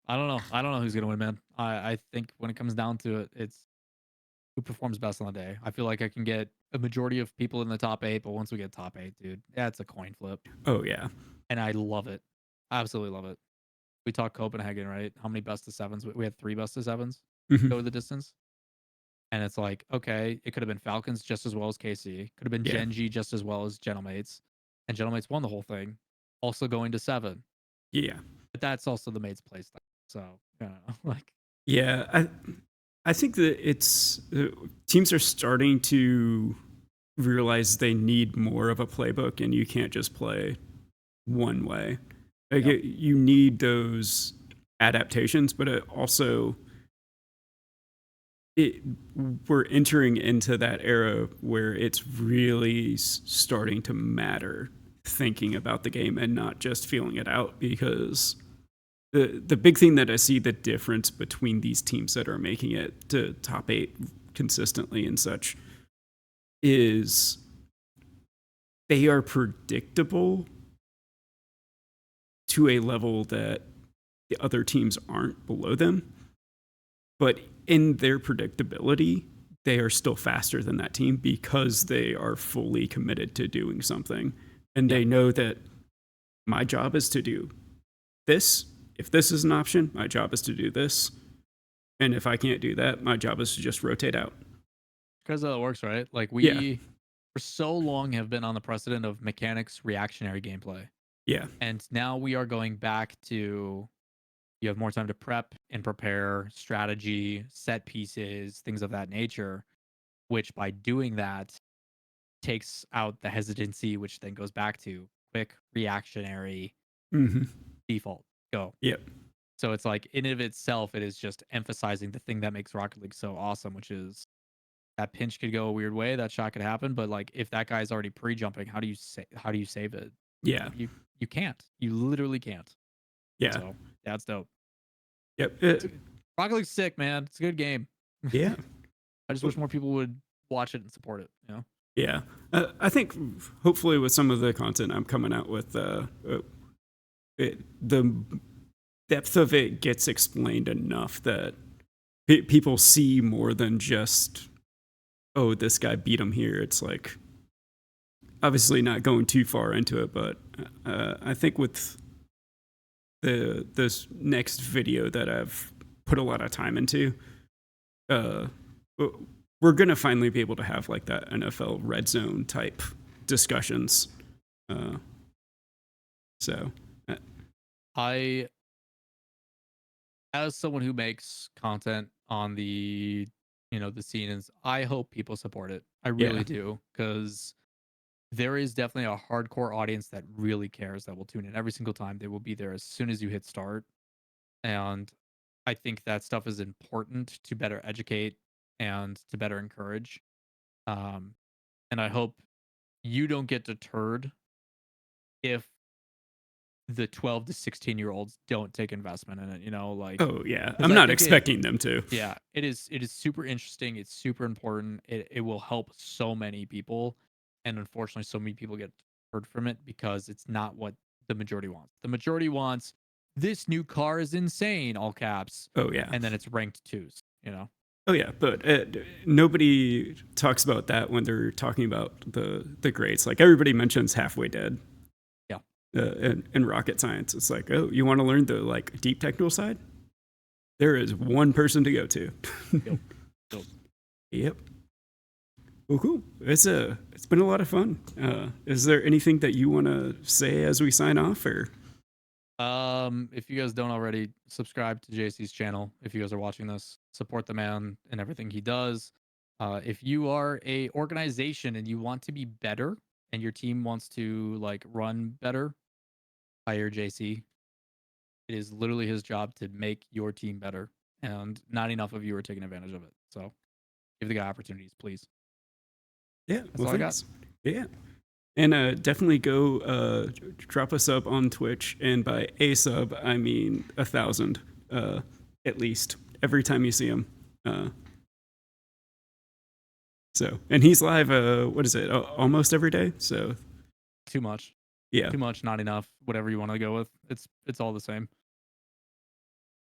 I don't know. I don't know who's gonna win, man. I think when it comes down to it, it's who performs best on the day. I feel like I can get a majority of people in the top 8, but once we get top 8, dude, that's a coin flip, Oh yeah. and I love it. Absolutely love it. We talked Copenhagen, right? How many best of sevens? We had 3 best of sevens Hmm. go the distance, and it's like, okay, it could have been Falcons just as well as KC. Could have been Yeah. Genji just as well as Gentlemates, and Gentlemates won the whole thing, also going to 7. Yeah. But that's also the mates play style. So, like, Yeah. I think that it's teams are starting to realize they need more of a playbook, and you can't just play one way. Like Yep. you need those adaptations, but it also it we're entering into that era where it's really starting to matter thinking about the game and not just feeling it out, because the big thing that I see the difference between these teams that are making it to top 8 consistently and such is they are predictable to a level that the other teams aren't below them. But in their predictability, they are still faster than that team because they are fully committed to doing something. And they know that my job is to do this. If this is an option, my job is to do this. And if I can't do that, my job is to just rotate out. because how it works, right? Like Yeah. we for so long have been on the precedent of mechanics reactionary gameplay. Yeah. And now we are going back to you have more time to prep and prepare strategy, set pieces, things of that nature, which by doing that takes out the hesitancy, which then goes back to quick reactionary Hmm. default go. Yep. So it's like in and of itself, it is just emphasizing the thing that makes Rocket League so awesome, which is that pinch could go a weird way, that shot could happen, but like if that guy's already pre-jumping, how do you save it? Yeah. You can't. You literally can't. Yeah. So that's dope. Yep. Rocket League's sick, man. It's a good game. Yeah. I just wish more people would watch it and support it. You know. Yeah. I think hopefully with some of the content I'm coming out with, the depth of it gets explained enough that people see more than just, oh, this guy beat him here. It's like, obviously not going too far into it, but I think with this next video that I've put a lot of time into, we're gonna finally be able to have like that NFL red zone type discussions. So I, as someone who makes content on the, the scenes, I hope people support it. I really do, because there is definitely a hardcore audience that really cares, that will tune in every single time. They will be there as soon as you hit start. And I think that stuff is important to better educate and to better encourage. And I hope you don't get deterred if the 12 to 16-year-olds don't take investment in it, like, oh yeah, 'cause I'm I not think expecting them to. yeah, it is super interesting. It's super important. It will help so many people. And unfortunately, so many people get deterred from it because it's not what the majority wants. The majority wants, this new car is insane, all caps. Oh yeah. And then it's ranked twos, Oh yeah, but nobody talks about that when they're talking about the grades. Like everybody mentions Halfway Dead. Yeah. In rocket science, it's like, oh, you want to learn the like deep technical side? There is one person to go to. Yep. Yep. Well, cool. It's been a lot of fun. Is there anything that you want to say as we sign off, or? If you guys don't already, subscribe to JC's channel. If you guys are watching this, support the man and everything he does. If you are a organization and you want to be better and your team wants to like run better, hire JC. It is literally his job to make your team better, and not enough of you are taking advantage of it. So give the guy opportunities, please. Yeah, That's all I got. Yeah. And definitely go drop a sub on Twitch. And by a sub, I mean 1,000 at least every time you see him. So, and he's live, what is it, almost every day? So, Too much. yeah. Too much, not enough. Whatever you want to go with. It's all the same.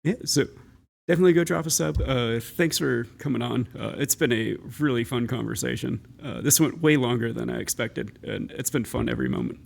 Yeah, so definitely go drop a sub. Thanks for coming on. It's been a really fun conversation. This went way longer than I expected, and it's been fun every moment.